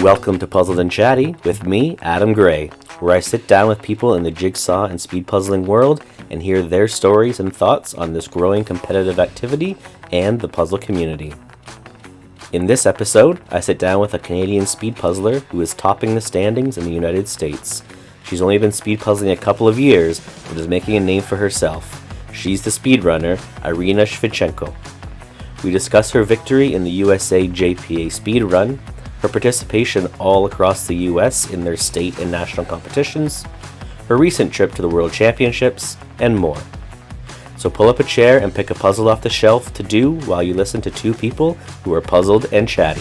Welcome to Puzzled and Chatty with me, Adam Gray, where I sit down with people in the jigsaw and speed puzzling world and hear their stories and thoughts on this growing competitive activity and the puzzle community. In this episode, I sit down with a Canadian speed puzzler who is topping the standings in the United States. She's only been speed puzzling a couple of years, but is making a name for herself. She's the speedrunner, Iryna Shvydchenko. We discuss her victory in the USAJPA speed run, her participation all across the US in their state and national competitions, her recent trip to the World Championships, and more. So pull up a chair and pick a puzzle off the shelf to do while you listen to two people who are puzzled and chatty.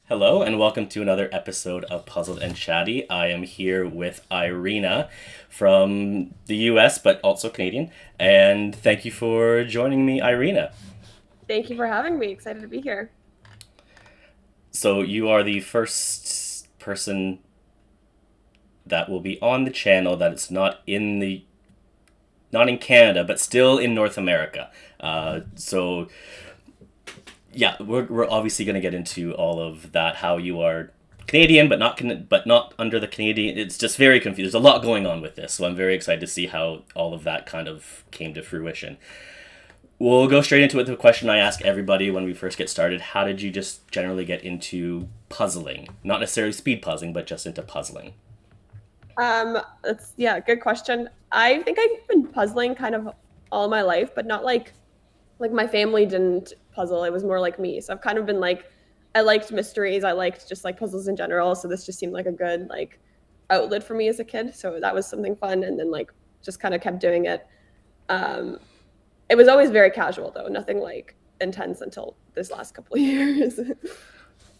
Hello and welcome to another episode of Puzzled and Chatty. I am here with Iryna from the US but also Canadian, and thank you for joining me, Iryna. Thank you for having me. Excited to be here. So you are the first person that will be on the channel that it's not in Canada, but still in North America. So yeah, we're obviously going to get into all of that. How you are Canadian, but not under the Canadian. It's just very confused. There's a lot going on with this, so I'm very excited to see how all of that kind of came to fruition. We'll go straight into it. The question I ask everybody when we first get started: how did you just generally get into puzzling? Not necessarily speed puzzling, but just into puzzling. Good question. I think I've been puzzling kind of all my life, but not like my family didn't puzzle. It was more like me. So I've kind of been like, I liked mysteries. I liked just like puzzles in general. So this just seemed like a good like outlet for me as a kid. So that was something fun. And then like just kind of kept doing it. It was always very casual though. Nothing like intense until this last couple of years.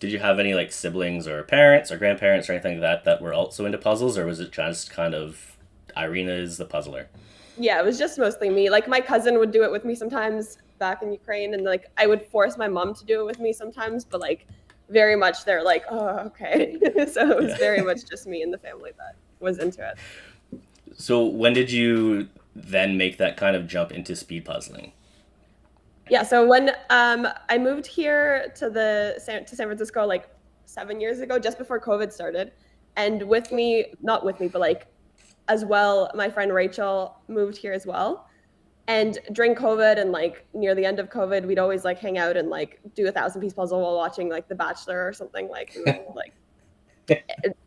Did you have any like siblings or parents or grandparents or anything like that were also into puzzles, or was it just kind of Iryna is the puzzler? Yeah, it was just mostly me. Like my cousin would do it with me sometimes back in Ukraine, and like I would force my mom to do it with me sometimes, but like very much they're like, oh, okay. So it was very much just me and the family that was into it. So when did you then make that kind of jump into speed puzzling? Yeah, so when I moved here to San Francisco like 7 years ago, just before COVID started, and not with me, but like as well, my friend Rachel moved here as well. And during COVID and like near the end of COVID, we'd always like hang out and like do 1,000-piece puzzle while watching like The Bachelor or something like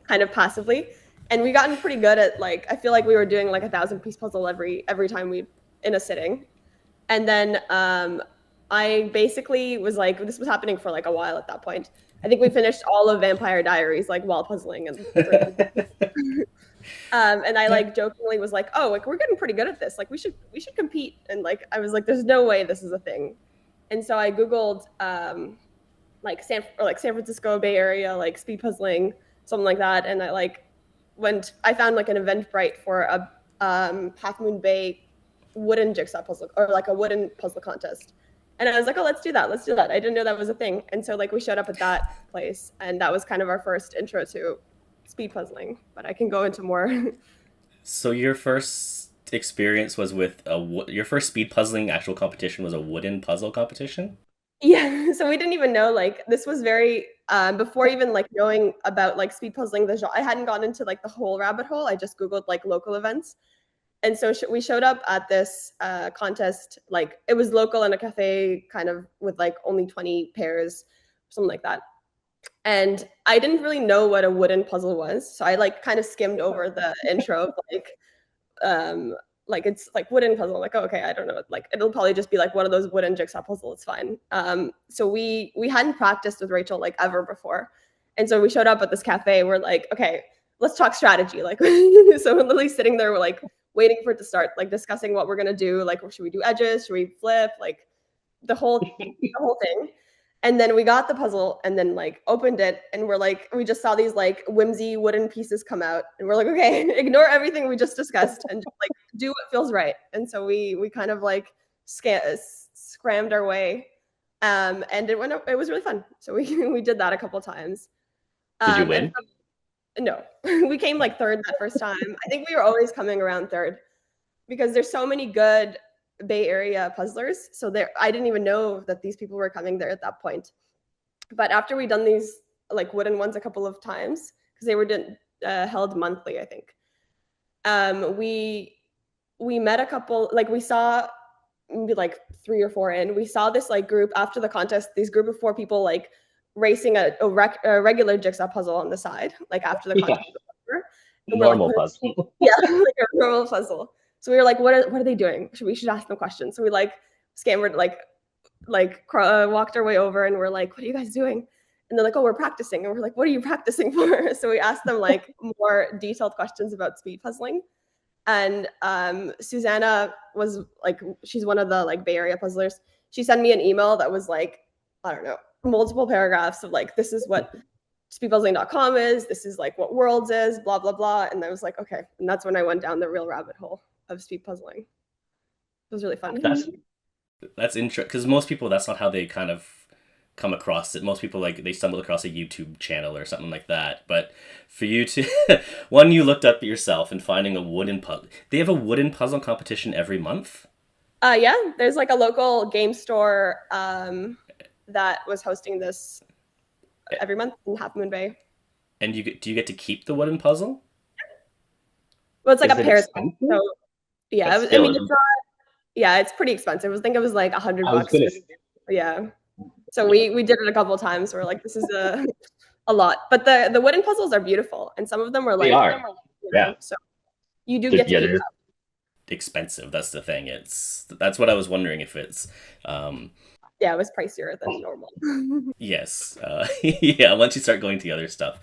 kind of passively. And we gotten pretty good at like, I feel like we were doing like 1,000-piece puzzle every time we in a sitting. And then I basically was like, this was happening for like a while at that point. I think we finished all of Vampire Diaries like while puzzling and and I like jokingly was like, oh, like we're getting pretty good at this. Like we should compete. And like I was like, there's no way this is a thing. And so I Googled like San Francisco Bay Area, like speed puzzling, something like that. And I found like an Eventbrite for a Half Moon Bay wooden jigsaw puzzle or like a wooden puzzle contest. And I was like, oh, let's do that. I didn't know that was a thing. And so like we showed up at that place, and that was kind of our first intro to speed puzzling, but I can go into more. So your first experience was with your first speed puzzling actual competition was a wooden puzzle competition? Yeah, so we didn't even know like this was very before even like knowing about like speed puzzling the genre. I hadn't gone into like the whole rabbit hole. I just Googled like local events. And so we showed up at this contest, like it was local in a cafe kind of with like only 20 pairs, something like that. And I didn't really know what a wooden puzzle was. So I like kind of skimmed over the intro of like it's like wooden puzzle. I'm like, oh, okay, I don't know. Like it'll probably just be like one of those wooden jigsaw puzzles. It's fine. So we hadn't practiced with Rachel like ever before. And so we showed up at this cafe. We're like, okay, let's talk strategy. Like, so we're literally sitting there, we're like waiting for it to start, like discussing what we're gonna do. Like, should we do edges? Should we flip? Like the whole thing. And then we got the puzzle and then like opened it, and we're like, we just saw these like whimsy wooden pieces come out, and we're like, okay, ignore everything we just discussed and just like do what feels right. And so we kind of like scrammed our way, and it was really fun. So we did that a couple times. Did you win? No, we came like third that first time. I think we were always coming around third because there's so many good Bay Area puzzlers. So I didn't even know that these people were coming there at that point. But after we'd done these like wooden ones a couple of times because they were held monthly, I think. We met a couple, like we saw maybe like 3 or 4 in, we saw this like group after the contest, these group of 4 people like racing a regular jigsaw puzzle on the side, like after the contest was over. And we're like, Normal puzzle. yeah, like a normal puzzle. So we were like, what are they doing? We should ask them questions. So we like scampered, walked our way over, and we're like, what are you guys doing? And they're like, oh, we're practicing. And we're like, what are you practicing for? So we asked them like more detailed questions about speed puzzling. And Susanna was like, she's one of the like Bay Area puzzlers. She sent me an email that was like, I don't know, multiple paragraphs of like, this is what speedpuzzling.com is, this is like what Worlds is, blah, blah, blah. And I was like, okay. And that's when I went down the real rabbit hole of speed puzzling. It was really fun. That's interesting, because most people, that's not how they kind of come across it. Most people, like, they stumble across a YouTube channel or something like that. But for you to, one, you looked up yourself and finding a wooden puzzle. They have a wooden puzzle competition every month? Yeah, there's like a local game store that was hosting this every month in Half Moon Bay. And do you get to keep the wooden puzzle? Well, it's like Is a it pair. expensive? So yeah, But still, it's not. Yeah, it's pretty expensive. I think it was like $100. I was gonna Yeah. So we did it a couple of times. We're like, this is a lot. But the wooden puzzles are beautiful, and some of them were like, They are. Yeah. So you do get to keep them. Expensive. That's the thing. That's what I was wondering if it's. Yeah, it was pricier than normal. Yes. Yeah. Once you start going to the other stuff.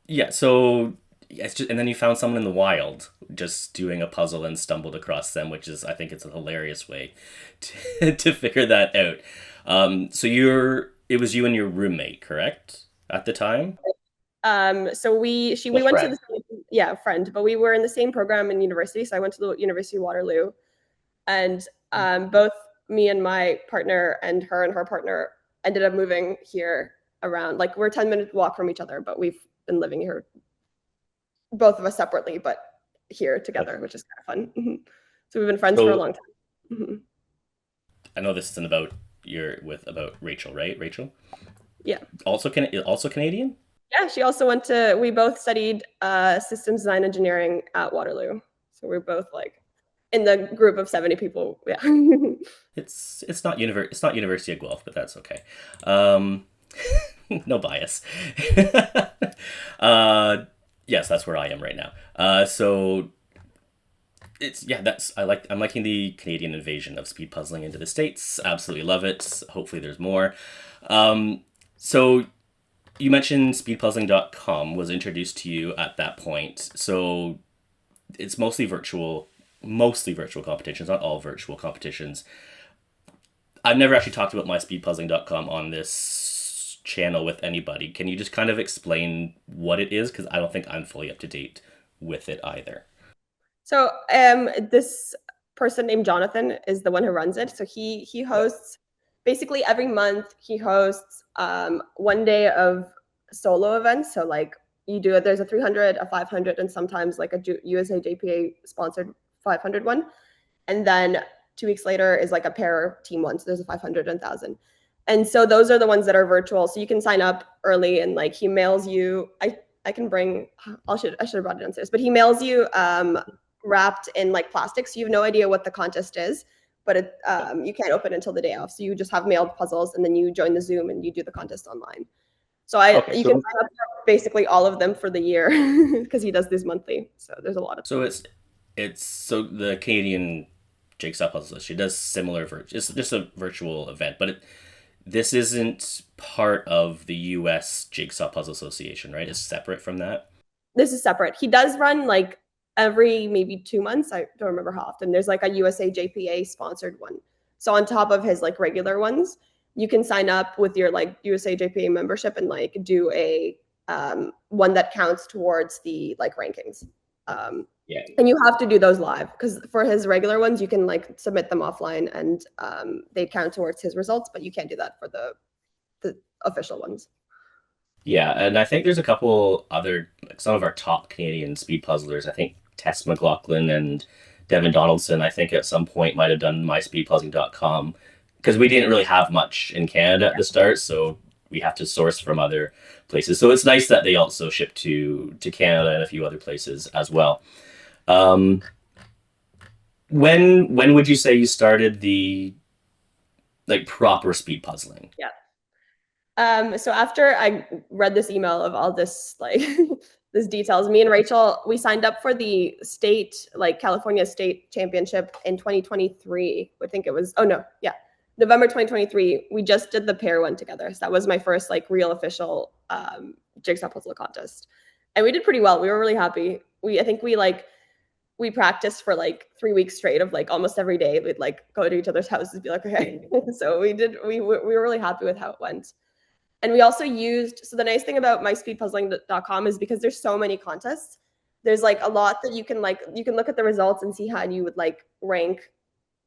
Yeah. So. It's just, and then you found someone in the wild just doing a puzzle and stumbled across them, which is, I think it's a hilarious way to figure that out. So it was you and your roommate, correct, at the time? So we went to the friend, but we were in the same program in university. So I went to the University of Waterloo, and both me and my partner and her partner ended up moving here around, like, we're a 10-minute walk from each other, but we've been living here, both of us separately, but here together, which is kind of fun. So we've been friends for a long time. I know this isn't about Rachel, right? Rachel? Yeah. Also Canadian? Yeah, she also we both studied systems design engineering at Waterloo. So we're both like in the group of 70 people. Yeah. It's not University of Guelph, but that's okay. No bias. Yes, that's where I am right now. So I'm liking the Canadian invasion of speed puzzling into the States. Absolutely love it. Hopefully there's more. So you mentioned speedpuzzling.com was introduced to you at that point. So it's mostly virtual competitions, not all virtual competitions. I've never actually talked about my speedpuzzling.com on this channel with anybody. Can you just kind of explain what it is? Because I don't think I'm fully up to date with it either. So this person named Jonathan is the one who runs it. So he hosts, basically every month he hosts 1 day of solo events. So like there's a 300, a 500, and sometimes like a USAJPA sponsored 500 one. And then 2 weeks later is like a pair team one. So there's a 500 and 1,000. And so those are the ones that are virtual. So you can sign up early, and like he mails you, I should have brought it downstairs, but he mails you wrapped in like plastic. So you have no idea what the contest is, but you can't open it until the day off. So you just have mailed puzzles, and then you join the Zoom and you do the contest online. So you can sign up for basically all of them for the year because he does these monthly. So there's a lot of. So so the Canadian Jigsaw Puzzle, she does similar it's just a virtual event, but this isn't part of the US Jigsaw Puzzle Association, right? It's separate from that? This is separate. He does run like every maybe 2 months. I don't remember how often. There's like a USAJPA sponsored one. So on top of his like regular ones, you can sign up with your like USAJPA membership and like do a one that counts towards the like rankings. Yeah. And you have to do those live, because for his regular ones, you can like submit them offline and they count towards his results, but you can't do that for the official ones. Yeah, and I think there's a couple other, like some of our top Canadian speed puzzlers. I think Tess McLaughlin and Devin Donaldson, I think at some point might have done myspeedpuzzling.com because we didn't really have much in Canada at the start, so we have to source from other places. So it's nice that they also ship to Canada and a few other places as well. Um, when would you say you started the like proper speed puzzling? Yeah. So after I read this email of all this like this details, me and Rachel, we signed up for the state, like California State Championship in 2023. I think it was, oh no, yeah, November 2023. We just did the pair one together. So that was my first like real official jigsaw puzzle contest. And we did pretty well. We were really happy. I think we practiced for like 3 weeks straight of like almost every day. We'd like go to each other's houses and be like, okay. So we were really happy with how it went. And we also used, so the nice thing about myspeedpuzzling.com is because there's so many contests, there's like a lot that you can look at the results and see how you would like rank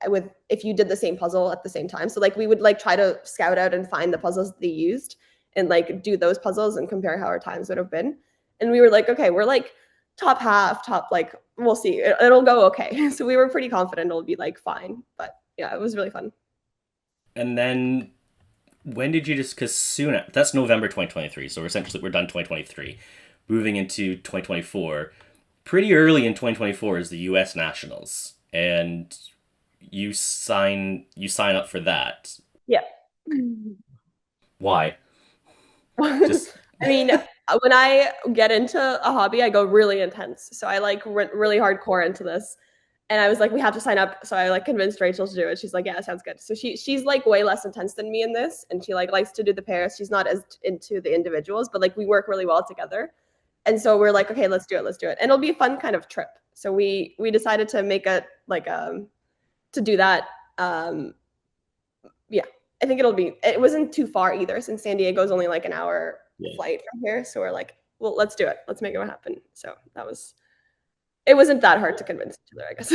with if you did the same puzzle at the same time. So like we would like try to scout out and find the puzzles they used and like do those puzzles and compare how our times would have been. And we were like, okay, we're like top half, like we'll see. It'll go okay. So we were pretty confident it'll be like fine. But yeah, it was really fun. And then when did you just, because soon, that's November 2023, so essentially we're done 2023, moving into 2024. Pretty early in 2024 is the US Nationals, and you sign up for that. Yeah. Why? Just I mean, when I get into a hobby, I go really intense. So I like went really hardcore into this. And I was like, we have to sign up. So I like convinced Rachel to do it. She's like, yeah, sounds good. So she's like way less intense than me in this. And she like likes to do the pairs. She's not as into the individuals, but like we work really well together. And so we're like, okay, let's do it. And it'll be a fun kind of trip. So we decided to make it like to do that. Yeah. I think it wasn't too far either, since San Diego is only like an hour flight from here. So we're like, well, let's do it. Let's make it happen. So it wasn't that hard to convince each other, I guess.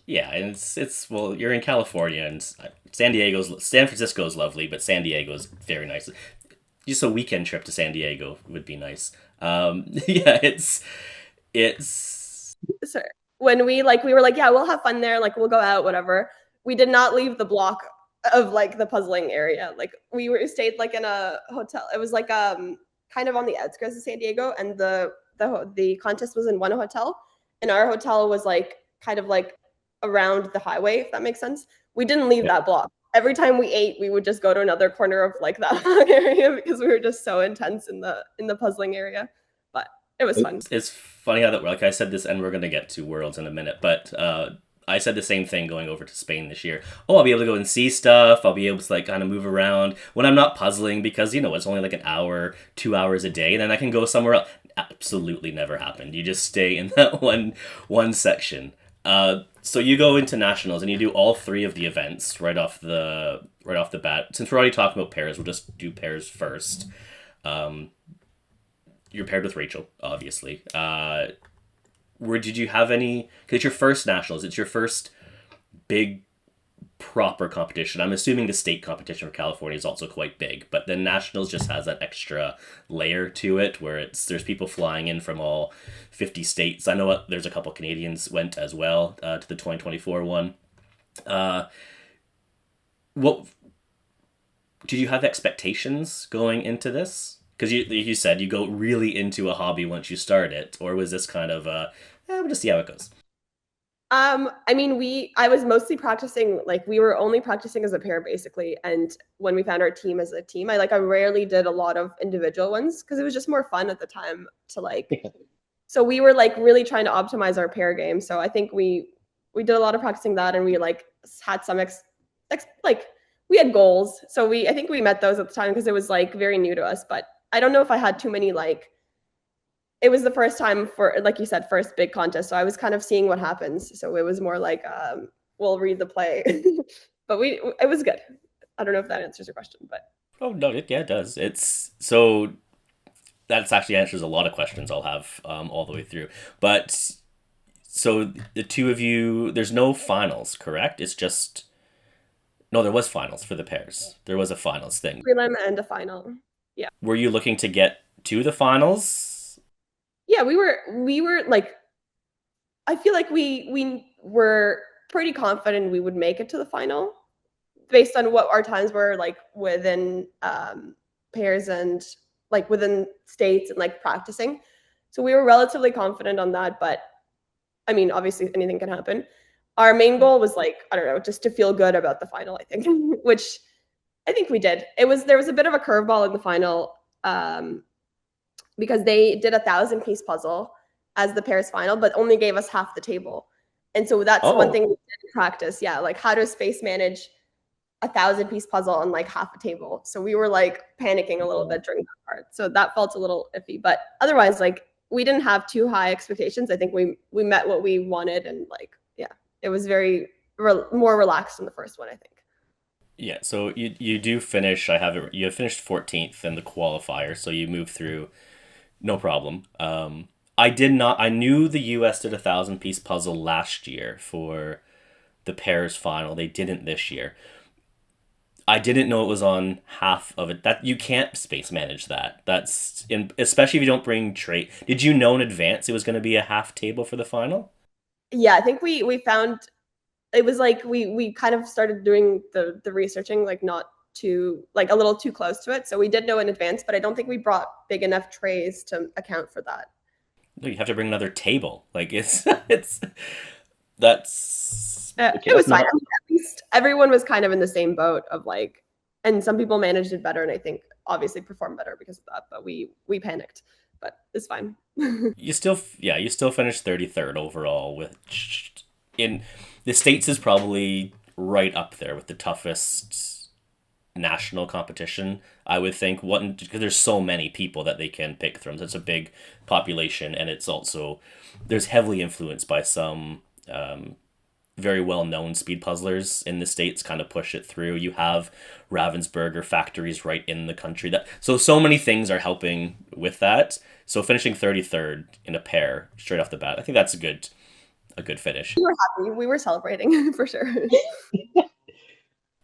Yeah, and it's well, you're in California, and San Francisco is lovely, but San Diego is very nice. Just a weekend trip to San Diego would be nice. Yeah, it's. So when we were like, yeah, we'll have fun there. Like we'll go out, whatever. We did not leave the block of like the puzzling area. Like we stayed like in a hotel. It was like kind of on the outskirts of San Diego, and the contest was in one hotel, and our hotel was like kind of like around the highway, if that makes sense. We didn't leave that block. Every time we ate, we would just go to another corner of like that area because we were just so intense in the puzzling area. But it was fun. It's funny how that, like I said this, and we're gonna get to Worlds in a minute, but I said the same thing going over to Spain this year. Oh, I'll be able to go and see stuff. I'll be able to like kind of move around when I'm not puzzling because it's only like an hour, 2 hours a day. Then I can go somewhere else. Absolutely never happened. You just stay in that one section. So you go into nationals and you do all three of the events right off the bat. Since we're already talking about pairs, we'll just do pairs first. You're paired with Rachel, obviously. Did you have any? Because it's your first nationals. It's your first big proper competition. I'm assuming the state competition for California is also quite big, but the nationals just has that extra layer to it where there's people flying in from all 50 states. I know there's a couple Canadians went as well to the 2024 one. What did you have expectations going into this? Because you said you go really into a hobby once you start it, or was this kind of we'll just see how it goes? I mean, I was mostly practicing, like we were only practicing as a pair basically. And when we found our team as a team, I rarely did a lot of individual ones because it was just more fun at the time to like, so we were like really trying to optimize our pair game. So I think we did a lot of practicing that, and we like had some like we had goals. So I think we met those at the time because it was like very new to us, but I don't know if I had too many like, it was the first time for, like you said, first big contest. So I was kind of seeing what happens. So it was more like, we'll read the play, but it was good. I don't know if that answers your question, but. Oh, no, it does. It's so that's actually answers a lot of questions I'll have all the way through. But so the two of you, there's no finals, correct? It's just, no, there was finals for the pairs. There was a finals thing. Prelim and a final. Yeah. Were you looking to get to the finals? Yeah, we were like, I feel like we were pretty confident we would make it to the final. based on what our times were like within pairs and like within states and like practicing. So we were relatively confident on that, but I mean, obviously anything can happen. Our main goal was like, I don't know, just to feel good about the final, I think, which I think we did. There was a bit of a curveball in the final because they did 1,000-piece puzzle as the pairs final, but only gave us half the table. And so that's one thing we did in practice. Yeah, like how to space manage 1,000-piece puzzle on like half a table. So we were like panicking a little bit during that part. So that felt a little iffy, but otherwise, like we didn't have too high expectations. I think we met what we wanted, and like it was very more relaxed in the first one, I think. Yeah, so you do finish. I have it. You have finished 14th in the qualifier, so you move through, no problem. I did not. I knew the U.S. did 1,000-piece puzzle last year for the pairs final. They didn't this year. I didn't know it was on half of it. That you can't space manage that. That's especially if you don't bring tray. Did you know in advance it was going to be a half table for the final? Yeah, I think we found it was like we kind of started doing the researching like not too like a little too close to it. So we did know in advance, but I don't think we brought big enough trays to account for that. No, you have to bring another table. Like it's that's it was fine. I mean, at least everyone was kind of in the same boat of like, and some people managed it better, and I think obviously performed better because of that. But we panicked, but it's fine. You still finished 33rd overall, which in the States is probably right up there with the toughest national competition, I would think. Because there's so many people that they can pick from. It's a big population, and it's also there's heavily influenced by some very well-known speed puzzlers in the States kind of push it through. You have Ravensburger factories right in the country. So many things are helping with that. So finishing 33rd in a pair straight off the bat, I think that's a good finish. We were happy. We were celebrating for sure.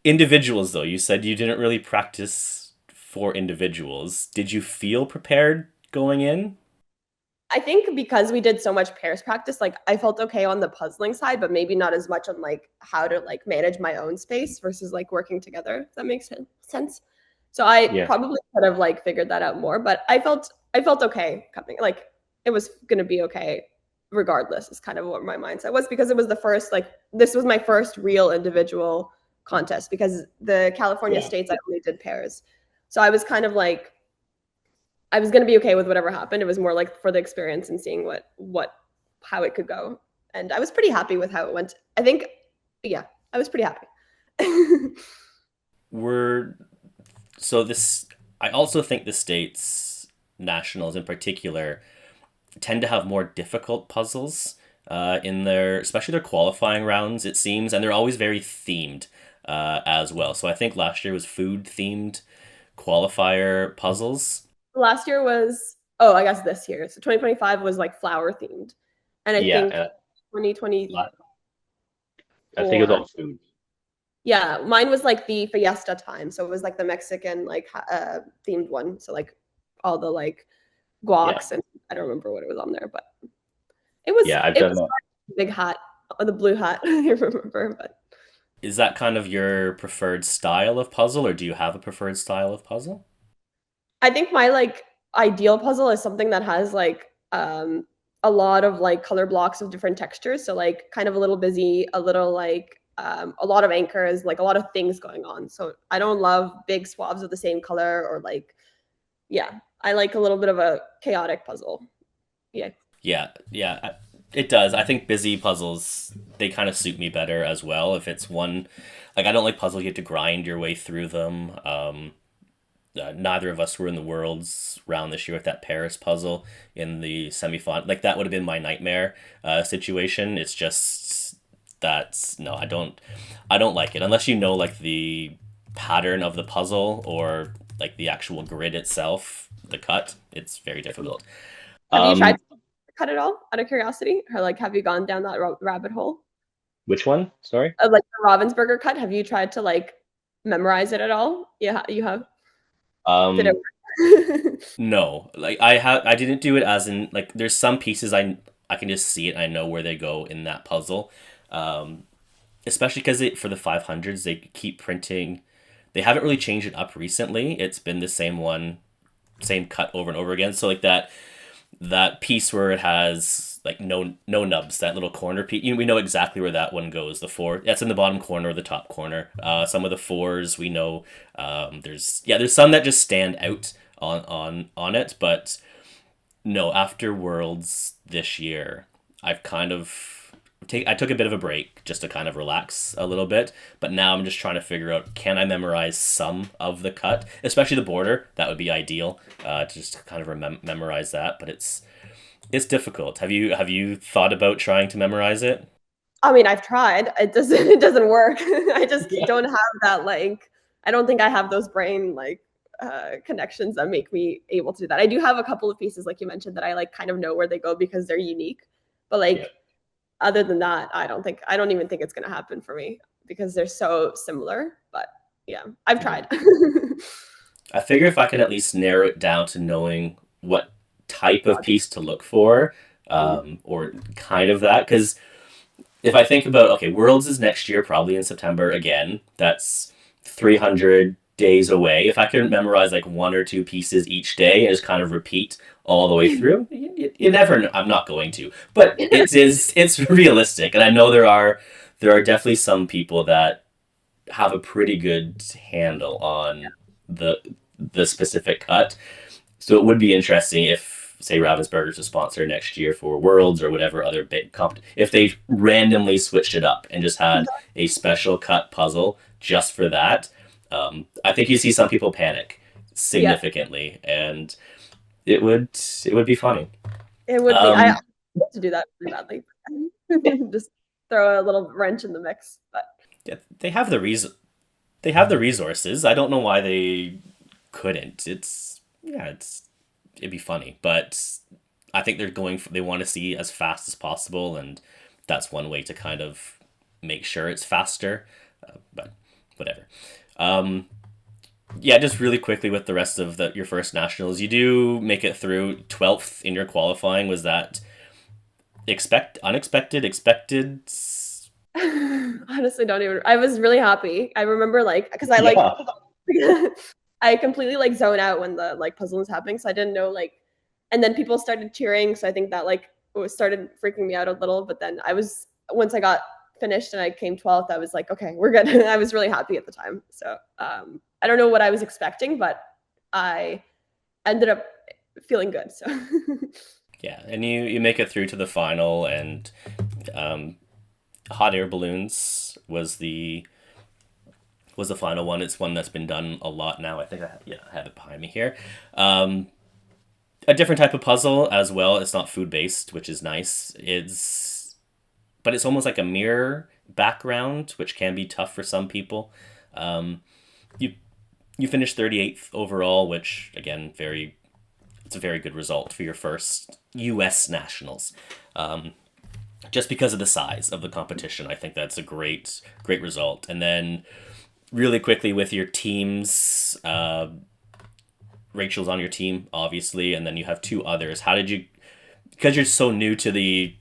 Individuals, though, you said you didn't really practice for individuals. Did you feel prepared going in? I think because we did so much pairs practice, like I felt okay on the puzzling side, but maybe not as much on like how to like manage my own space versus like working together. If that makes sense. So I probably could have like figured that out more, but I felt okay coming. Like it was gonna be okay regardless. Is kind of what my mindset was, because it was the first this was my first real individual contest, because the California states I only did pairs. So I was kind of like, I was going to be okay with whatever happened. It was more like for the experience and seeing how it could go. And I was pretty happy with how it went. I think, I was pretty happy. I also think the States nationals in particular tend to have more difficult puzzles especially their qualifying rounds, it seems, and they're always very themed as well. So I think last year was food themed qualifier puzzles. Last year was, I guess this year. So 2025 was like flower themed. And I think 2020. I think it was all food. Yeah, mine was like the fiesta time. So it was like the Mexican like themed one. So like all the like guacs and I don't remember what it was on there, but it was big hat, the blue hat. I remember, but is that kind of your preferred style of puzzle, or do you have a preferred style of puzzle? I think my like ideal puzzle is something that has like a lot of like color blocks of different textures. So like kind of a little busy, a little like a lot of anchors, like a lot of things going on. So I don't love big swaths of the same color or like, I like a little bit of a chaotic puzzle. Yeah, it does. I think busy puzzles, they kind of suit me better as well. If it's one, like I don't like puzzles you have to grind your way through them. Neither of us were in the Worlds round this year with that Paris puzzle in the semifinal. Like that would have been my nightmare situation. It's just I don't like it unless you know like the pattern of the puzzle or like the actual grid itself, the cut. It's very difficult. Have you tried to cut it all out of curiosity, or like have you gone down that rabbit hole? Which one? Sorry. Like the Ravensburger cut. Have you tried to like memorize it at all? Yeah, you have. Did it work? No, like I didn't do it as in like there's some pieces I can just see it and I know where they go in that puzzle. especially because for the 500s they keep printing. They haven't really changed it up recently. It's been the same one, same cut over and over again. So like that piece where it has like no nubs, that little corner piece. We know exactly where that one goes. The four, that's in the bottom corner or the top corner. Some of the fours we know. There's some that just stand out on it, but no. After Worlds this year, I've kind of I took a bit of a break just to kind of relax a little bit, but now I'm just trying to figure out, can I memorize some of the cut, especially the border. That would be ideal, to just kind of memorize that, but it's difficult. Have you thought about trying to memorize it? I mean, I've tried. It doesn't work. I just Yeah. don't have that, like, I don't think I have those brain like connections that make me able to do that. I do have a couple of pieces like you mentioned that I like kind of know where they go because they're unique. But Yeah. like other than that, I don't even think it's gonna happen for me because they're so similar. But yeah, I've tried. I figure if I can at least narrow it down to knowing what type of piece to look for, or kind of that, because if I think about, okay, Worlds is next year, probably in September again. That's 300 days away. If I can memorize like one or two pieces each day and just kind of repeat all the way through, you never know. I'm not going to, but it's realistic, and I know there are definitely some people that have a pretty good handle on the the specific cut. So it would be interesting if, say, Ravensburger's a sponsor next year for Worlds or whatever other big comp, if they randomly switched it up and just had a special cut puzzle just for that. I think you see some people panic Yeah, significantly, and it would be funny. it would be. I Um, want to do that really badly. Just throw a little wrench in the mix. But yeah, they have the resources. I don't know why they couldn't. It'd be funny, but I think they want to see as fast as possible, and that's one way to kind of make sure it's faster. But whatever. Um, yeah, just really quickly with the rest of your first nationals, you do make it through 12th in your qualifying. Was that unexpected, expected? honestly, don't even. I was really happy. I remember like because I like Yeah. I completely like zone out when the like puzzle was happening, so I didn't know like. And then people started cheering, so I think that like started freaking me out a little. But then I was once I got finished and I came 12th, I was like, okay, we're good. I was really happy at the time. So I don't know what I was expecting, but I ended up feeling good. So Yeah, and you make it through to the final, and um, hot air balloons was the final one. It's one that's been done a lot now. I think I have it behind me here. Um, a different type of puzzle as well. It's not food based, which is nice. But it's almost like a mirror background, which can be tough for some people. Um, you you finished 38th overall, which again, it's a very good result for your first U.S. nationals. Um, just because of the size of the competition, I think that's a great result. And then really quickly with your teams, Rachel's on your team, obviously, and then you have two others. How did you, because you're so new to the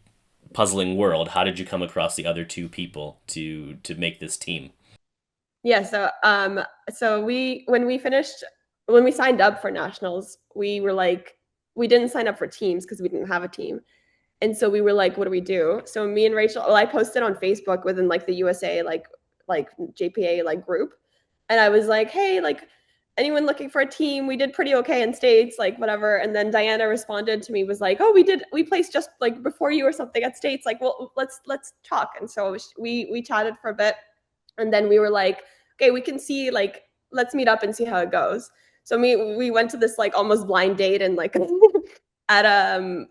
puzzling world, how did you come across the other two people to make this team? yeah, so when we signed up for nationals, we were like we didn't sign up for teams because we didn't have a team. And so we were like, what do we do? So me and Rachel, well, I posted on Facebook within like the USA like JPA like group. And I was like, hey, like anyone looking for a team? We did pretty okay in states, like whatever. And then Diana responded to me, was like, oh, we placed just like before you or something at states. Like, well, let's talk. And so we chatted for a bit, and then we were like, okay, we can see like let's meet up and see how it goes. So we went to this like almost blind date and like at a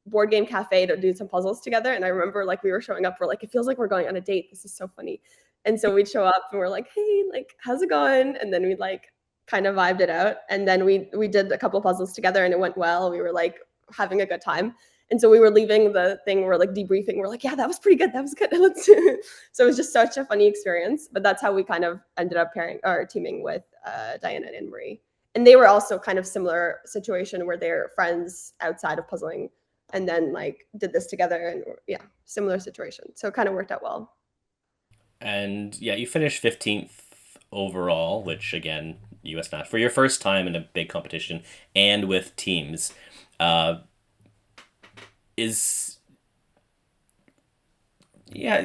board game cafe to do some puzzles together. And I remember like we were showing up, we're like, it feels like we're going on a date. This is so funny. And so we'd show up and we're like, hey, like, how's it going? And then we'd like kind of vibed it out. And then we did a couple of puzzles together and it went well. We were like having a good time. And so we were leaving the thing, we're like debriefing. We're like, yeah, that was pretty good. That was good. Let's so it was just such a funny experience. But that's how we kind of ended up pairing or teaming with Diana and Marie. And they were also kind of similar situation where they're friends outside of puzzling and then like did this together and yeah, similar situation. So it kind of worked out well. And yeah, you finished 15th overall, which again, US National for your first time in a big competition and with teams. Uh, is yeah.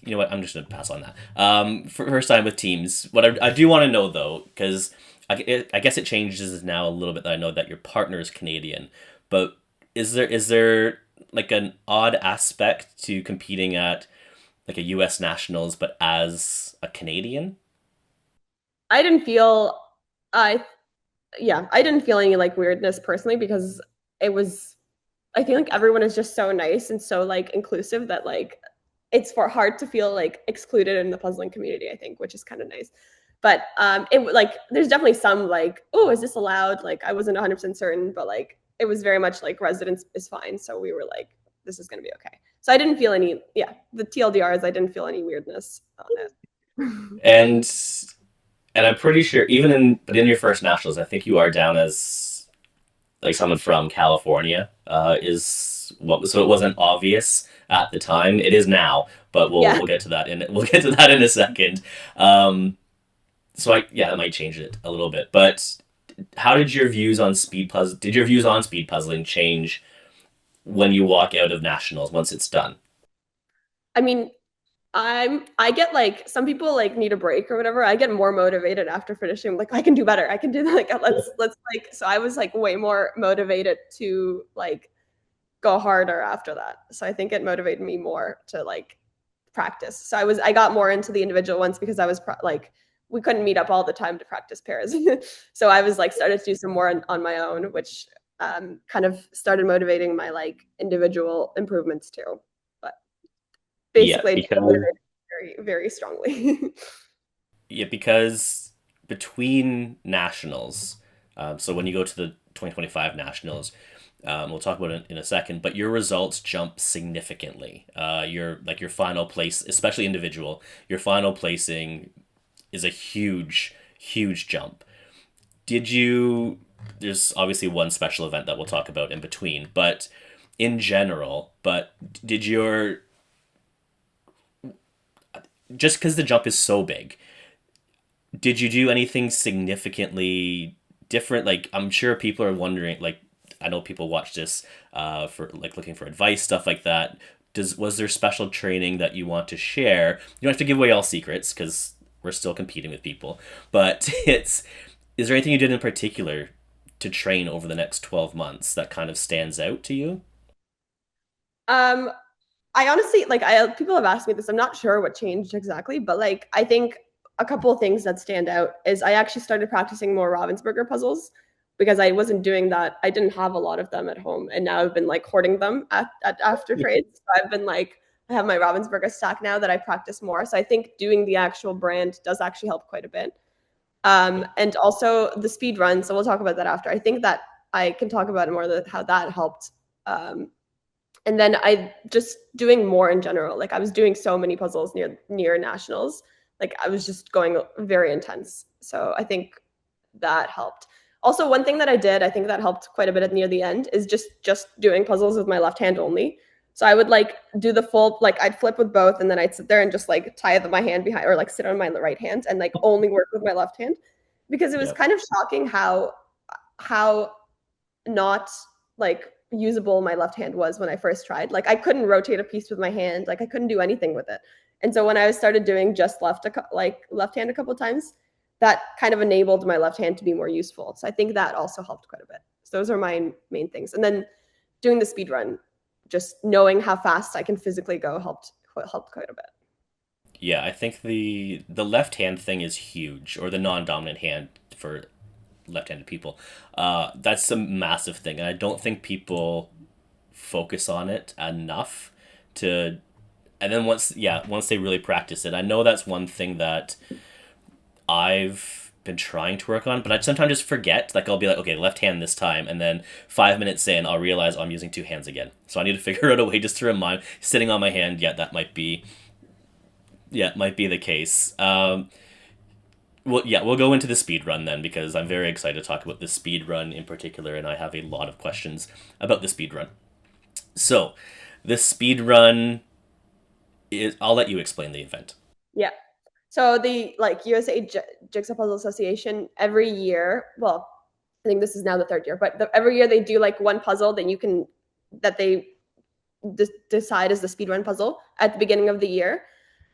You know what? I'm just gonna pass on that. For first time with teams, what I do want to know though, because I guess it changes now a little bit that I know that your partner is Canadian, but is there like an odd aspect to competing at like a U.S. nationals, but as a Canadian? I didn't feel I I didn't feel any like weirdness personally because it was I feel like everyone is just so nice and so like inclusive that like it's for hard to feel like excluded in the puzzling community, I think, which is kind of nice. But it like there's definitely some like, oh, is this allowed? Like I wasn't 100% certain, but like it was very much like residence is fine. So we were like, this is gonna be okay. So I didn't feel any, the TLDRs, I didn't feel any weirdness on it. And I'm pretty sure even in your first nationals, I think you are down as like someone from California. Is what so it wasn't obvious at the time. It is now, but Yeah. we'll get to that in we'll get to that in a second. Um, so that might change it a little bit. But how did your views on speed puzzle? Did your views on speed puzzling change when you walk out of nationals once it's done? I mean, I get like some people like need a break or whatever. I get more motivated after finishing. Like I can do better. I can do like let's like so I was like way more motivated to like go harder after that. So I think it motivated me more to like practice. So I got more into the individual ones because I was like we couldn't meet up all the time to practice pairs. So I was like started to do some more on my own, which kind of started motivating my like individual improvements too. But Yeah, basically because very, very strongly. Yeah, because between nationals, so when you go to the 2025 nationals, we'll talk about it in a second, but your results jump significantly. Your final place, especially individual, your final placing is a huge jump. Did you? There's obviously one special event that we'll talk about in between, but in general, but did your just because the jump is so big, did you do anything significantly different? Like, I'm sure people are wondering. Like, I know people watch this for like looking for advice, stuff like that. Was there special training that you want to share? You don't have to give away all secrets because we're still competing with people. But it's is there anything you did in particular to train over the next 12 months that kind of stands out to you? um, I honestly like I people have asked me this. I'm not sure what changed exactly, but like I think a couple of things that stand out is I actually started practicing more Ravensburger puzzles because I wasn't doing that. I didn't have a lot of them at home, and now I've been like hoarding them at after trades. So I've been like I have my Ravensburger stack now that I practice more. So I think doing the actual brand does actually help quite a bit. And also the speed run. So we'll talk about that after. I think that I can talk about it more how that helped. And then I just doing more in general. Like I was doing so many puzzles near nationals. Like I was just going very intense. So I think that helped. Also, one thing that I did, I think that helped quite a bit at near the end, is just doing puzzles with my left hand only. So I would like do the full like I'd flip with both, and then I'd sit there and just like tie my hand behind or like sit on my right hand and like only work with my left hand because it was Yep. kind of shocking how not like usable my left hand was when I first tried. Like I couldn't rotate a piece with my hand. Like I couldn't do anything with it. And so when I started doing just left hand a couple of times, that kind of enabled my left hand to be more useful. So I think that also helped quite a bit. So those are my main things. And then doing the speed run, just knowing how fast I can physically go helped quite a bit. Yeah, I think the left hand thing is huge, or the non-dominant hand for left-handed people. That's a massive thing, and I don't think people focus on it enough to. And then once they really practice it, I know that's one thing that I've been trying to work on, but I sometimes just forget. Like I'll be like, okay, left hand this time, and then 5 minutes in, I'll realize I'm using two hands again. So I need to figure out a way just to remind. Sitting on my hand, that might be might be the case. Well, yeah, we'll go into the speed run then because I'm very excited to talk about the speed run in particular, and I have a lot of questions about the speed run. So, the speed run is. I'll let you explain the event. Yeah. So the like USA Jigsaw Puzzle Association every year, well, I think this is now the third year, but every year they do like one puzzle that they decide is the speedrun puzzle at the beginning of the year.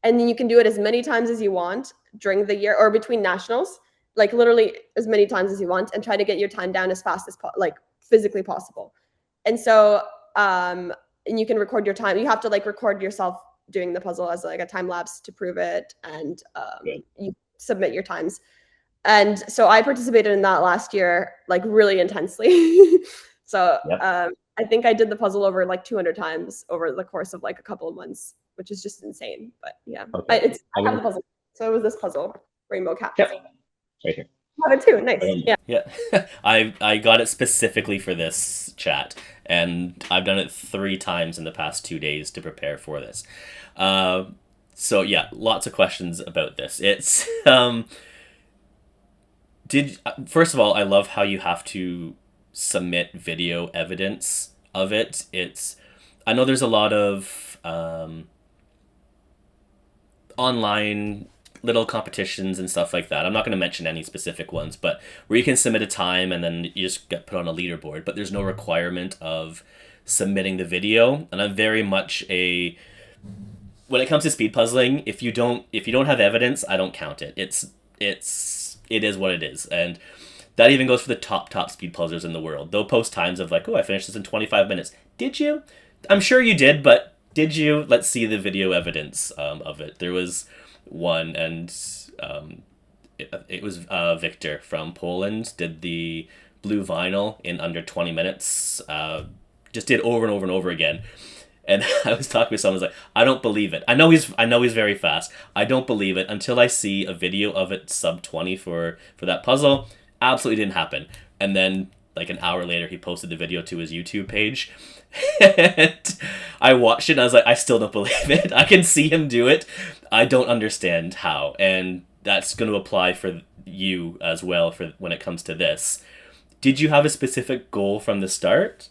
And then you can do it as many times as you want during the year or between nationals, like literally as many times as you want, and try to get your time down as fast as like physically possible. And so and you can record your time. You have to like record yourself doing the puzzle as like a time lapse to prove it, and you submit your times. And so I participated in that last year, like really intensely. So I think I did the puzzle over like 200 times over the course of like a couple of months, which is just insane. But yeah, I have the puzzle. So it was this puzzle, Rainbow Cat. Yep. Right here. You have it too. Nice. Yeah. I got it specifically for this chat, and I've done it 3 times in the past 2 days to prepare for this. So yeah, lots of questions about this. It's first of all, I love how you have to submit video evidence of it. I know there's a lot of online little competitions and stuff like that. I'm not going to mention any specific ones, but where you can submit a time and then you just get put on a leaderboard, but there's no requirement of submitting the video. And I'm very much when it comes to speed puzzling, if you don't have evidence, I don't count it. It is what it is. And that even goes for the top speed puzzlers in the world. They'll post times of like, oh, I finished this in 25 minutes. Did you? I'm sure you did, but did you? Let's see the video evidence of it. There was one, and it was Victor from Poland did the blue vinyl in under 20 minutes. Just did over and over and over again. And I was talking with someone, I was like, I don't believe it. I know he's very fast. I don't believe it until I see a video of it sub 20 for that puzzle. Absolutely didn't happen. And then like an hour later, he posted the video to his YouTube page. And I watched it and I was like, I still don't believe it. I can see him do it. I don't understand how. And that's going to apply for you as well for when it comes to this. Did you have a specific goal from the start?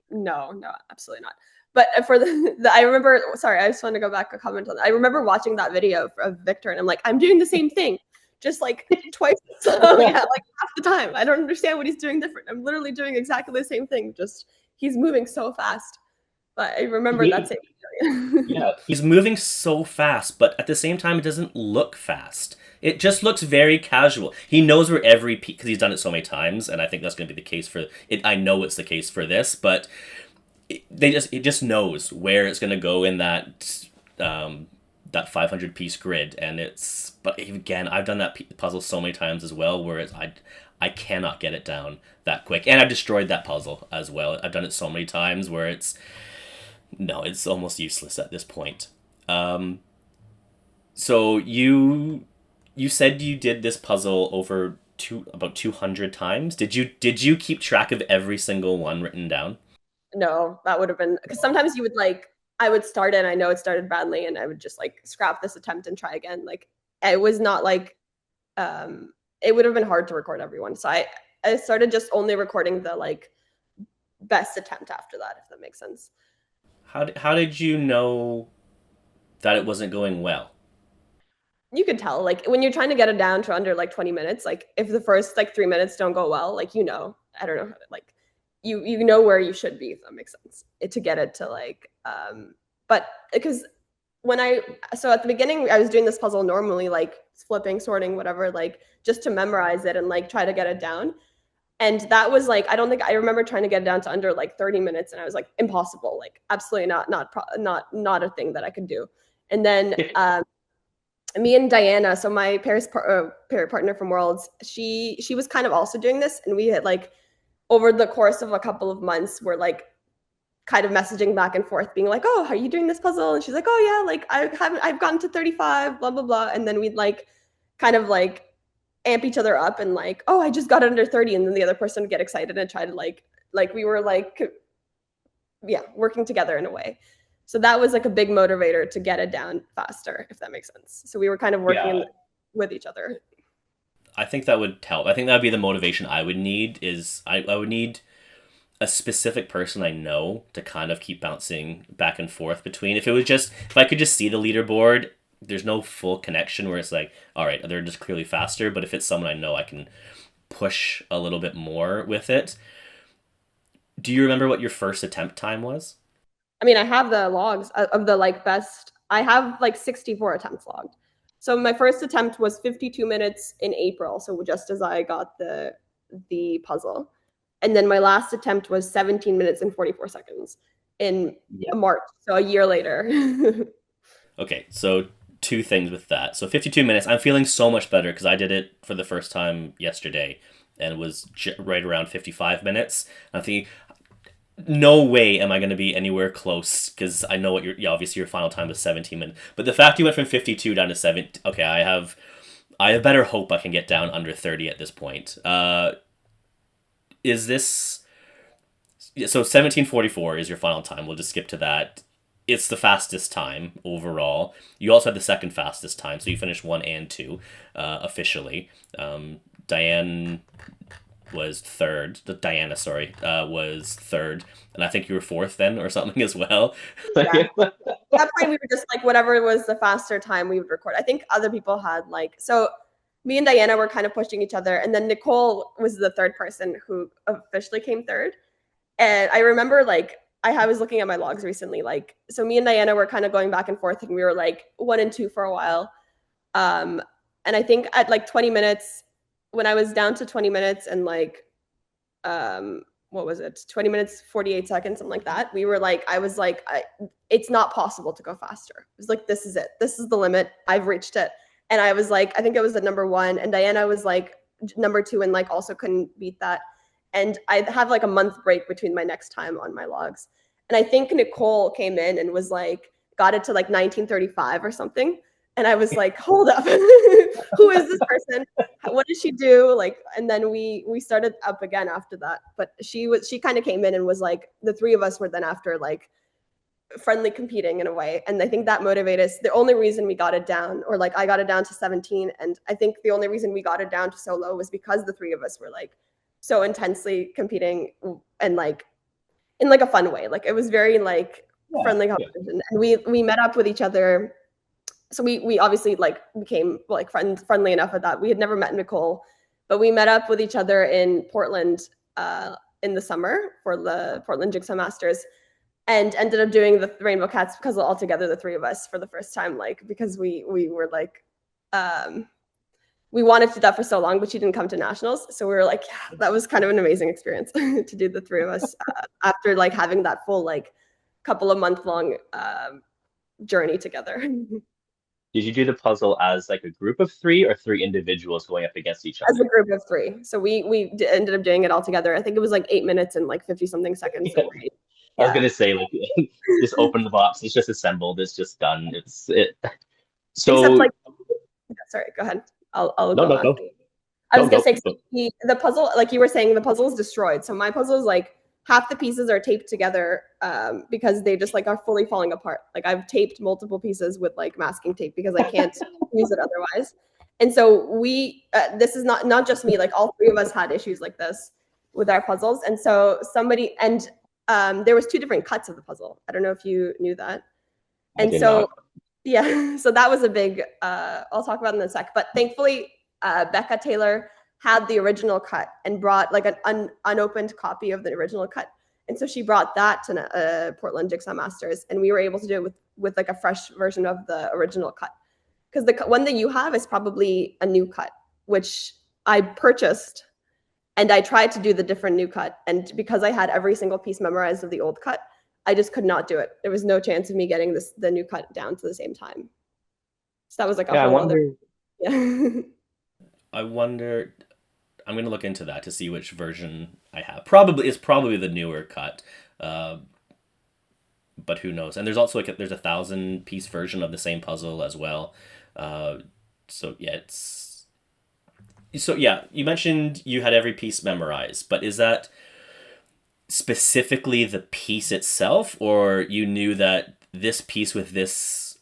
No, absolutely not. But for I remember, sorry, I just want to go back a comment on that. I remember watching that video of Victor and I'm like, I'm doing the same thing, just like twice. So yeah, like half the time. I don't understand what he's doing different. I'm literally doing exactly the same thing, just he's moving so fast. But I remember that same video. Yeah, he's moving so fast, but at the same time, it doesn't look fast. It just looks very casual. He knows where every piece, because he's done it so many times, and I think that's going to be the case for it. I know it's the case for this, but it just knows where it's going to go in that 500 piece grid, and but again, I've done that puzzle so many times as well, where I cannot get it down that quick, and I've destroyed that puzzle as well. I've done it so many times where it's almost useless at this point. So you said you did this puzzle over about 200 times. Did you keep track of every single one written down? No, that would have been, because sometimes you would I would start it and I know it started badly and I would just scrap this attempt and try again. It was not it would have been hard to record everyone. So I started just only recording the best attempt after that, if that makes sense. How did you know that it wasn't going well? You could tell, when you're trying to get it down to under 20 minutes, if the first 3 minutes don't go well, I don't know, you know where you should be, if that makes sense, to get it to but because so at the beginning I was doing this puzzle normally, flipping, sorting, whatever, just to memorize it and try to get it down. And that was I don't think I remember trying to get it down to under 30 minutes, and I was impossible, absolutely not a thing that I could do. And then me and Diana, so my Paris partner from Worlds, she was kind of also doing this, and we had over the course of a couple of months, we're kind of messaging back and forth, being oh, are you doing this puzzle? And she's like, oh yeah, I've gotten to 35, blah blah blah. And then we'd kind of amp each other up and oh, I just got under 30, and then the other person would get excited and try to we were yeah, working together in a way. So that was a big motivator to get it down faster, if that makes sense. So we were kind of working with each other. I think that would help. I think that would be the motivation I would need. I would need a specific person I know to kind of keep bouncing back and forth between. If I could just see the leaderboard there's no full connection where it's like, all right, they're just clearly faster. But if it's someone I know, I can push a little bit more with it. Do you remember what your first attempt time was? I mean, I have the logs of the like best. I have like 64 attempts logged. So my first attempt was 52 minutes in April, so just as I got the puzzle. And then my last attempt was 17 minutes and 44 seconds in Yeah. March, so a year later. Okay, so two things with that. So 52 minutes, I'm feeling so much better because I did it for the first time yesterday and it was right around 55 minutes. I'm thinking, no way am I going to be anywhere close because I know what your, yeah, obviously your final time was 17 minutes. But the fact you went from 52 down to 7, okay, I have better hope I can get down under 30 at this point. Is this, so 17:44 is your final time. We'll just skip to that. It's the fastest time overall. You also had the second fastest time, so you finished 1 and 2 officially. Diane was third. Diana, sorry, was third, and I think you were fourth then, or something as well. Yeah. At that point, we were just like whatever was the faster time we would record. I think other people had like so. Me and Diana were kind of pushing each other, and then Nicole was the third person who officially came third. And I remember like I was looking at my logs recently, like so me and Diana were kind of going back and forth, and we were like 1 and 2 for a while. Um, and I think at like 20 minutes, when I was down to 20 minutes and like what was it, 20 minutes 48 seconds, something like that, we were like, I was like, it's not possible to go faster. It was like, this is it, this is the limit, I've reached it. And I was like, I think it was the number one, and Diana was like number two and like also couldn't beat that. And I have like a month break between my next time on my logs. And I think Nicole came in and was like, got it to like 1935 or something. And I was like, hold up, who is this person? What did she do? Like, and then we started up again after that. But she kind of came in and was like, the three of us were then after like friendly competing in a way. And I think that motivated us. The only reason we got it down, or like I got it down to 17. And I think the only reason we got it down to so low was because the three of us were like so intensely competing and like in like a fun way. Like it was very like friendly competition. And we met up with each other. So we obviously like became like friendly enough at that. We had never met Nicole, but we met up with each other in Portland in the summer for the Portland Jigsaw Masters, and ended up doing the Rainbow Cats because all together, the three of us, for the first time, like because we were like we wanted to do that for so long, but she didn't come to nationals, so we were like, yeah, that was kind of an amazing experience to do the three of us after like having that full like couple of month long journey together. Did you do the puzzle as like a group of three or three individuals going up against each As a other? group of three. So we ended up doing it all together. I think it was like 8 minutes and like 50 something seconds. So I was yeah. gonna say like just open the box, it's just assembled, it's just done. It's it. Except So like, sorry, go ahead. I'll no go no after go you. I was go gonna go. say the puzzle, like you were saying, the puzzle is destroyed. So my puzzle is like half the pieces are taped together because they just like are fully falling apart. Like I've taped multiple pieces with like masking tape because I can't use it otherwise. And so this is not just me. Like all three of us had issues like this with our puzzles. And so there was two different cuts of the puzzle. I don't know if you knew that. I And did so not. yeah, so that was a big I'll talk about it in a sec. But thankfully Becca Taylor had the original cut and brought like an unopened copy of the original cut. And so she brought that to Portland Jigsaw Masters, and we were able to do it with like a fresh version of the original cut. Because the one that you have is probably a new cut, which I purchased, and I tried to do the different new cut. And because I had every single piece memorized of the old cut, I just could not do it. There was no chance of me getting the new cut down to the same time. So that was like a Yeah, I whole other, wonder. yeah. I wonder. I'm gonna look into that to see which version I have. Probably it's probably the newer cut, but who knows? And there's also like there's a 1,000 piece version of the same puzzle as well. Uh, so yeah, it's so yeah. You mentioned you had every piece memorized, but is that specifically the piece itself, or you knew that this piece with this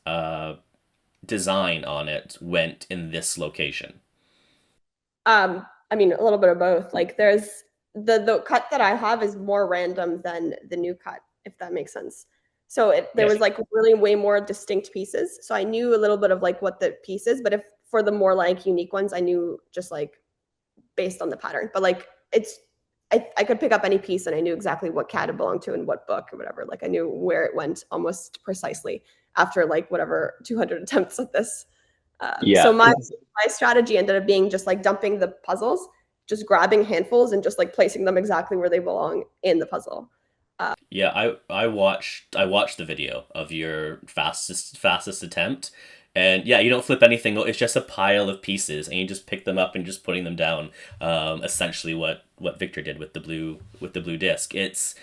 design on it went in this location? I mean, a little bit of both. Like there's the cut that I have is more random than the new cut, if that makes sense. So there Yes. was like really way more distinct pieces. So I knew a little bit of like what the piece is, but if for the more like unique ones, I knew just like based on the pattern. But like I could pick up any piece and I knew exactly what cat it belonged to and what book or whatever. Like I knew where it went almost precisely after like whatever 200 attempts at this. Yeah. So my strategy ended up being just like dumping the puzzles, just grabbing handfuls and just like placing them exactly where they belong in the puzzle. Yeah, I watched the video of your fastest attempt, and yeah, you don't flip anything. It's just a pile of pieces, and you just pick them up and just putting them down. Essentially, what Victor did with the blue disc. It's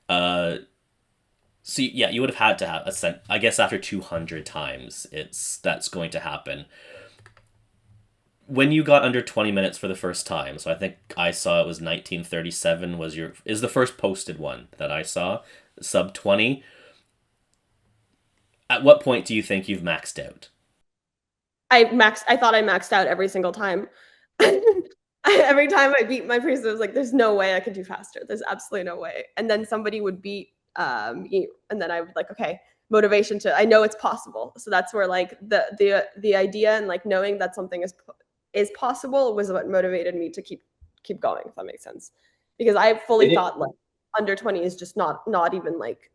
so yeah, you would have had to have I guess after 200 times, that's going to happen. When you got under 20 minutes for the first time, so I think I saw it was 1937 is the first posted one that I saw, sub 20. At what point do you think you've maxed out? I thought I maxed out every single time. Every time I beat my priest, I was like, there's no way I could do faster. There's absolutely no way. And then somebody would beat you. And then I would like, okay, motivation to I know it's possible. So that's where like the idea and like knowing that something is possible was what motivated me to keep going, if that makes sense. Because I fully thought like under 20 is just not even like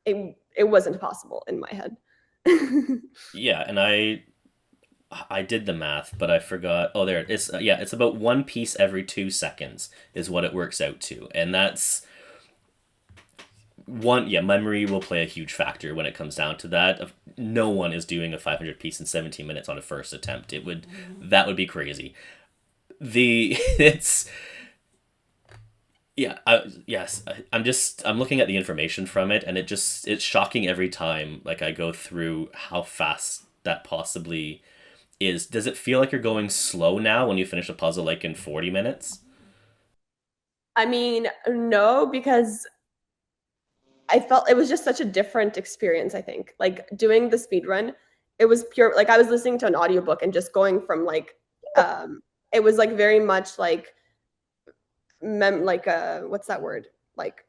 it wasn't possible in my head. Yeah, and I did the math, but I forgot. Oh, there it is. Yeah, it's about one piece every 2 seconds is what it works out to, and that's one. Yeah, memory will play a huge factor when it comes down to that. No one is doing a 500 piece in 17 minutes on a first attempt. That would be crazy. It's yeah, I'm looking at the information from it, and it's shocking every time. Like I go through how fast that possibly is. Does it feel like you're going slow now when you finish a puzzle like in 40 minutes? I mean, no, because I felt it was just such a different experience, I think. Like doing the speed run, it was pure like I was listening to an audiobook and just going from like it was like very much like what's that word? Like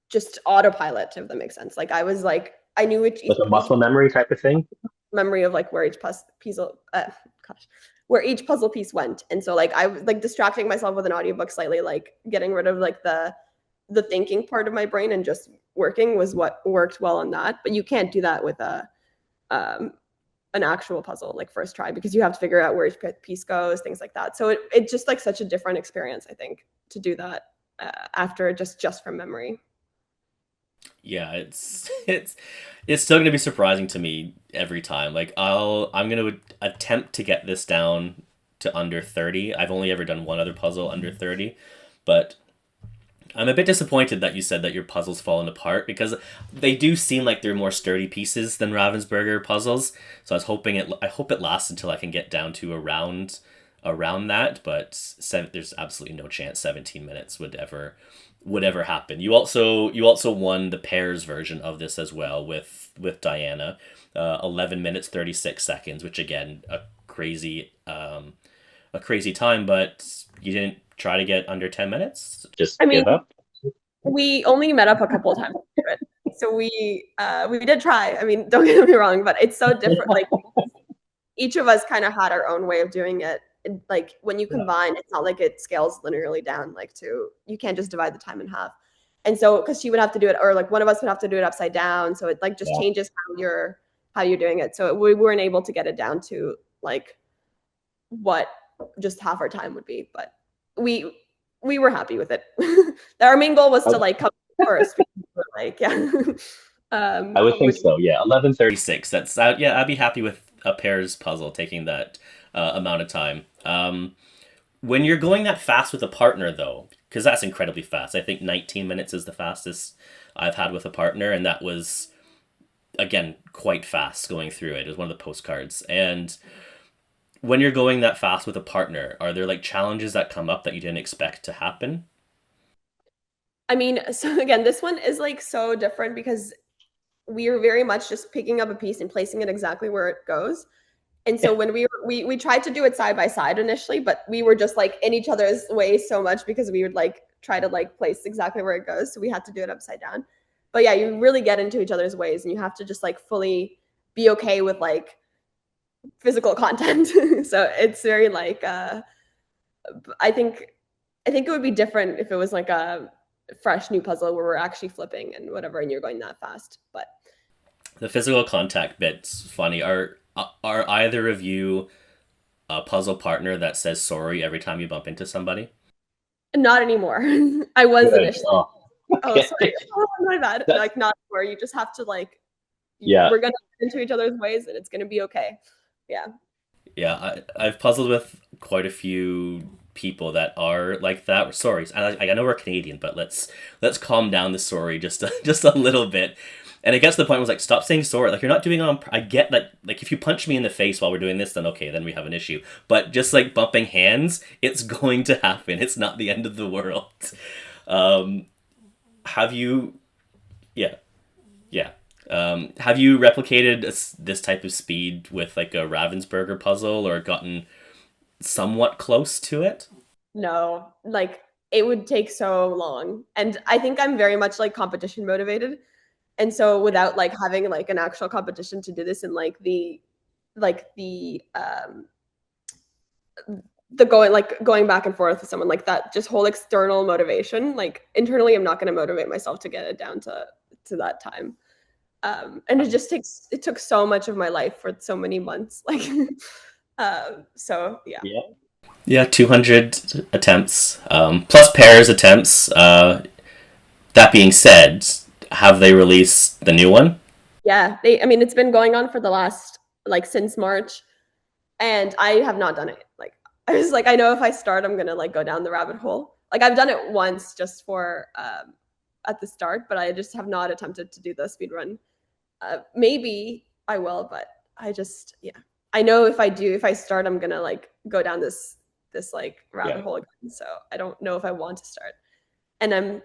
just autopilot, if that makes sense. Like I was like I knew Like a each muscle memory type of thing. memory of like where each puzzle where each puzzle piece went. And so like I was like distracting myself with an audiobook slightly, like getting rid of like the thinking part of my brain and just working was what worked well on that. But you can't do that with an actual puzzle like first try because you have to figure out where each piece goes, things like that. So it's just like such a different experience, I think, to do that after just from memory. Yeah, it's still going to be surprising to me every time. Like I'm going to attempt to get this down to under 30. I've only ever done one other puzzle under 30, but I'm a bit disappointed that you said that your puzzles fallen apart because they do seem like they're more sturdy pieces than Ravensburger puzzles. So I hope it lasts until I can get down to around that, but there's absolutely no chance 17 minutes would ever happen. You also won the pairs version of this as well with Diana, 11 minutes 36 seconds, which again a crazy time, but you didn't try to get under 10 minutes. Just I mean, give up. we only met up a couple of times, so we did try. I mean, don't get me wrong, but it's so different. Like each of us kind of had our own way of doing it. Like when you combine, it's not like it scales linearly down. Like you can't just divide the time in half. And so because she would have to do it, or like one of us would have to do it upside down, so it like just changes how you're doing it. So we weren't able to get it down to like what just half our time would be, but we were happy with it. Our main goal was to like come first. Like yeah. I would think so. Yeah, 11:36. That's yeah. I'd be happy with a pairs puzzle taking that amount of time. When you're going that fast with a partner, though, because that's incredibly fast. I think 19 minutes is the fastest I've had with a partner, and that was again quite fast going through it. It was one of the postcards. And when you're going that fast with a partner, are there like challenges that come up that you didn't expect to happen? I mean, so again, this one is like so different because we are very much just picking up a piece and placing it exactly where it goes. And so when we tried to do it side by side initially, but we were just like in each other's way so much because we would like try to like place exactly where it goes. So we had to do it upside down. But yeah, you really get into each other's ways, and you have to just like fully be okay with like physical content. So it's very like I think it would be different if it was like a fresh new puzzle where we're actually flipping and whatever, and you're going that fast. But The physical contact bit's funny. Are either of you a puzzle partner that says sorry every time you bump into somebody? not anymore. I was Good. initially. Oh, Oh, okay. sorry. Oh, my bad. That- Like not where you just have to like Yeah. we're gonna get into each other's ways and it's gonna be okay. Yeah. Yeah, I've puzzled with quite a few people that are like that. Sorry, I know we're Canadian, but let's calm down the sorry just a little bit. And it gets to the point where it's like, stop saying sorry. Like, you're not doing it on. I get that. Like, if you punch me in the face while we're doing this, then okay, then we have an issue. But just like bumping hands, it's going to happen. It's not the end of the world. Have you? Yeah, yeah. Have you replicated this type of speed with like a Ravensburger puzzle or gotten somewhat close to it? No, like it would take so long. And I think I'm very much like competition motivated. And so without like having like an actual competition to do this in like the going back and forth with someone like that, just whole external motivation, like internally I'm not going to motivate myself to get it down to that time. And it took so much of my life for so many months. Like so yeah. Yeah. Yeah, 200 attempts, plus pairs attempts. That being said, have they released the new one? Yeah, I mean, it's been going on for the last like since March, and I have not done it. Like, I was like, I know if I start, I'm gonna like go down the rabbit hole. Like, I've done it once just for at the start, but I just have not attempted to do the speed run. Maybe I will, but yeah, I know if I start, I'm gonna like go down this like rabbit hole again. So I don't know if I want to start, and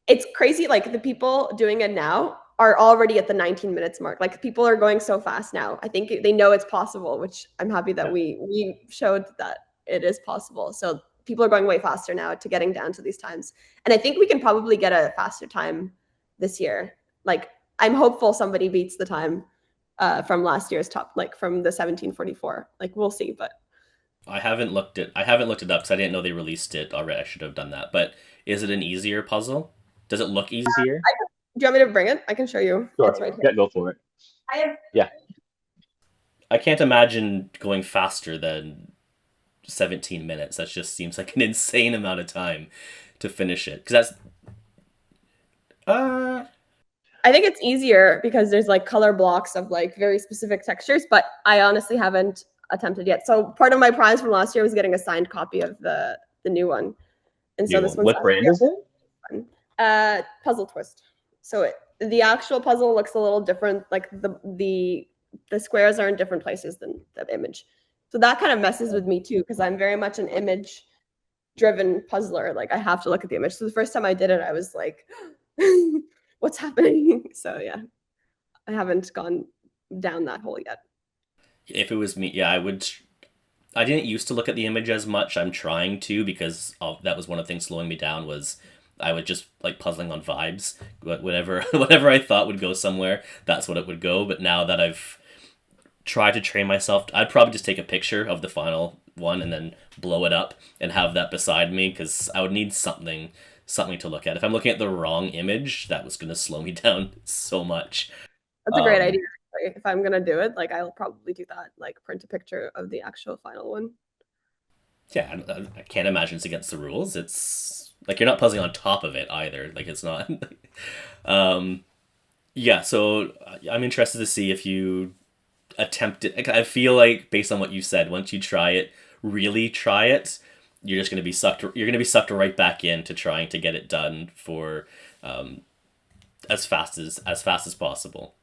it's crazy. Like the people doing it now are already at the 19 minutes mark. Like people are going so fast now. I think they know it's possible, which I'm happy that we showed that it is possible. So people are going way faster now to getting down to these times. And I think we can probably get a faster time this year. Like I'm hopeful somebody beats the time from last year's top, like from the 1744. Like we'll see, but I haven't looked it up because I didn't know they released it already. I should have done that. But is it an easier puzzle? Does it look easier? Do you want me to bring it? I can show you. Sure. It's right here. Yeah, go for it. Yeah. I can't imagine going faster than 17 minutes. That just seems like an insane amount of time to finish it. Because that's I think it's easier because there's like color blocks of like very specific textures, but I honestly haven't attempted yet. So part of my prize from last year was getting a signed copy of the new one. And so this one's what brand is it? Puzzle Twist. So the actual puzzle looks a little different. Like the squares are in different places than the image. So that kind of messes with me too, because I'm very much an image driven puzzler. Like I have to look at the image. So the first time I did it, I was like, what's happening? So yeah, I haven't gone down that hole yet. If it was me, yeah, I would. I didn't used to look at the image as much. I'm trying to because that was one of the things slowing me down was I would just like puzzling on vibes. Whatever I thought would go somewhere, that's what it would go. But now that I've tried to train myself, I'd probably just take a picture of the final one and then blow it up and have that beside me because I would need something to look at. If I'm looking at the wrong image, that was going to slow me down so much. That's a great idea. If I'm gonna do it, like I'll probably do that, like print a picture of the actual final one. Yeah, I can't imagine it's against the rules. It's like you're not puzzling on top of it either. Like it's not. Yeah, so I'm interested to see if you attempt it. I feel like based on what you said, once you really try it, you're just gonna be sucked. You're gonna be sucked right back into trying to get it done for as fast as possible.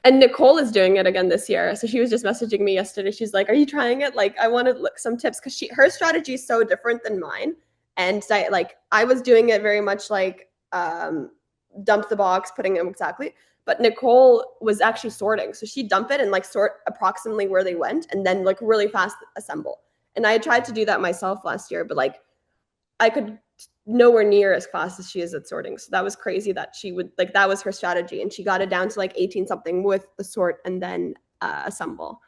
And Nicole is doing it again this year. So she was just messaging me yesterday. She's like, "Are you trying it? Like, I want to look some tips because her strategy is so different than mine." And I was doing it very much like dump the box, putting them exactly. But Nicole was actually sorting. So she dump it and like sort approximately where they went and then like really fast assemble. And I tried to do that myself last year, but like I could nowhere near as fast as she is at sorting. So that was crazy that she would like, that was her strategy. And she got it down to like 18 something with the sort and then assemble.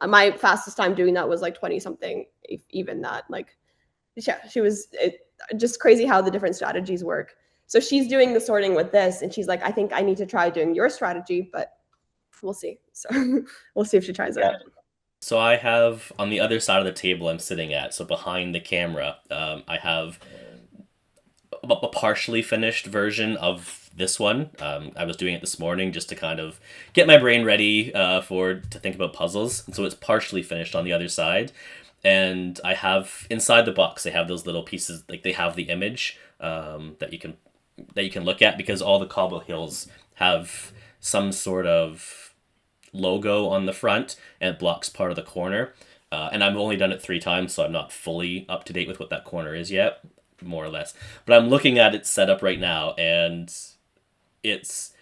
My fastest time doing that was like 20 something, even that. Like, yeah, she was just crazy how the different strategies work. So she's doing the sorting with this, and she's like, I think I need to try doing your strategy, but we'll see. So we'll see if she tries it. So I have on the other side of the table I'm sitting at, so behind the camera, I have a partially finished version of this one. I was doing it this morning just to kind of get my brain ready to think about puzzles. And so it's partially finished on the other side. And I have inside the box, they have those little pieces, like they have the image that you can look at, because all the cobble hills have some sort of logo on the front and it blocks part of the corner. And I've only done it 3 times, so I'm not fully up to date with what that corner is yet, more or less. But I'm looking at it set up right now, and it's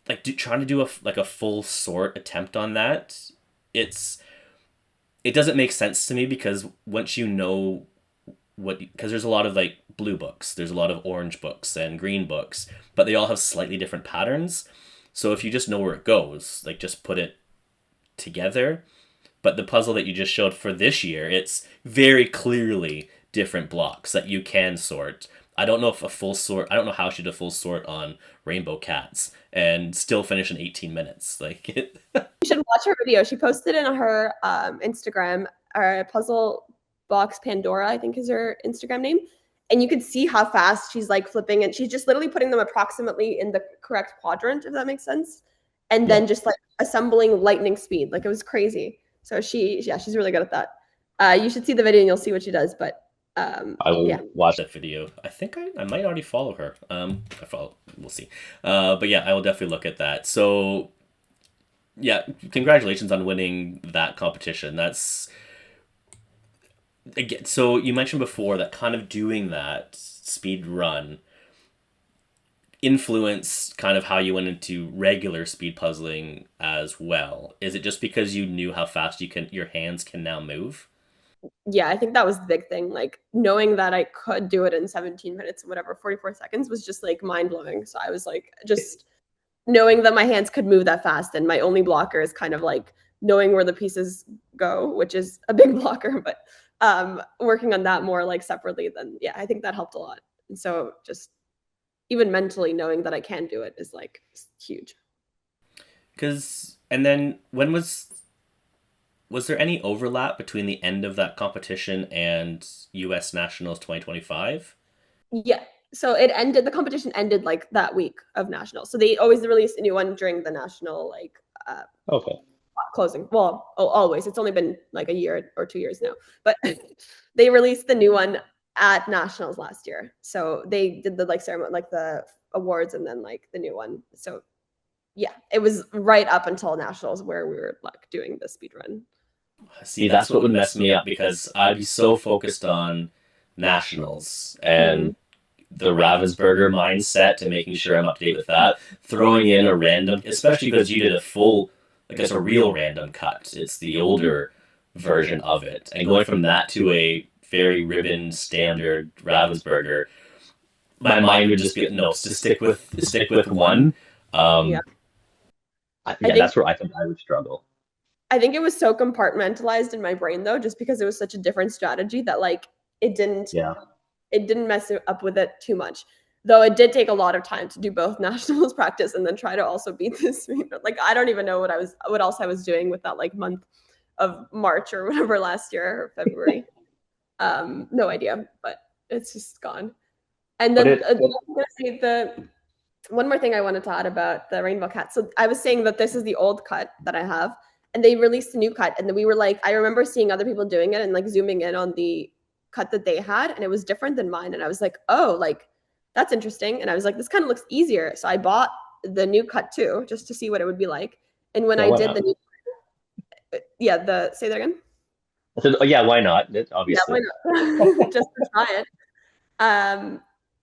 like trying to do a full sort attempt on that. It doesn't make sense to me, because once you know because there's a lot of like blue books, there's a lot of orange books and green books, but they all have slightly different patterns. So if you just know where it goes, like just put it together. But the puzzle that you just showed for this year, it's very clearly different blocks that you can sort. I don't know how she did a full sort on Rainbow Cats and still finish in 18 minutes. Like You should watch her video. She posted in her Instagram, Puzzle Box Pandora, I think is her Instagram name. And you could see how fast she's like flipping, and she's just literally putting them approximately in the correct quadrant, if that makes sense. And then just like assembling lightning speed. Like, it was crazy. So she's really good at that. You should see the video and you'll see what she does. But I will watch that video. I think I might already follow her. We'll see. But yeah, I will definitely look at that. So yeah, congratulations on winning that competition. That's again. So you mentioned before that kind of doing that speed run influenced kind of how you went into regular speed puzzling as well. Is it just because you knew how fast your hands can now move? Yeah, I think that was the big thing. Like, knowing that I could do it in 17 minutes and whatever, 44 seconds was just like mind blowing. So I was like, just knowing that my hands could move that fast. And my only blocker is kind of like knowing where the pieces go, which is a big blocker, but working on that more like separately, then yeah, I think that helped a lot. And so just even mentally knowing that I can do it is like huge. And then when was there any overlap between the end of that competition and US Nationals 2025? Yeah. So the competition ended like that week of Nationals. So they always release a new one during the national, like, closing. Well, always. It's only been like a year or 2 years now. But they released the new one at Nationals last year. So they did the like ceremony, like the awards, and then like the new one. So yeah, it was right up until Nationals where we were like doing the speed run. See, that's what would mess me up, because I'd be so focused on Nationals and the Ravensburger mindset to making sure I'm up to date with that. Throwing in a random, especially because you did a full, like it's a real random cut. It's the older version of it. And going from that to a very ribbon standard Ravensburger, my mind would just be, no, to stick with one. That's where I think I would struggle. I think it was so compartmentalized in my brain though, just because it was such a different strategy that like it didn't mess up with it too much. Though it did take a lot of time to do both Nationals practice and then try to also beat this. Like, I don't even know what else I was doing with that like month of March or whatever last year, or February. No idea, but it's just gone. And then I'm gonna say the one more thing I wanted to add about the Rainbow Cat. So I was saying that this is the old cut that I have, and they released a new cut, and then we were like, I remember seeing other people doing it and like zooming in on the cut that they had, and it was different than mine, and I was like, oh, like that's interesting. And I was like, this kind of looks easier, so I bought the new cut too, just to see what it would be like. And when I did the new say that again. I said, oh yeah, why not? Obviously. Yeah, why not? Just to try it.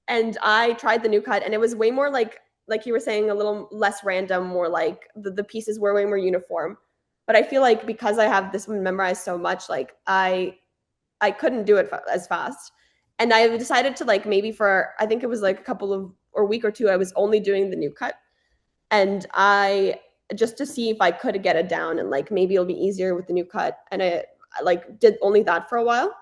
And I tried the new cut, and it was way more like you were saying, a little less random, more like the pieces were way more uniform. But I feel like because I have this one memorized so much, like I couldn't do it as fast. And I decided to like maybe for I think it was like a couple of or week or two, I was only doing the new cut, and I just to see if I could get it down and like maybe it'll be easier with the new cut. And I like did only that for a while,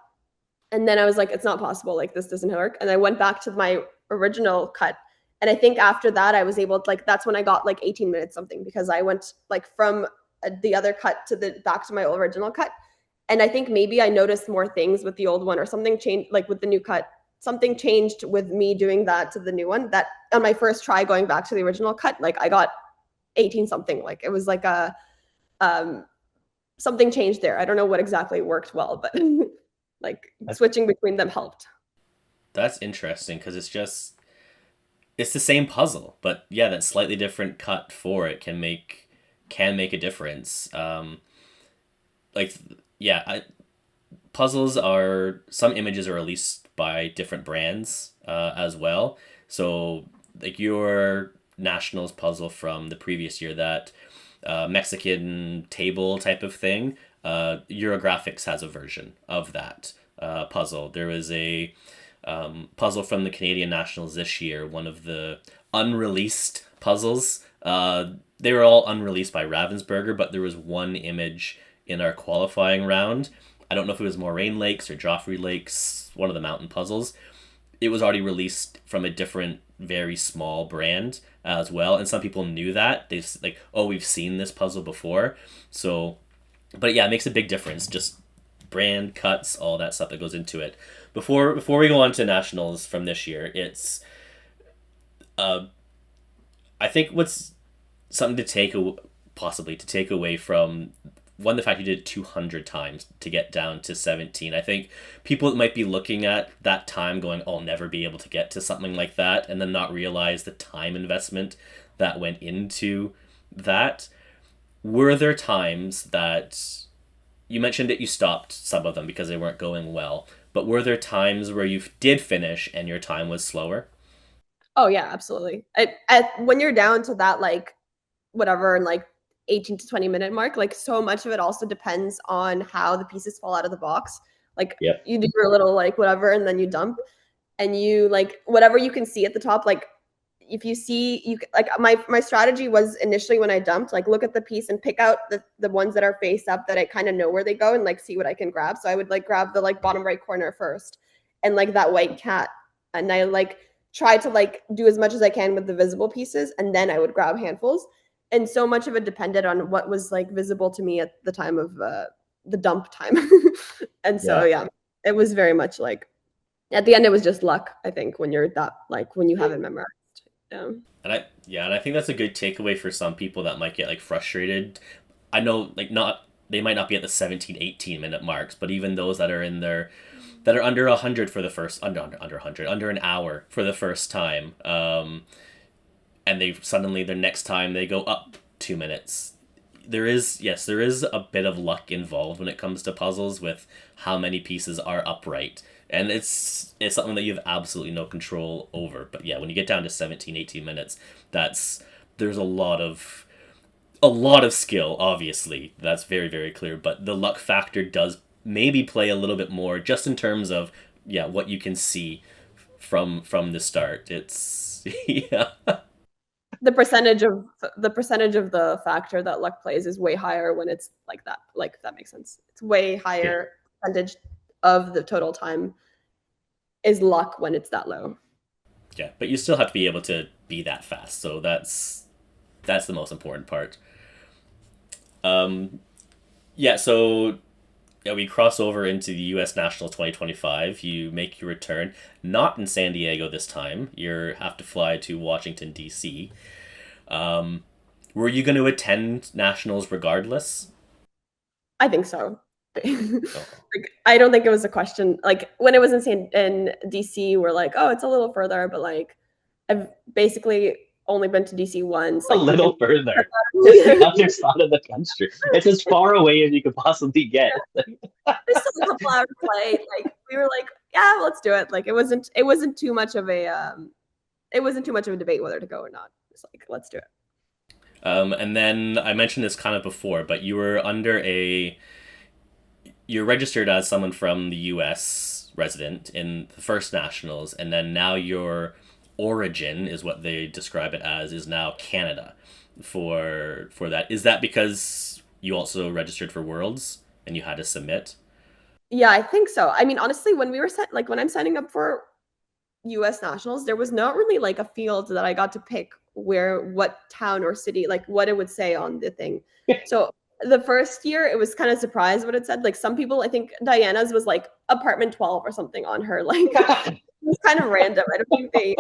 and then I was like, it's not possible. Like this doesn't work. And I went back to my original cut. And I think after that, I was able to like, that's when I got like 18 minutes something because I went like from the other cut to the back to my original cut. And I think maybe I noticed more things with the old one or something changed, like with the new cut, something changed with me doing that to the new one that on my first try going back to the original cut, like I got 18 something. Like it was like um, something changed there. I don't know what exactly worked well, but like switching between them helped. That's interesting because it's the same puzzle, but yeah, that slightly different cut for it can make a difference. Like yeah, puzzles are some images are released by different brands as well. So like your nationals puzzle from the previous year, that Mexican table type of thing, Eurographics has a version of that puzzle. There was a puzzle from the Canadian Nationals this year, one of the unreleased puzzles. They were all unreleased by Ravensburger, but there was one image in our qualifying round. I don't know if it was Moraine Lakes or Joffrey Lakes, one of the mountain puzzles. It was already released from a different, very small brand as well, and some people knew that. They like, oh, we've seen this puzzle before. So, but yeah, it makes a big difference. Just brand cuts, all that stuff that goes into it. Before we go on to nationals from this year, it's I think what's something to possibly to take away from one, the fact you did it 200 times to get down to 17. I think people might be looking at that time going, oh, I'll never be able to get to something like that, and then not realize the time investment that went into that. Were there times that you mentioned that you stopped some of them because they weren't going well, but were there times where you did finish and your time was slower? Oh yeah, absolutely. When you're down to that like whatever and like 18 to 20 minute mark, like so much of it also depends on how the pieces fall out of the box. Like Yep. you do your little like whatever and then you dump and you like whatever you can see at the top, like if you see you like my strategy was initially when I dumped, like look at the piece and pick out the ones that are face up that I kind of know where they go and like see what I can grab. So I would like grab the like bottom right corner first and like that white cat, and I like try to like do as much as I can with the visible pieces, and then I would grab handfuls. And so much of it depended on what was like visible to me at the time of the dump time. And so Yeah. yeah, it was very much like at the end it was just luck, I think, when you're that like when you have it memorized. Yeah. And I think that's a good takeaway for some people that might get like frustrated. I know like not they might not be at the 17, 18 minute marks, but even those that are in there that are under 100 for the first under 100 under an hour for the first time, and they suddenly the next time they go up 2 minutes. There is a bit of luck involved when it comes to puzzles with how many pieces are upright, and it's something that you have absolutely no control over. But yeah, when you get down to 17, 18 minutes, there's a lot of skill, obviously. That's very, very clear, but the luck factor does maybe play a little bit more just in terms of yeah, what you can see from the start. It's yeah. The percentage of the factor that luck plays is way higher when it's like that. Like if that makes sense. It's way Yeah. higher percentage of the total time is luck when it's that low. Yeah, but you still have to be able to be that fast. So that's the most important part. Um yeah, so yeah, we cross over into the US National 2025. You make your return, not in San Diego this time. You have to fly to Washington D.C. Um, were you going to attend nationals regardless? I think so. Oh, Like I don't think it was a question. Like when it was in DC, we're like, oh, it's a little further, but like I've basically only been to DC once. A Like we can little further. It's the other side of the country. It's as far away as you could possibly get. there's still a couple hours play. Like we were like, yeah, let's do it. Like it wasn't too much of a debate whether to go or not. It's like let's do it. And then I mentioned this kind of before, but you're registered as someone from the U.S. resident in the first nationals, and then now your origin is what they describe it as is now Canada for that. Is that because you also registered for Worlds and you had to submit? Yeah, I think so. I mean, honestly, when we were set, like when I'm signing up for US nationals, there was not really like a field that I got to pick where, what town or city, like what it would say on the thing. So the first year, it was kind of surprised what it said. Like some people, I think Diana's was like apartment 12 or something on her. Like it was kind of random. I don't think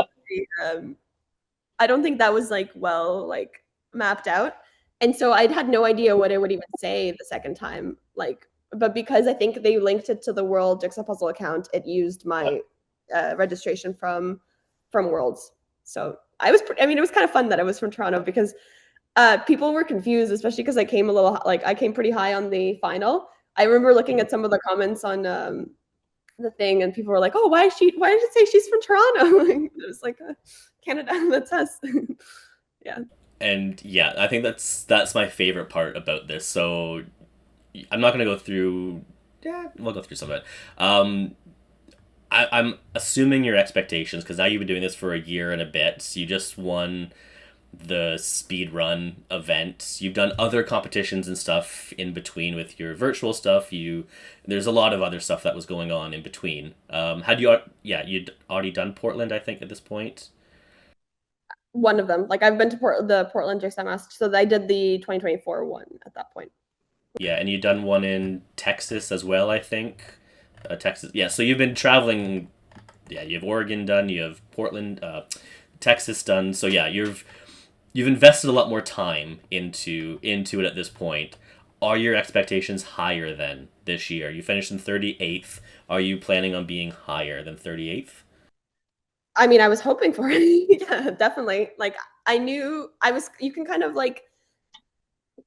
I don't think that was like well like mapped out. And so I had no idea what it would even say the second time. Like, but because I think they linked it to the World Jigsaw Puzzle account, it used my registration from Worlds. So I mean, it was kind of fun that I was from Toronto because people were confused, especially because I came a little like I came pretty high on the final. I remember looking at some of the comments on the thing, and people were like, "Oh, why did it say she's from Toronto?" It was like Canada, that's us. Yeah. And yeah, I think that's my favorite part about this. So I'm not gonna go through. Yeah, we'll go through some of it. I'm assuming your expectations because now you've been doing this for a year and a bit. You just won the speed run event. You've done other competitions and stuff in between with your virtual stuff. There's a lot of other stuff that was going on in between. Had you yeah, you'd already done Portland, I think, at this point. One of them. Like I've been to the Portland Jigsaw Mask, so I did the 2024 one at that point. Yeah, and you've done one in Texas as well, I think. Texas. Yeah, so you've been traveling. Yeah, you have Oregon done. You have Portland, Texas done. So yeah, you've invested a lot more time into it at this point. Are your expectations higher than this year? You finished in 38th. Are you planning on being higher than 38th? I mean, I was hoping for it. Yeah, definitely. Like I knew I was. You can kind of like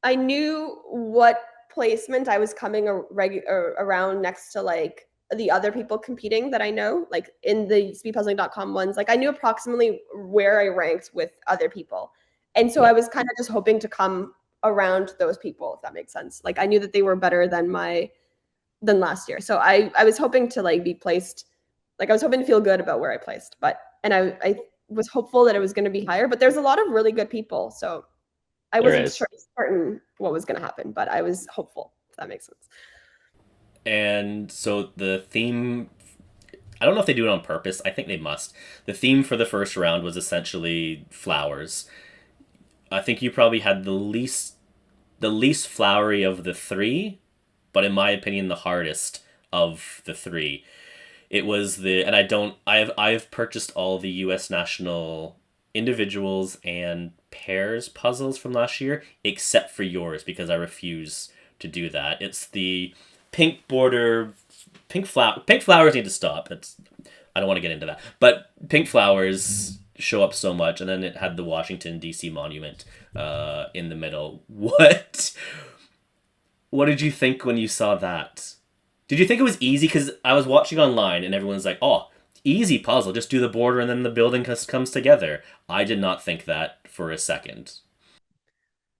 I knew what placement I was coming around next to like the other people competing that I know, like in the speedpuzzling.com ones. Like I knew approximately where I ranked with other people. And so Yeah. I was kind of just hoping to come around those people, if that makes sense. Like I knew that they were better than last year. So I was hoping to like be placed, like I was hoping to feel good about where I placed. But and I was hopeful that it was going to be higher, but there's a lot of really good people. So I There wasn't is. certain what was going to happen, but I was hopeful, if that makes sense. And so the theme, I don't know if they do it on purpose. I think they must. The theme for the first round was essentially flowers. I think you probably had the least flowery of the three, but in my opinion the hardest of the three. It was the and I don't I've purchased all the US national individuals and pairs puzzles from last year except for yours because I refuse to do that. It's the pink border pink flowers need to stop. That's I don't want to get into that. But pink flowers show up so much and then it had the Washington DC monument in the middle. What did you think when you saw that? Did you think it was easy? Because I was watching online and everyone's like, oh, easy puzzle. Just do the border and then the building comes together. I did not think that for a second.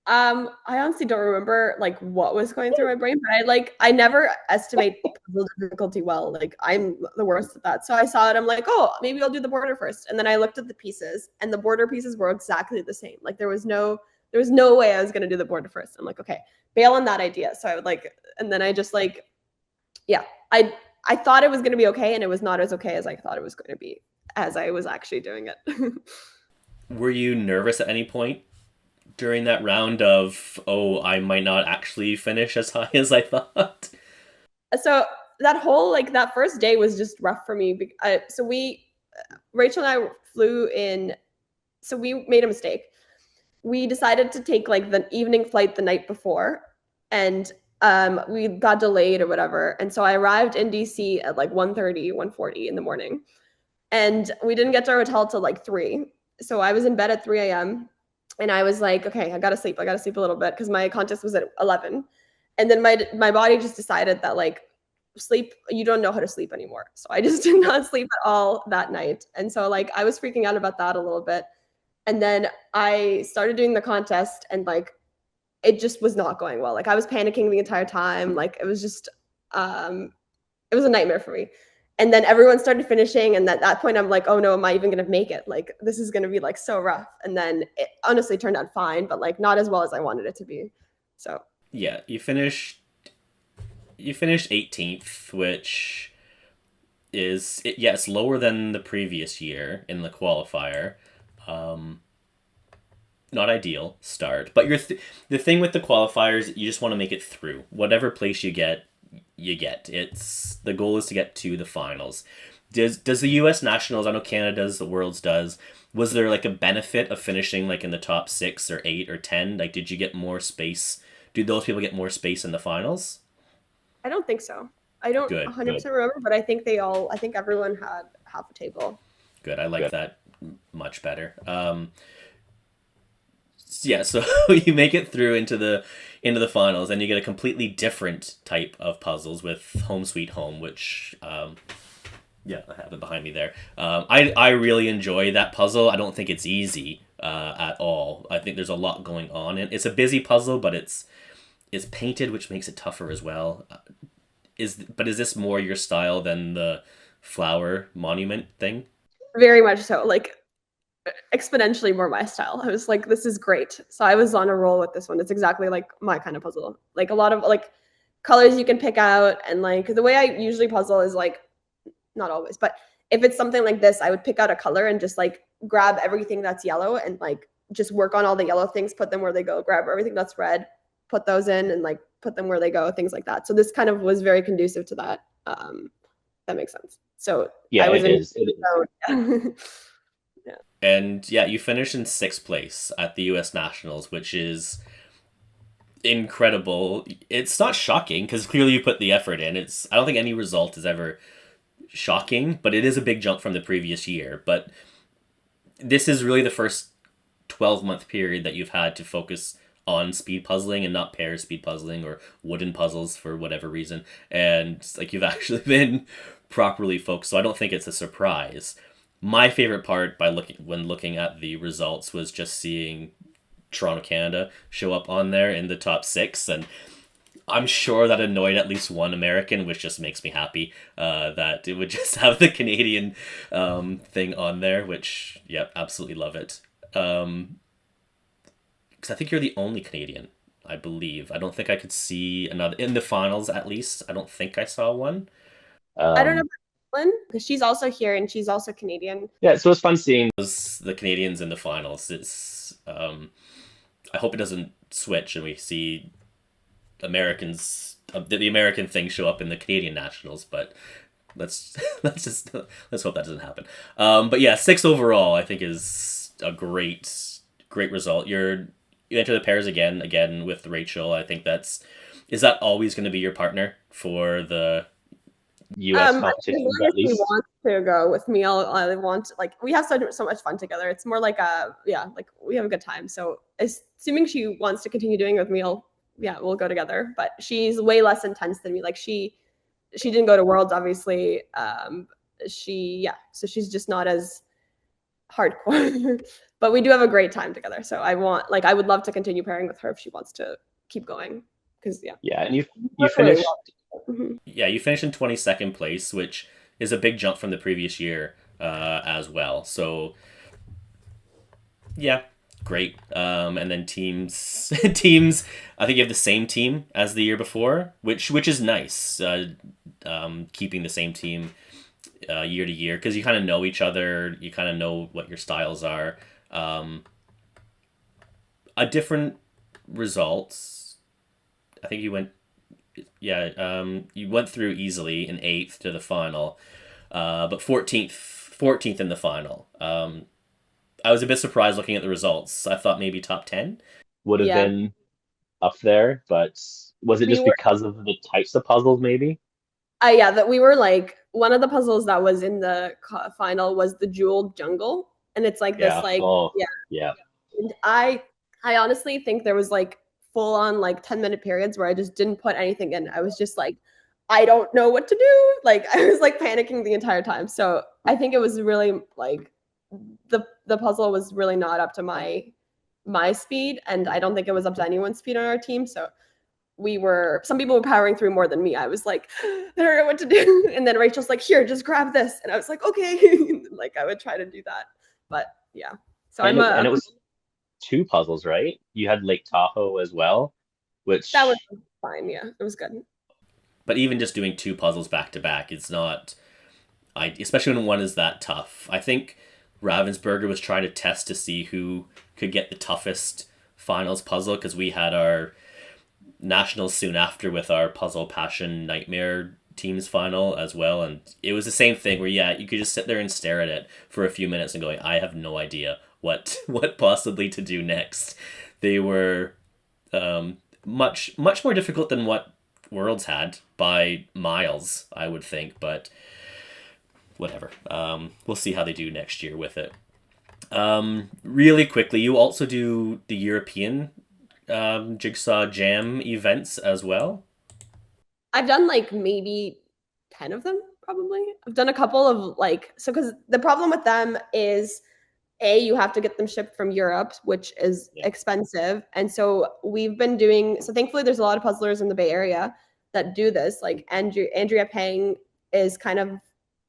I honestly don't remember like what was going through my brain, but I never estimate puzzle difficulty well. Like I'm the worst at that. So I saw it, I'm like, oh, maybe I'll do the border first. And then I looked at the pieces and the border pieces were exactly the same. Like there was no way I was gonna do the border first. I'm like, okay, bail on that idea. So I would like, and then I just like, yeah, I thought it was gonna be okay, and it was not as okay as I thought it was going to be as I was actually doing it. Were you nervous at any point during that round of, oh, I might not actually finish as high as I thought? So that whole like that first day was just rough for me. So Rachel and I flew in. So we made a mistake. We decided to take like the evening flight the night before, and we got delayed or whatever. And so I arrived in DC at like 1:30, 1:40 in the morning, and we didn't get to our hotel till like 3. So I was in bed at 3 a.m. and I was like, okay, I gotta sleep. I gotta sleep a little bit because my contest was at 11. And then my body just decided that like sleep, you don't know how to sleep anymore. So I just did not sleep at all that night. And so like I was freaking out about that a little bit. And then I started doing the contest and like it just was not going well. Like I was panicking the entire time. Like it was just it was a nightmare for me. And then everyone started finishing, and at that point I'm like, oh no, am I even gonna make it? Like this is gonna be like so rough. And then it honestly turned out fine, but like not as well as I wanted it to be. So Yeah, you finished 18th, which it's lower than the previous year in the qualifier. Um, Not ideal start, but the thing with the qualifiers, you just want to make it through. Whatever place you get, you get. It's the goal is to get to the finals. Does the U.S. Nationals? I know Canada does, the Worlds does. Was there like a benefit of finishing like in the top 6 or 8 or 10? Like, did you get more space? Do those people get more space in the finals? I don't think so. I don't Good, 100% remember, but I think everyone had half a table. good. I like Good. that much better. Yeah, so you make it through into the finals, and you get a completely different type of puzzles with Home Sweet Home, which yeah, I have it behind me there. I really enjoy that puzzle. I don't think it's easy at all. I think there's a lot going on, and it's a busy puzzle, but it's painted, which makes it tougher as well. Is this more your style than the flower monument thing? Very much so. Like exponentially more my style. I was like, this is great. So I was on a roll with this one. It's exactly like my kind of puzzle. Like a lot of like colors you can pick out, and like the way I usually puzzle is like not always, but if it's something like this, I would pick out a color and just like grab everything that's yellow and like just work on all the yellow things, put them where they go, grab everything that's red, put those in and like put them where they go, things like that. So this kind of was very conducive to that. That makes sense. So Yeah, I was it is. It is. And yeah, you finished in sixth place at the U.S. Nationals, which is incredible. It's not shocking because clearly you put the effort in. I don't think any result is ever shocking, but it is a big jump from the previous year. But this is really the first 12-month period that you've had to focus on speed puzzling and not pair speed puzzling or wooden puzzles for whatever reason. And like you've actually been properly focused. So I don't think it's a surprise. My favorite part when looking at the results was just seeing Toronto, Canada show up on there in the top 6, and I'm sure that annoyed at least one American, which just makes me happy that it would just have the Canadian thing on there, which, yeah, absolutely love it. Because I think you're the only Canadian, I believe. I don't think I could see another, in the finals at least, I don't think I saw one. I don't know because she's also here and she's also Canadian. Yeah, so it's fun seeing The Canadians in the finals. I hope it doesn't switch and we see Americans, the American thing show up in the Canadian nationals, but let's hope that doesn't happen. But yeah, 6 overall I think is a great result. You enter the pairs again with Rachel. I think is that always going to be your partner for the US competitions at least? He wants to go with me. I want like we have so much fun together. It's more like like we have a good time. So assuming she wants to continue doing it with me, we'll go together. But she's way less intense than me. Like she didn't go to Worlds, obviously. So she's just not as hardcore. But we do have a great time together. So I would love to continue pairing with her if she wants to keep going. Because yeah, and you finished. Yeah, you finished in 22nd place, which is a big jump from the previous year as well. So yeah, great. And then teams, I think you have the same team as the year before, which is nice. Keeping the same team year to year because you kind of know each other. You kind of know what your styles are. A different results. I think you went. Yeah, you went through easily in 8th to the final, but 14th in the final. I was a bit surprised looking at the results. I thought maybe top 10 would have been up there, but was it just because of the types of puzzles maybe? That we were like one of the puzzles that was in the final was the Jeweled Jungle, and it's like this like yeah. And I honestly think there was like full on like 10-minute periods where I just didn't put anything in. I was just like, I don't know what to do. Like I was like panicking the entire time. So I think it was really like the puzzle was really not up to my speed, and I don't think it was up to anyone's speed on our team. So some people were powering through more than me. I was like, I don't know what to do. And then Rachel's like, here, just grab this. And I was like, okay. Like I would try to do that. But yeah. So And it was 2 puzzles, right? You had Lake Tahoe as well, which that was fine. Yeah, it was good. But even just doing 2 puzzles back to back, it's not, especially when one is that tough. I think Ravensburger was trying to test to see who could get the toughest finals puzzle, because we had our nationals soon after with our Puzzle Passion Nightmare teams final as well, and it was the same thing where you could just sit there and stare at it for a few minutes and going, I have no idea what possibly to do next. They were much more difficult than what Worlds had by miles, I would think, but whatever. We'll see how they do next year with it. Really quickly, you also do the European Jigsaw Jam events as well. I've done like maybe 10 of them, probably. I've done a couple of because the problem with them is you have to get them shipped from Europe, which is expensive. And so we've been doing, so thankfully there's a lot of puzzlers in the Bay Area that do this. Like Andrea Pang is kind of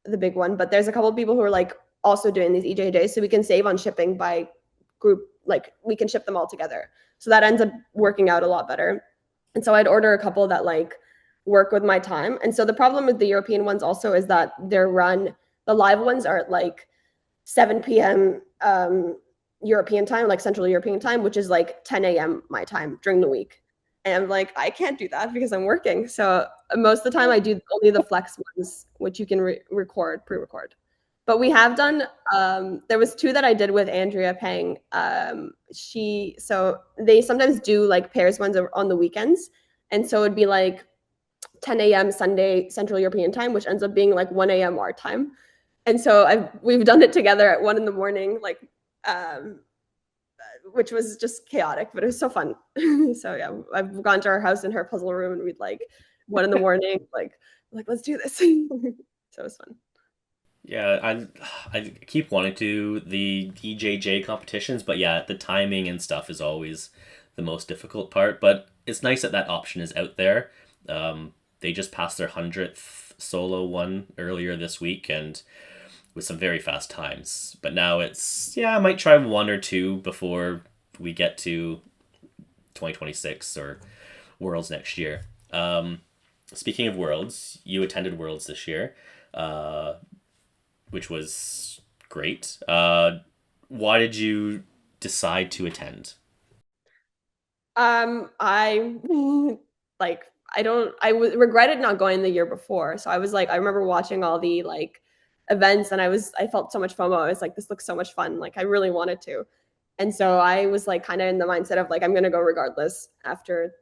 the big one, but there's a couple of people who are like also doing these EJJs, so we can save on shipping by group, like we can ship them all together. So that ends up working out a lot better. And so I'd order a couple that like work with my time. And so the problem with the European ones also is that the live ones are at like 7 p.m. European time, like Central European time, which is like 10 a.m. my time during the week. And I'm like, I can't do that because I'm working. So most of the time I do only the flex ones, which you can pre-record. But we have done, there was 2 that I did with Andrea Pang. So they sometimes do like pairs ones on the weekends. And so it'd be like 10 a.m. Sunday Central European time, which ends up being like 1 a.m. our time. And so we've done it together at 1 a.m, like, which was just chaotic, but it was so fun. So yeah, I've gone to our house in her puzzle room and we'd like 1 a.m, like let's do this. So it was fun. Yeah, I keep wanting to do the EJJ competitions, but yeah, the timing and stuff is always the most difficult part. But it's nice that option is out there. They just passed their 100th solo one earlier this week, and with some very fast times. But now I might try 1 or 2 before we get to 2026 or Worlds next year. Speaking of Worlds, you attended Worlds this year, which was great. Why did you decide to attend? I regretted not going the year before. So I was like, I remember watching all the like events and I felt so much FOMO. I was like, this looks so much fun. Like I really wanted to. And so I was like kind of in the mindset of like, I'm going to go regardless after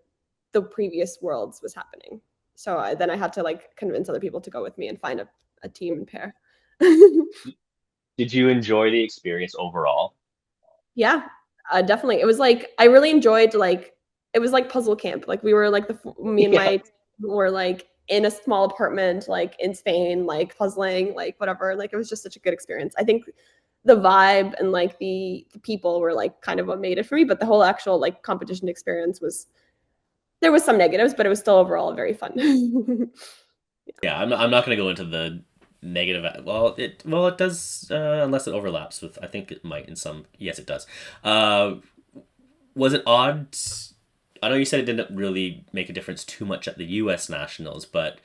the previous Worlds was happening. So then I had to like convince other people to go with me and find a team and pair. Did you enjoy the experience overall? Yeah, definitely. It was like, I really enjoyed it was like puzzle camp. Like we were like me and my were like in a small apartment, like in Spain, like puzzling, like whatever. Like it was just such a good experience. I think the vibe and like the people were like kind of what made it for me, but the whole actual like competition experience there was some negatives, but it was still overall very fun. Yeah, I'm not going to go into the negative. Well, it does, unless it overlaps with. I think it might in some. Yes, it does. Was it odd? I know you said it didn't really make a difference too much at the U.S. Nationals, but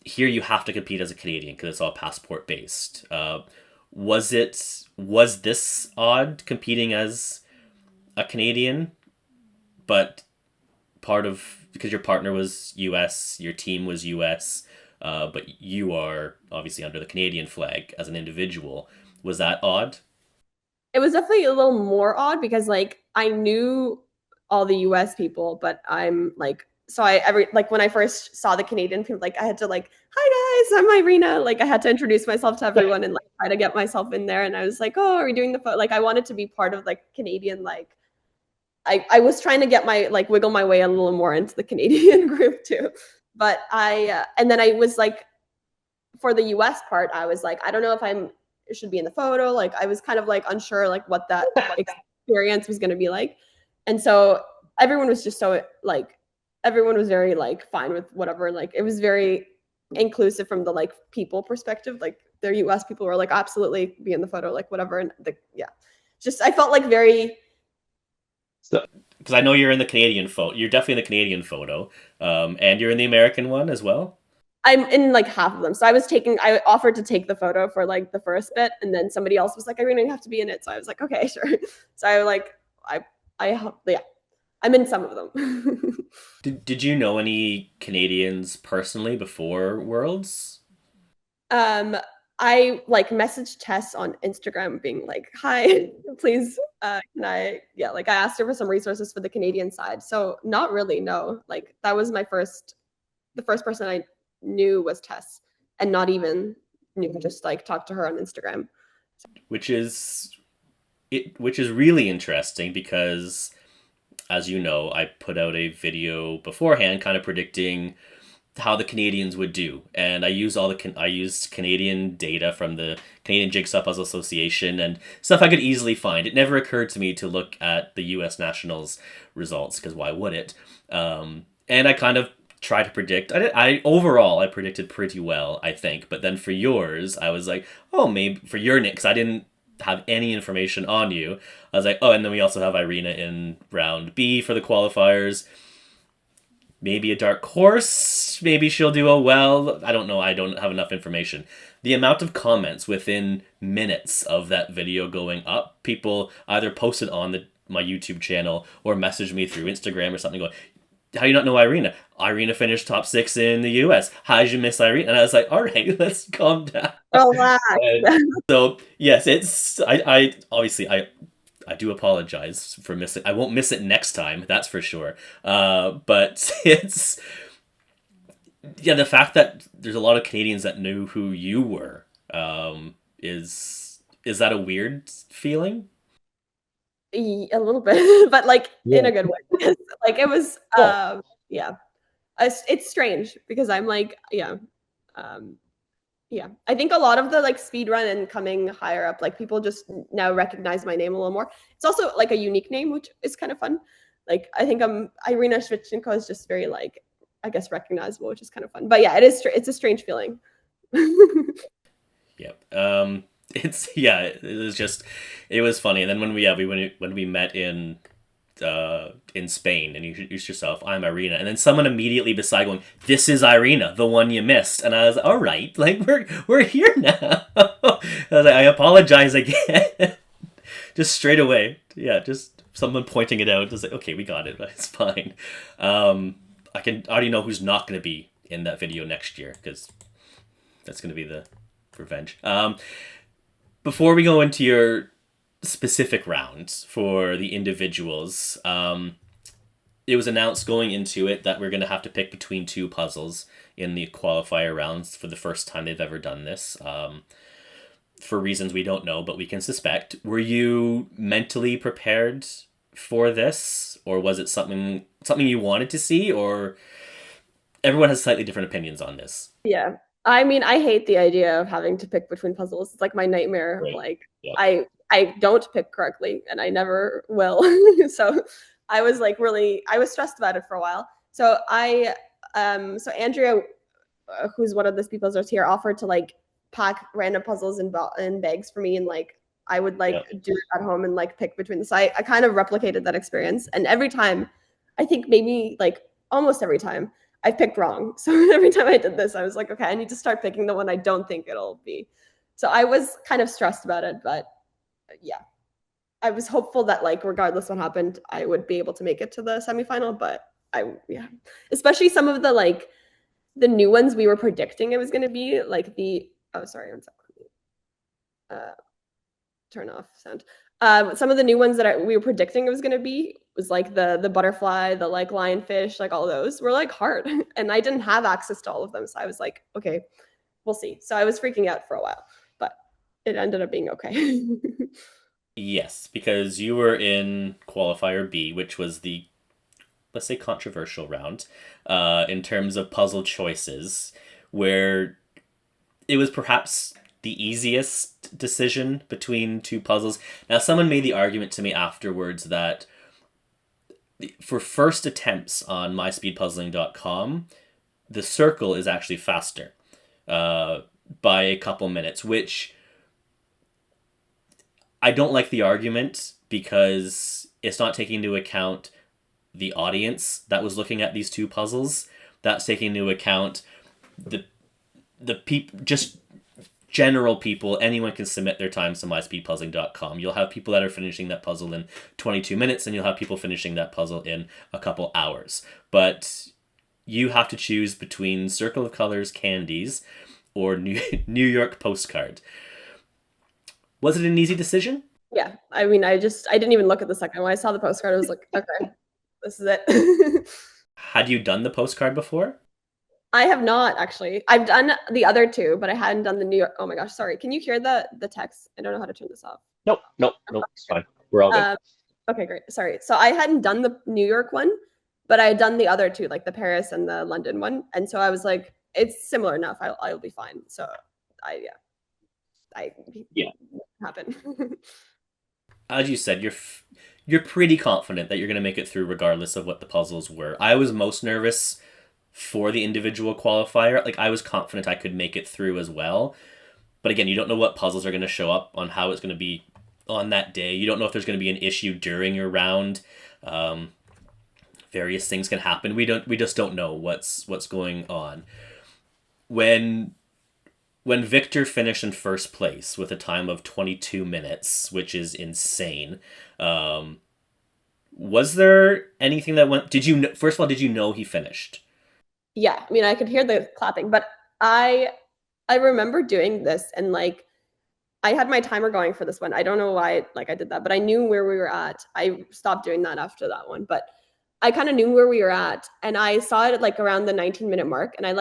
here you have to compete as a Canadian because it's all passport based. Was this odd competing as a Canadian, but because your partner was U.S., your team was U.S., but you are obviously under the Canadian flag as an individual. Was that odd? It was definitely a little more odd because like I knew all the US people, but I'm like, so when I first saw the Canadian people, like I had to like, hi guys, I'm Iryna. Like I had to introduce myself to everyone and like try to get myself in there. And I was like, oh, are we doing the photo? Like I wanted to be part of like Canadian, like I was trying to get my like wiggle my way a little more into the Canadian group too. But and then I was like, for the US part, I was like, I don't know if it should be in the photo. Like I was kind of like unsure like what that experience was going to be like. And so everyone was just so like everyone was very like fine with whatever. Like it was very inclusive from the like people perspective. Like their US people were like absolutely be in the photo, like whatever. And yeah, just I felt like very. So Because I know you're in the Canadian photo. You're definitely in the Canadian photo, and you're in the American one as well. I'm in like half of them. So I offered to take the photo for like the first bit, and then somebody else was like, Iryna, you have to be in it. So I was like, okay, sure. So yeah, I'm in some of them. Did you know any Canadians personally before Worlds? um, I like messaged Tess on Instagram being like, hi, please, can yeah, like I asked her for some resources for the Canadian side. So not really, no. Like that was the first person I knew was Tess, and not even knew, just like talked to her on Instagram. Which is which is really interesting because, as you know, I put out a video beforehand, kind of predicting how the Canadians would do, and I used Canadian data from the Canadian Jigsaw Puzzle Association and stuff I could easily find. It never occurred to me to look at the U.S. Nationals results because why would it? And I kind of tried to predict. I overall I predicted pretty well, I think. But then for yours, I was like, oh, maybe for your Nick, because I didn't have any information on you. I was like, oh, and then we also have Iryna in round B for the qualifiers. Maybe a dark horse. Maybe she'll do well. I don't know. I don't have enough information. The amount of comments within minutes of that video going up, people either posted on my YouTube channel or messaged me through Instagram or something going, how do you not know Iryna? Iryna finished top 6 in the US. How did you miss Iryna? And I was like, all right, let's calm down. Relax. So yes, I obviously I do apologize for missing. I won't miss it next time. That's for sure. But it's the fact that there's a lot of Canadians that knew who you were. Is that a weird feeling? A little bit, but like in yeah. a good way. Like it was, yeah. It's strange because I'm like, yeah, um, yeah. I think a lot of the like speed run and coming higher up, like people just now recognize my name a little more. It's also like a unique name, which is kind of fun. Like I think Iryna Shvydchenko is just very like, I guess, recognizable, which is kind of fun. But yeah, it's a strange feeling. Yep. It was funny. And then when we met in Spain and you introduced yourself, I'm Iryna, and then someone immediately beside going, this is Iryna, the one you missed, and I was all right, like we're here now. I was like, I apologize again. Just straight away. Yeah, just someone pointing it out. Just like, okay, we got it. It's fine. I already know who's not going to be in that video next year because that's going to be the revenge. Before we go into your specific rounds for the individuals, it was announced going into it that we're going to have to pick between 2 puzzles in the qualifier rounds for the first time they've ever done this. For reasons we don't know, but we can suspect. Were you mentally prepared for this, or was it something you wanted to see, or everyone has slightly different opinions on this? Yeah. I mean, I hate the idea of having to pick between puzzles. It's like my nightmare. Right. Like Yeah. I don't pick correctly and I never will. So I was like I was stressed about it for a while. So so Andrea, who's one of the speedpuzzlers here, offered to like pack random puzzles in bags for me, and like I would like do it at home and like pick between the. So I kind of replicated that experience, and every time, I think maybe like almost every time, I picked wrong. So every time I did this, I was like, okay, I need to start picking the one I don't think it'll be. So I was kind of stressed about it, but yeah, I was hopeful that like regardless what happened, I would be able to make it to the semifinal. But especially some of the like the new ones we were predicting it was going to be like sorry, one second. Turn off sound. Some of the new ones that we were predicting it was going to be was like the butterfly, the like lionfish, like all those were like hard, and I didn't have access to all of them, so I was like, okay, we'll see. So I was freaking out for a while, but it ended up being okay. Yes, because you were in qualifier B, which was the, let's say, controversial round, in terms of puzzle choices, where it was perhaps the easiest decision between 2 puzzles. Now, someone made the argument to me afterwards that for first attempts on myspeedpuzzling.com, the circle is actually faster by a couple minutes, which I don't like the argument because it's not taking into account the audience that was looking at these two puzzles. That's taking into account the people, just general people. Anyone can submit their times to myspeedpuzzling.com. You'll have people that are finishing that puzzle in 22 minutes, and you'll have people finishing that puzzle in a couple hours. But you have to choose between Circle of Colors candies or New York postcard. Was it an easy decision? Yeah, I mean, I didn't even look at the second one. I saw the postcard. I was like, okay, this is it. Had you done the postcard before? I have not actually. I've done the other two, but I hadn't done the New York. Oh my gosh, sorry. Can you hear the text? I don't know how to turn this off. Nope, nope, nope. It's fine. We're all good. Okay, great. Sorry. So I hadn't done the New York one, but I had done the other two, like the Paris and the London one. And so I was like, it's similar enough. I'll be fine. So I happen. As you said, you're pretty confident that you're going to make it through regardless of what the puzzles were. I was most nervous for the individual qualifier. Like, I was confident I could make it through as well. But again, you don't know what puzzles are going to show up, on how it's going to be on that day. You don't know if there's going to be an issue during your round. Various things can happen. We just don't know what's going on. When Victor finished in first place with a time of 22 minutes, which is insane, was there anything that went? First of all, did you know he finished? Yeah, I mean, I could hear the clapping, but I remember doing this, and like I had my timer going for this one. I don't know why I did that, but I knew where we were at. I stopped doing that after that one, but I kind of knew where we were at, and I saw it at like around the 19-minute mark, and I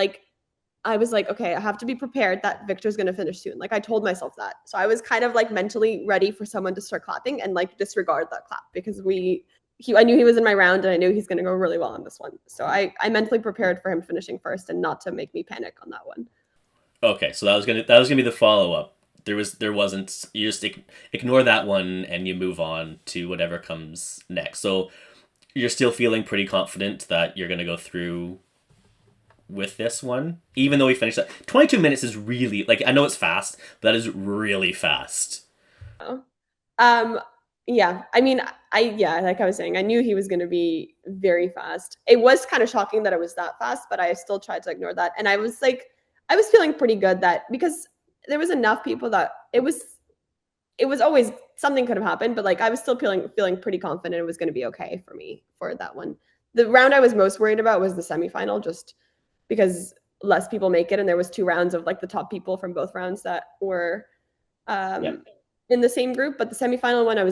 was like, okay, I have to be prepared that Victor's going to finish soon. Like, I told myself that. So I was kind of like mentally ready for someone to start clapping and like disregard that clap, because I knew he was in my round, and I knew he's going to go really well on this one. So I mentally prepared for him finishing first and not to make me panic on that one. Okay, so that was gonna be the follow up. There wasn't. You just ignore that one and you move on to whatever comes next. So you're still feeling pretty confident that you're gonna go through with this one, even though we finished that. 22 minutes is really, like, I know it's fast, but that is really fast. Oh. Yeah, I mean, like I was saying, I knew he was going to be very fast. It was kind of shocking that it was that fast, but I still tried to ignore that. And I was feeling pretty good that, because there was enough people that it was always something could have happened, but like I was still feeling pretty confident it was going to be okay for me for that one. The round I was most worried about was the semifinal, just because less people make it, and there was 2 rounds of like the top people from both rounds that were in the same group. But the semifinal one, I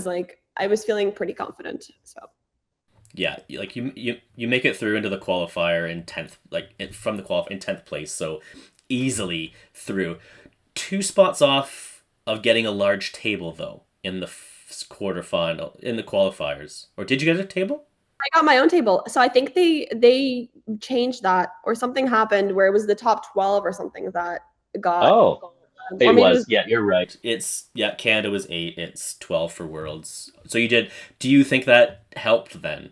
was feeling pretty confident. So yeah, like you make it through into the qualifier in 10th, from the in 10th place, so easily through. 2 spots off of getting a large table though in the quarterfinal, in the qualifiers. Or did you get a table? I got my own table. So I think they changed that, or something happened where it was the top 12 or something that got. Oh, it was. Yeah, you're right. Canada was 8. It's 12 for Worlds. So you did. Do you think that helped then?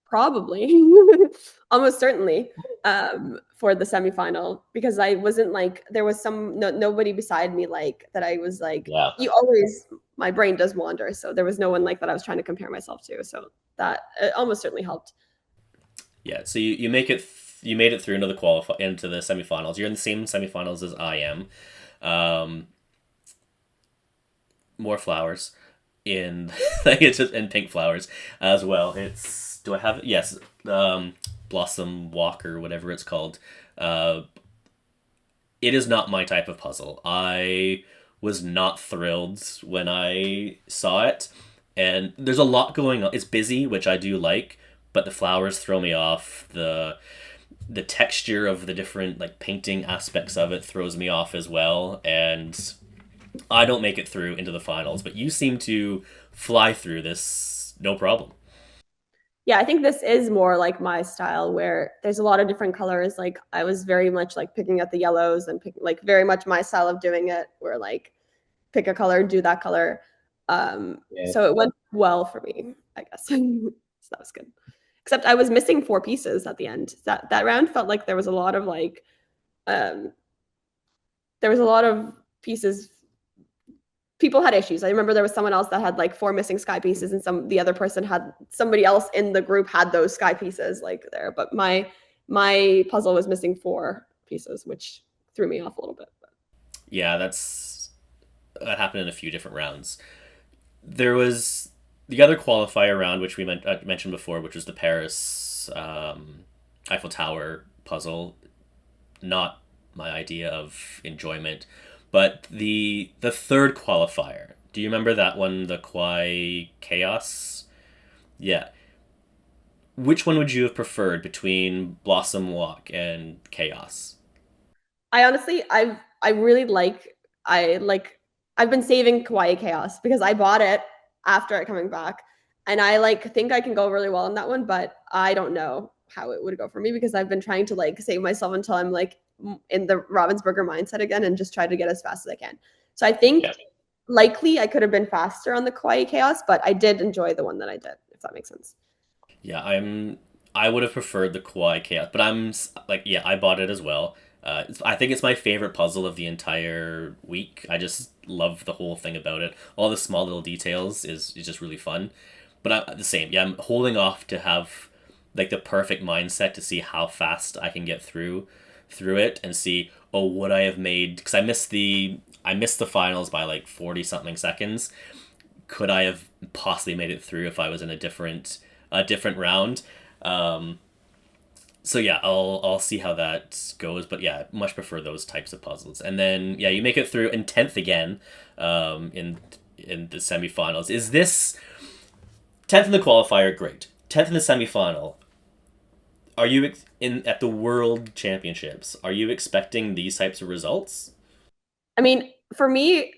Probably. Almost certainly, for the semifinal, because I wasn't like, there was nobody beside me like that. I was like, Yeah. My brain does wander. So there was no one like that I was trying to compare myself to. So that almost certainly helped. Yeah. So you made it through into the semifinals. You're in the same semifinals as I am. More flowers in and pink flowers as well. Do I have it? Yes. Blossom Walk, or whatever it's called. It is not my type of puzzle. I was not thrilled when I saw it, and there's a lot going on. It's busy, which I do like, but the flowers throw me off. The texture of the different painting aspects of it throws me off as well, and I don't make it through into the finals. But you seem to fly through this no problem. Yeah, I think this is more like my style, where there's a lot of different colors. Like, I was very much like picking at the yellows and very much my style of doing it, where like pick a color, do that color. So it went well for me, I guess. So that was good. Except I was missing 4 pieces at the end. That round felt like there was a lot of like there was a lot of pieces. People had issues. I remember there was someone else that had like 4 missing sky pieces, and the other person had somebody else in the group had those sky pieces like there. But my puzzle was missing 4 pieces, which threw me off a little bit. Yeah, that happened in a few different rounds. There was the other qualifier round, which we mentioned before, which was the Paris Eiffel Tower puzzle. Not my idea of enjoyment, but the third qualifier. Do you remember that one, the Kwai Chaos? Yeah. Which one would you have preferred between Blossom Walk and Chaos? I honestly, I really like I've been saving Kawaii Chaos because I bought it after it coming back, and I like think I can go really well in that one, but I don't know how it would go for me because I've been trying to like save myself until I'm like in the Ravensburger mindset again and just try to get as fast as I can. So I think Yeah. likely I could have been faster on the Kawaii Chaos, but I did enjoy the one that I did, if that makes sense. Yeah, I would have preferred the Kawaii Chaos, but like, yeah, I bought it as well. I think it's my favorite puzzle of the entire week. I just love the whole thing about it. All the small little details is just really fun. But the same, yeah, I'm holding off to have like the perfect mindset to see how fast I can get through it and see, oh, would I have made, because I missed the finals by like 40 something seconds. Could I have possibly made it through if I was in a different round? So yeah, I'll see how that goes, but yeah, much prefer those types of puzzles. And then yeah, you make it through in 10th again, in the semifinals. Is this 10th in the qualifier? Great. 10th in the semifinal. Are you in at the World Championships? Are you expecting these types of results? I mean, for me,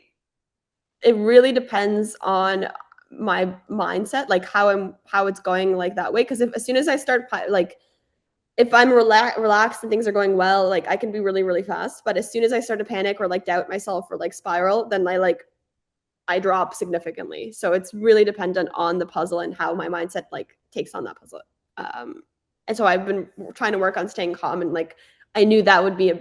it really depends on my mindset, like how it's going like that way. Because if as soon as I start like if I'm relaxed and things are going well, like I can be really really fast. But as soon as I start to panic or like doubt myself or like spiral, then I drop significantly. So it's really dependent on the puzzle and how my mindset like takes on that puzzle. Um, and so I've been trying to work on staying calm and like I knew that would be a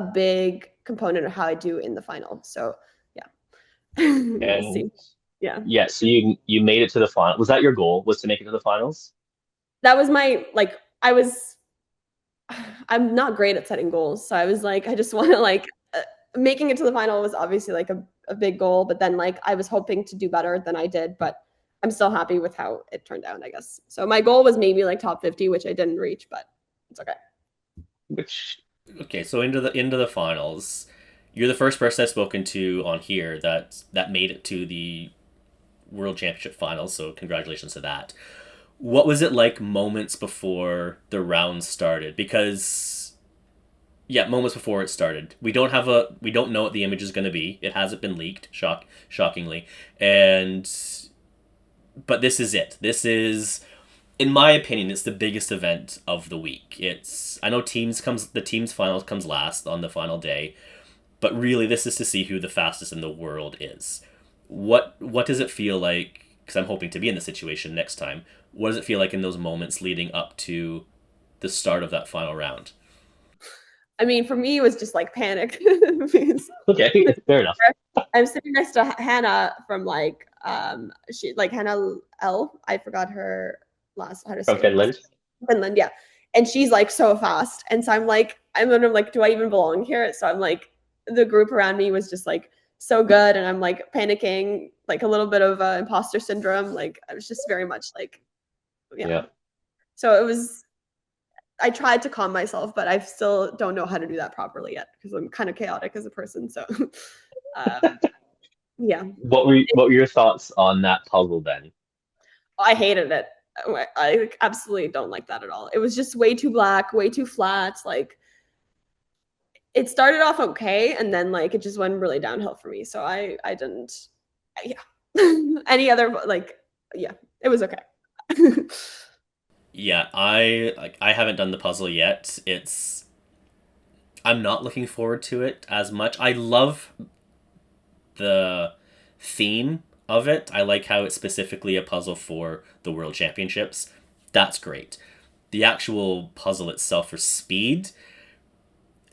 big component of how I do in the final. So yeah, we'll And see. Yeah, yeah, so you made it to the final. Was that your goal? Was to make it to the finals? that was my like. I'm not great at setting goals, so I was like, I just want to like making it to the final was obviously like a big goal, but then like I was hoping to do better than I did, but I'm still happy with how it turned out, I guess. So my goal was maybe like top 50, which I didn't reach, but it's okay. Which Okay, so into the finals. You're the first person I've spoken to on here that made it to the World Championship finals, so congratulations to that. What was it like moments before the round started? Because yeah, moments before it started. We don't know what the image is going to be. It hasn't been leaked, shockingly. And but this is it. This is, in my opinion, it's the biggest event of the week. I know the teams finals comes last on the final day, but really this is to see who the fastest in the world is. What does it feel like? Because I'm hoping to be in the situation next time. What does it feel like in those moments leading up to the start of that final round? I mean, for me, it was just like panic. okay, fair enough. I'm sitting next to Hannah from like she like Hannah L. I forgot her last how to From say her last Finland. Finland, yeah. And she's like so fast. And so I'm wondering like, do I even belong here? So I'm like, the group around me was just like so good. And I'm like panicking, like a little bit of imposter syndrome. Like I was just very much like, yeah. Yeah. So I tried to calm myself, but I still don't know how to do that properly yet because I'm kind of chaotic as a person. So, yeah, What were your thoughts on that puzzle then? I hated it. I absolutely don't like that at all. It was just way too black, way too flat. Like it started off okay, and then like it just went really downhill for me. So I didn't. Yeah. Any other like yeah, it was okay. Yeah, I haven't done the puzzle yet. I'm not looking forward to it as much. I love the theme of it. I like how it's specifically a puzzle for the World Championships. That's great. The actual puzzle itself for speed,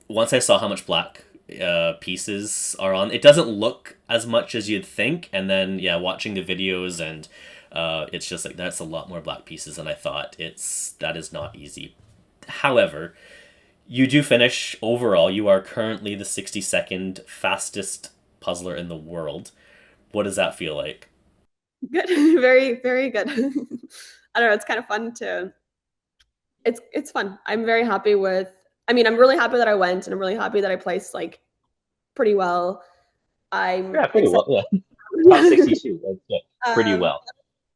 once I saw how much black pieces are on, it doesn't look as much as you'd think. And then, yeah, watching the videos and it's just like that's a lot more black pieces than I thought. That is not easy. However, you do finish overall. You are currently the 62nd fastest puzzler in the world. What does that feel like? Good, very, very good. I don't know. It's kind of fun to. It's fun. I'm very happy with. I mean, I'm really happy that I went, and I'm really happy that I placed like pretty well. I'm Yeah, pretty excited, well. Yeah, top 62. That's pretty um, well.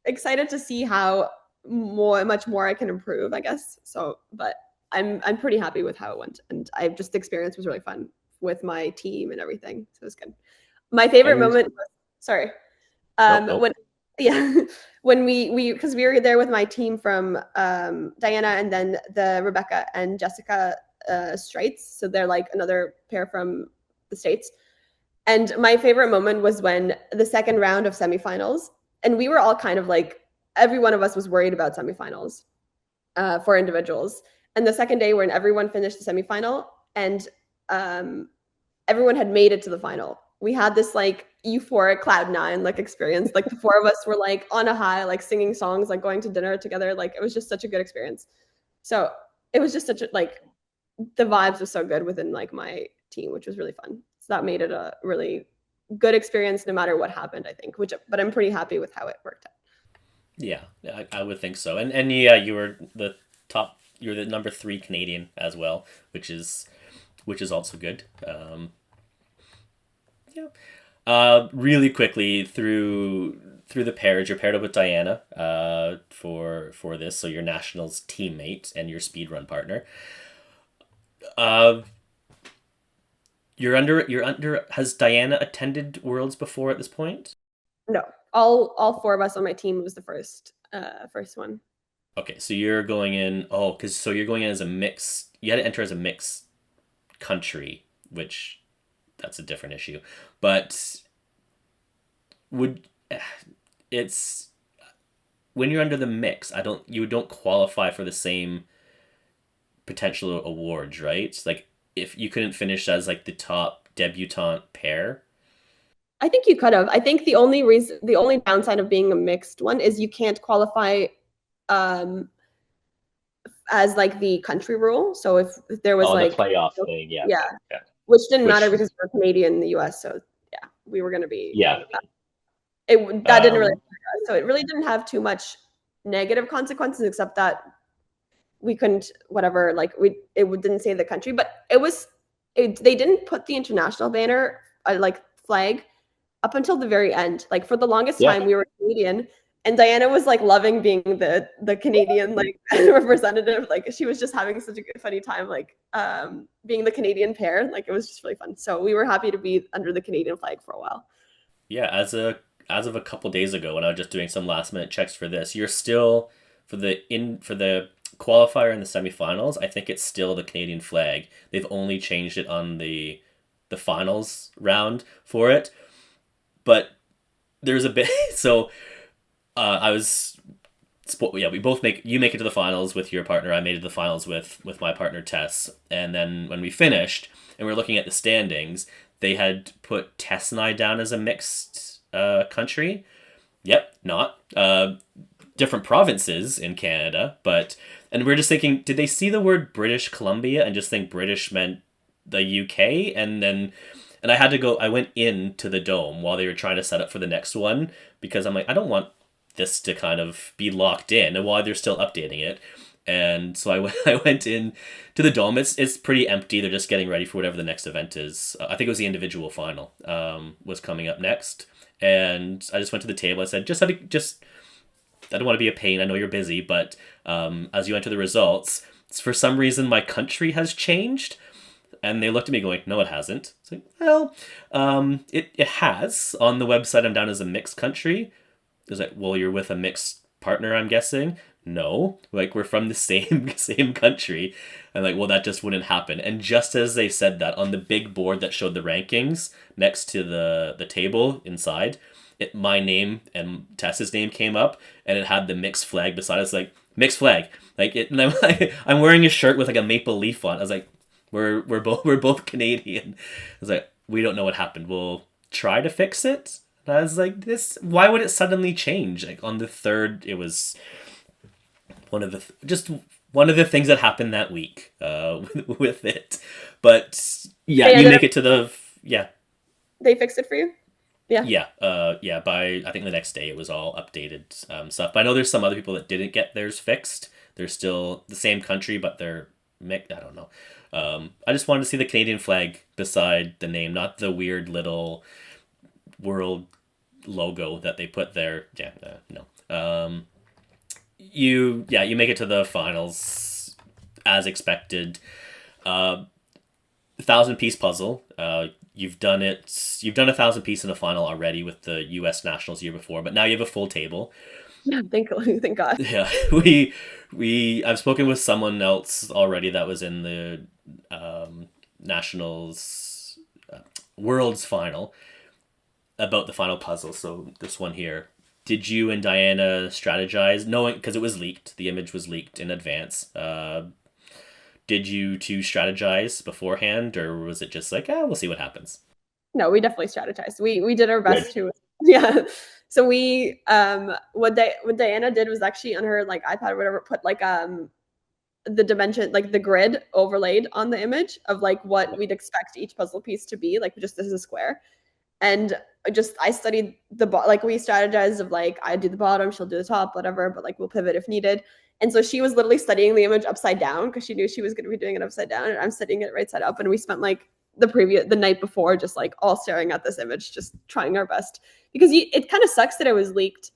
excited to see how much more I can improve, I guess. So, but I'm pretty happy with how it went, and I've just the experience was really fun with my team and everything. So it was good. My favorite And moment was, sorry, nope, nope. when yeah, when we because we were there with my team from Diana and then the Rebecca and Jessica Straits. So they're like another pair from the States. And my favorite moment was when the second round of semifinals, and we were all kind of like, every one of us was worried about semifinals for individuals. And the second day when everyone finished the semifinal and everyone had made it to the final, we had this like euphoric cloud nine like experience. Like the four of us were like on a high, like singing songs, like going to dinner together. Like it was just such a good experience. So it was just such a like the vibes were so good within like my team, which was really fun. So that made it a really good experience no matter what happened, I think. But I'm pretty happy with how it worked out. Yeah, I would think so. And yeah, you were the top. You're the number 3 Canadian as well, which is also good. Yeah. Really quickly through the pairs, you're paired up with Diana for this, so your nationals teammate and your speedrun partner. You're under. Has Diana attended Worlds before at this point? No, all four of us on my team was the first one. Okay, so you're going in. Oh, because so you're going in as a mix. You had to enter as a mixed country, which that's a different issue. But would it's when you're under the mix, you don't qualify for the same potential awards, right? Like if you couldn't finish as like the top debutante pair. I think you could have. I think the only downside of being a mixed one is you can't qualify um as like the country rule. So if there was Oh, the like playoff thing. Yeah, yeah, okay, yeah. which didn't matter Which, because we're Canadian in the US. So yeah, we were gonna be yeah. that didn't really Um, affect us. So it really didn't have too much negative consequences except that we couldn't whatever like didn't say the country, but they didn't put the international banner like flag up until the very end. Like for the longest yeah, time, we were Canadian, and Diana was like loving being the Canadian like representative. Like she was just having such a good funny time, like being the Canadian pair. Like it was just really fun. So we were happy to be under the Canadian flag for a while. Yeah, as of a couple days ago when I was just doing some last minute checks for this, you're still for the qualifier and the semifinals, I think it's still the Canadian flag. They've only changed it on the finals round for it. But there's a bit so I was yeah, we both make it to the finals with your partner. I made it to the finals with my partner Tess. And then when we finished and we are looking at the standings, they had put Tess and I down as a mixed country. Yep, not different provinces in Canada, but and we're just thinking, did they see the word British Columbia and just think British meant the UK? And I went into the dome while they were trying to set up for the next one because I'm like, I don't want this to kind of be locked in and while they're still updating it. And so I went in to the dome. It's pretty empty. They're just getting ready for whatever the next event is. I think it was the individual final was coming up next. And I just went to the table. I said, I don't want to be a pain. I know you're busy, but as you enter the results, for some reason my country has changed. And they looked at me going, no, it hasn't. It's like, well, it has. On the website, I'm down as a mixed country. It's like, well, you're with a mixed partner, I'm guessing. no, like we're from the same country. And like, well, that just wouldn't happen. And just as they said that, on the big board that showed the rankings next to the table inside, my name and Tessa's name came up, and it had the mixed flag beside us, like mixed flag, like it. And I'm like, I'm wearing a shirt with like a maple leaf on. I was like, we're both Canadian. I was like, we don't know what happened. We'll try to fix it. And I was like, this. Why would it suddenly change? Like on the third, it was just one of the things that happened that week with it. But yeah, Hey, you make it to the yeah. They fixed it for you? Yeah. Yeah. By I think the next day it was all updated stuff. But I know there's some other people that didn't get theirs fixed. They're still the same country, but they're I don't know. I just wanted to see the Canadian flag beside the name, not the weird little world logo that they put there. Yeah, no. You make it to the finals as expected. 1,000-piece puzzle. You've done it. You've done 1,000-piece in the final already with the U.S. Nationals year before, but now you have a full table. Yeah, thank God. Yeah, I've spoken with someone else already that was in the Nationals World's final about the final puzzle. So this one here. Did you and Diana strategize, knowing, because it was leaked, the image was leaked in advance? Did you two strategize beforehand, or was it just like, we'll see what happens? No, we definitely strategized. We did our best Good. to, yeah. So we what Diana did was actually on her like iPad or whatever, put like the dimension, like the grid overlaid on the image of like what we'd expect each puzzle piece to be, like just this is a square. And I studied like we strategized of like I do the bottom, she'll do the top, whatever, but like we'll pivot if needed. And so she was literally studying the image upside down because she knew she was going to be doing it upside down, and I'm studying it right side up. And we spent like the night before just like all staring at this image, just trying our best, because it kind of sucks that it was leaked,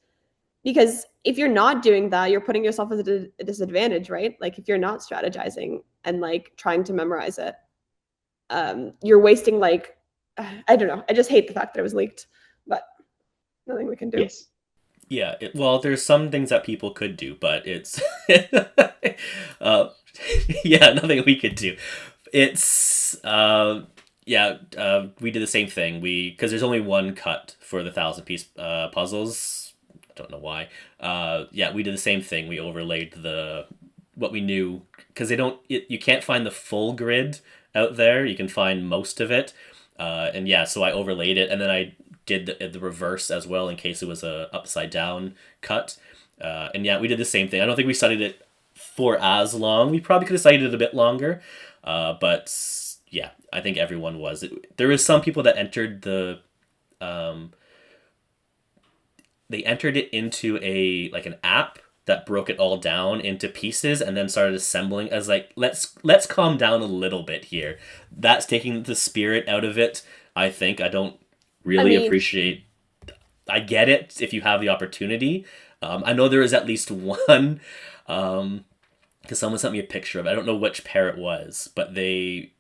because if you're not doing that, you're putting yourself at a disadvantage, right? Like if you're not strategizing and like trying to memorize it, you're wasting like, I don't know. I just hate the fact that it was leaked, but nothing we can do. Yes. Yeah, well, there's some things that people could do, but it's yeah, nothing we could do. It's we did the same thing. Because there's only one cut for the 1,000-piece puzzles. I don't know why. We did the same thing. We overlaid what we knew, because you can't find the full grid out there. You can find most of it. So I overlaid it, and then I did the reverse as well in case it was a upside down cut. We did the same thing. I don't think we studied it for as long. We probably could have studied it a bit longer. But yeah, I think everyone was. There was some people that entered they entered it into an app that broke it all down into pieces and then started assembling as like, let's calm down a little bit here. That's taking the spirit out of it. I think I don't really appreciate. I get it if you have the opportunity. I know there is at least one, because someone sent me a picture of it. I don't know which pair it was, but they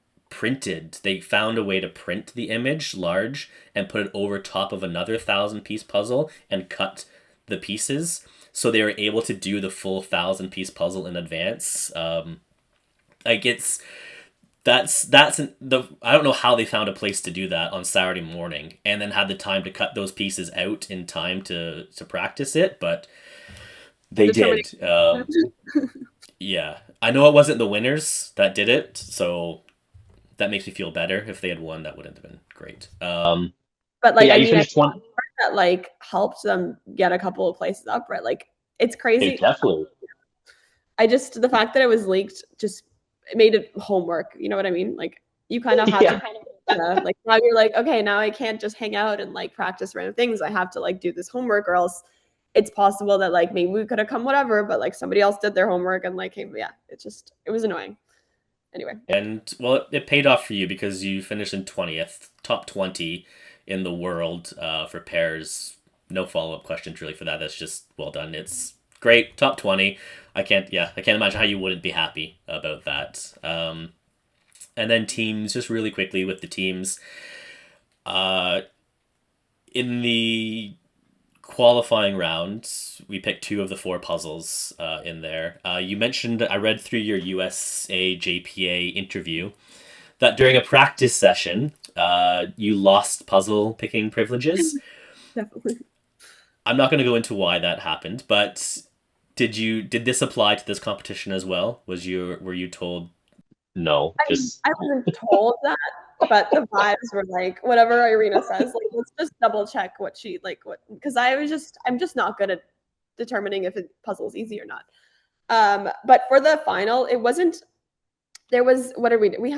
found a way to print the image large and put it over top of another 1,000-piece puzzle and cut the pieces. So they were able to do the full 1,000-piece puzzle in advance. I don't know how they found a place to do that on Saturday morning and then had the time to cut those pieces out in time to practice it, but they did. Yeah, I know it wasn't the winners that did it, so that makes me feel better. If they had won, that wouldn't have been great. But like, you finished one that like helped them get a couple of places up, right? Like it's crazy. Definitely. The fact that it was leaked just made it homework. You know what I mean? Like you kind of have to like now you're like, okay, now I can't just hang out and like practice random things. I have to like do this homework, or else it's possible that like maybe we could have come whatever, but like somebody else did their homework and like came. Yeah, it was annoying. Anyway. And well, it paid off for you because you finished in 20th, top 20 in the world for pairs. No follow-up questions really for that. That's just well done. It's great, top 20. I can't imagine how you wouldn't be happy about that. And then teams, just really quickly with the teams. In the qualifying round, we picked two of the four puzzles in there. You mentioned, I read through your USAJPA interview, that during a practice session, you lost puzzle picking privileges. Definitely. I'm not going to go into why that happened, but did this apply to this competition as well? Were you told? No, just I wasn't told that, but the vibes were like whatever Iryna says, like let's just double check what she like what because I'm just not good at determining if a puzzle's easy or not. But for the final, it wasn't there was what did we do? We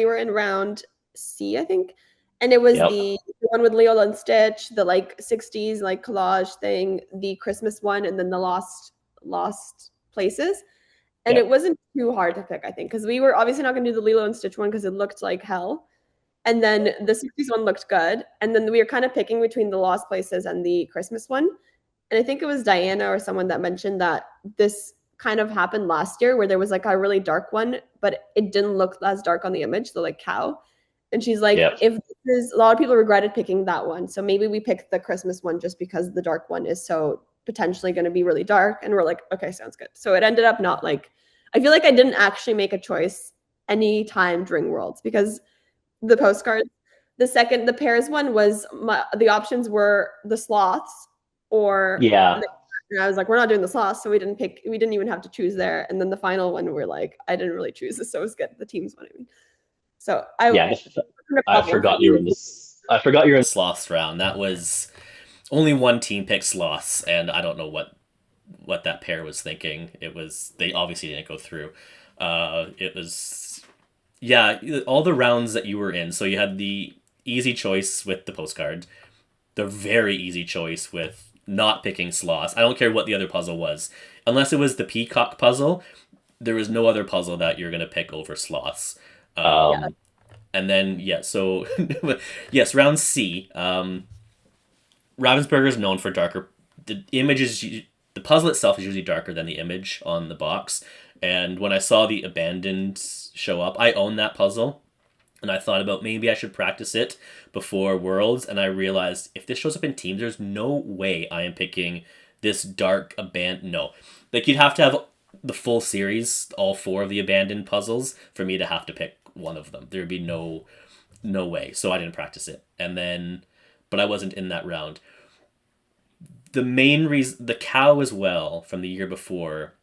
were in round C, I think. And it was yep. the one with Leo and Stitch, the like 60s like collage thing, the Christmas one, and then the lost places. And Yep. it wasn't too hard to pick, I think, because we were obviously not going to do the Lilo and Stitch one because it looked like hell. And then the 60s one looked good. And then we were kind of picking between the Lost Places and the Christmas one. And I think it was Diana or someone that mentioned that this kind of happened last year where there was like a really dark one, but it didn't look as dark on the image, so like cow. And she's like, Yep. if this is, a lot of people regretted picking that one. So maybe we picked the Christmas one just because the dark one is so potentially going to be really dark. And we're like, okay, sounds good. So it ended up not like, I feel like I didn't actually make a choice any time during Worlds because the postcards, the pairs one was, the options were the sloths or, Yeah. and I was like, we're not doing the sloths. So we didn't even have to choose there. And then the final one, we're like, I didn't really choose this. So it was good. The teams one, I mean. So I forgot you were in this. I forgot you were in Sloths round. That was only one team picked sloths, and I don't know what that pair was thinking. They obviously didn't go through. It was all the rounds that you were in. So you had the easy choice with the postcard, the very easy choice with not picking sloths. I don't care what the other puzzle was, unless it was the peacock puzzle. There was no other puzzle that you're gonna pick over sloths. And then so yes, round C. Ravensburger is known for darker. The puzzle itself is usually darker than the image on the box. And when I saw the abandoned show up, I own that puzzle, and I thought about maybe I should practice it before Worlds. And I realized if this shows up in teams, there's no way I am picking this dark abandoned. No, like you'd have to have the full series, all four of the abandoned puzzles, for me to have to pick one of them. There'd be no way. So I didn't practice it. And then, but I wasn't in that round. The main reason, the cow as well from the year before,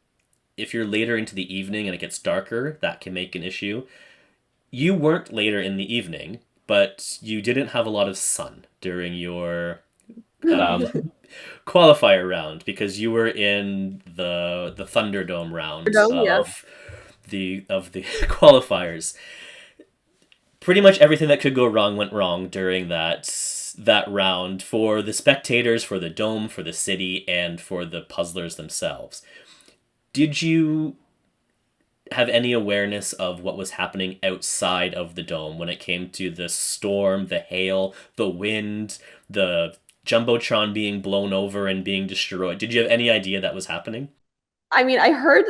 if you're later into the evening and it gets darker, that can make an issue. You weren't later in the evening, but you didn't have a lot of sun during your qualifier round because you were in the Thunderdome round of the qualifiers. Pretty much everything that could go wrong went wrong during that round for the spectators, for the dome, for the city, and for the puzzlers themselves. Did you have any awareness of what was happening outside of the dome when it came to the storm, the hail, the wind, the Jumbotron being blown over and being destroyed? Did you have any idea that was happening? I mean, I heard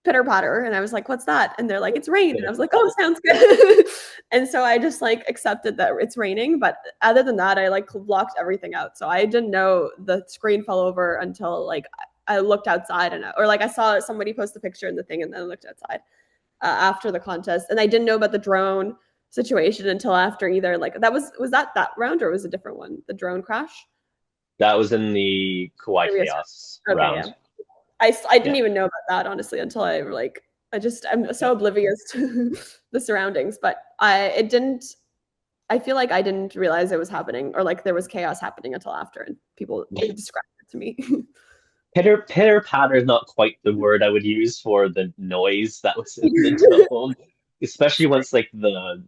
pitter patter and I was like, what's that? And they're like, it's rain. And I was like, oh, sounds good. And so I just like accepted that it's raining. But other than that, I like blocked everything out. So I didn't know the screen fell over until like I looked outside or like I saw somebody post the picture in the thing and then I looked outside after the contest. And I didn't know about the drone situation until after either like was that round or was it a different one? The drone crash? That was in the Kawaii Chaos round. Yeah. I didn't even know about that honestly until I'm so oblivious to the surroundings, but I feel like I didn't realize it was happening or like there was chaos happening until after and people described it to me. Pitter patter is not quite the word I would use for the noise that was in the dome, especially once like the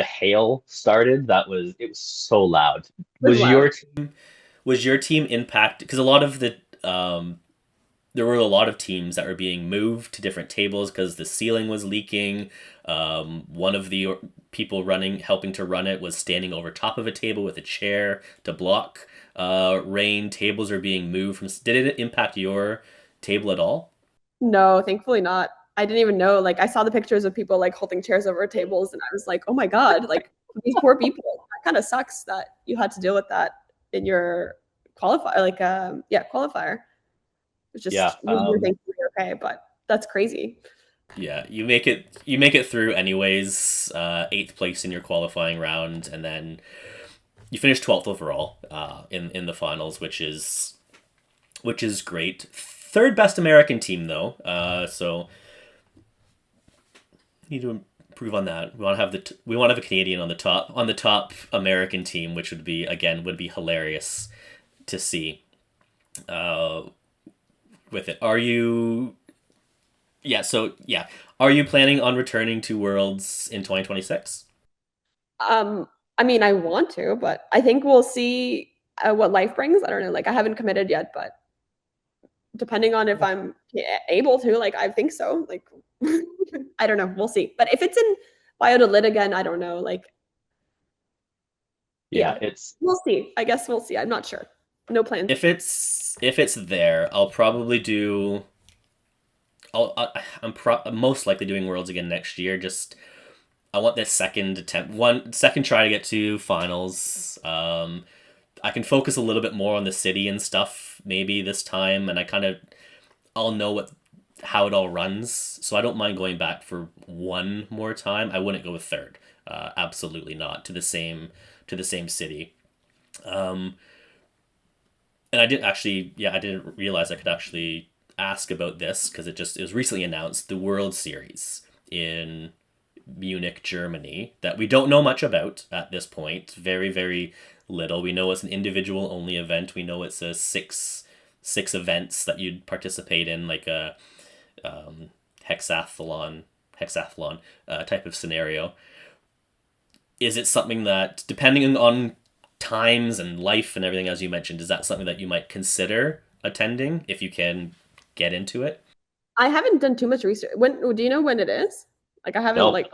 hail started. It was so loud. Was your team impacted? Because a lot of the there were a lot of teams that were being moved to different tables because the ceiling was leaking. One of the people helping to run it was standing over top of a table with a chair to block rain. Tables are being moved from. Did it impact your table at all? No, thankfully not. I didn't even know. Like I saw the pictures of people like holding chairs over tables, and I was like, oh my god, like these poor people. That kind of sucks that you had to deal with that in your qualifier, like qualifier. It's Yeah. just you're thinking okay, but that's crazy. Yeah, you make it through anyways, eighth place in your qualifying round, and then you finish 12th overall in the finals, which is great. Third best American team though, so need to improve on that. We want to have we want to have a Canadian on the top American team, which would be hilarious to see. Uh, with it, are you? Yeah. So yeah, are you planning on returning to Worlds in 2026? I mean, I want to, but I think we'll see what life brings. I don't know. Like, I haven't committed yet, but depending on if I'm able to, like, I think so. Like, I don't know. We'll see. But if it's in bio to lit again, I don't know. Like, Yeah, yeah, it's we'll see. I guess we'll see. I'm not sure. No plans. If it's there, I'll probably do. I'm most likely doing Worlds again next year. Just I want this second try to get to finals. I can focus a little bit more on the city and stuff maybe this time, and I'll know how it all runs. So I don't mind going back for one more time. I wouldn't go a third. Absolutely not to the same city. Um, and I didn't realize I could actually ask about this because it was recently announced, the World Series in Munich, Germany, that we don't know much about at this point. Very, very little. We know it's an individual only event. We know it's a six events that you'd participate in, like a um, hexathlon type of scenario. Is it something that, depending on times and life and everything, as you mentioned, is that something that you might consider attending if you can get into it? I haven't done too much research. When do you know when it is? Like, I haven't no. like.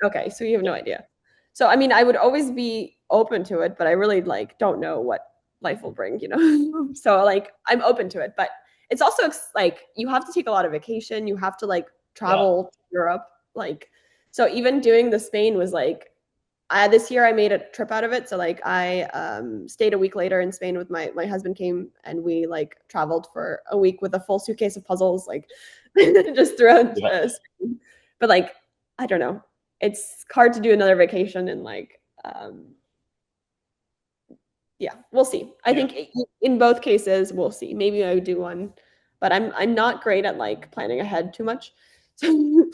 Okay, so you have no idea. So I mean, I would always be open to it, but I really like don't know what life will bring, you know. So like, I'm open to it, but it's also like you have to take a lot of vacation. You have to like Yeah. travel to Europe, like. So even doing the Spain was like this year I made a trip out of it. So like I stayed a week later in Spain with my husband came and we like traveled for a week with a full suitcase of puzzles, like just throughout Yeah. Spain. But like I don't know, it's hard to do another vacation and like yeah, we'll see. I Yeah. think in both cases we'll see. Maybe I would do one, but I'm not great at like planning ahead too much. So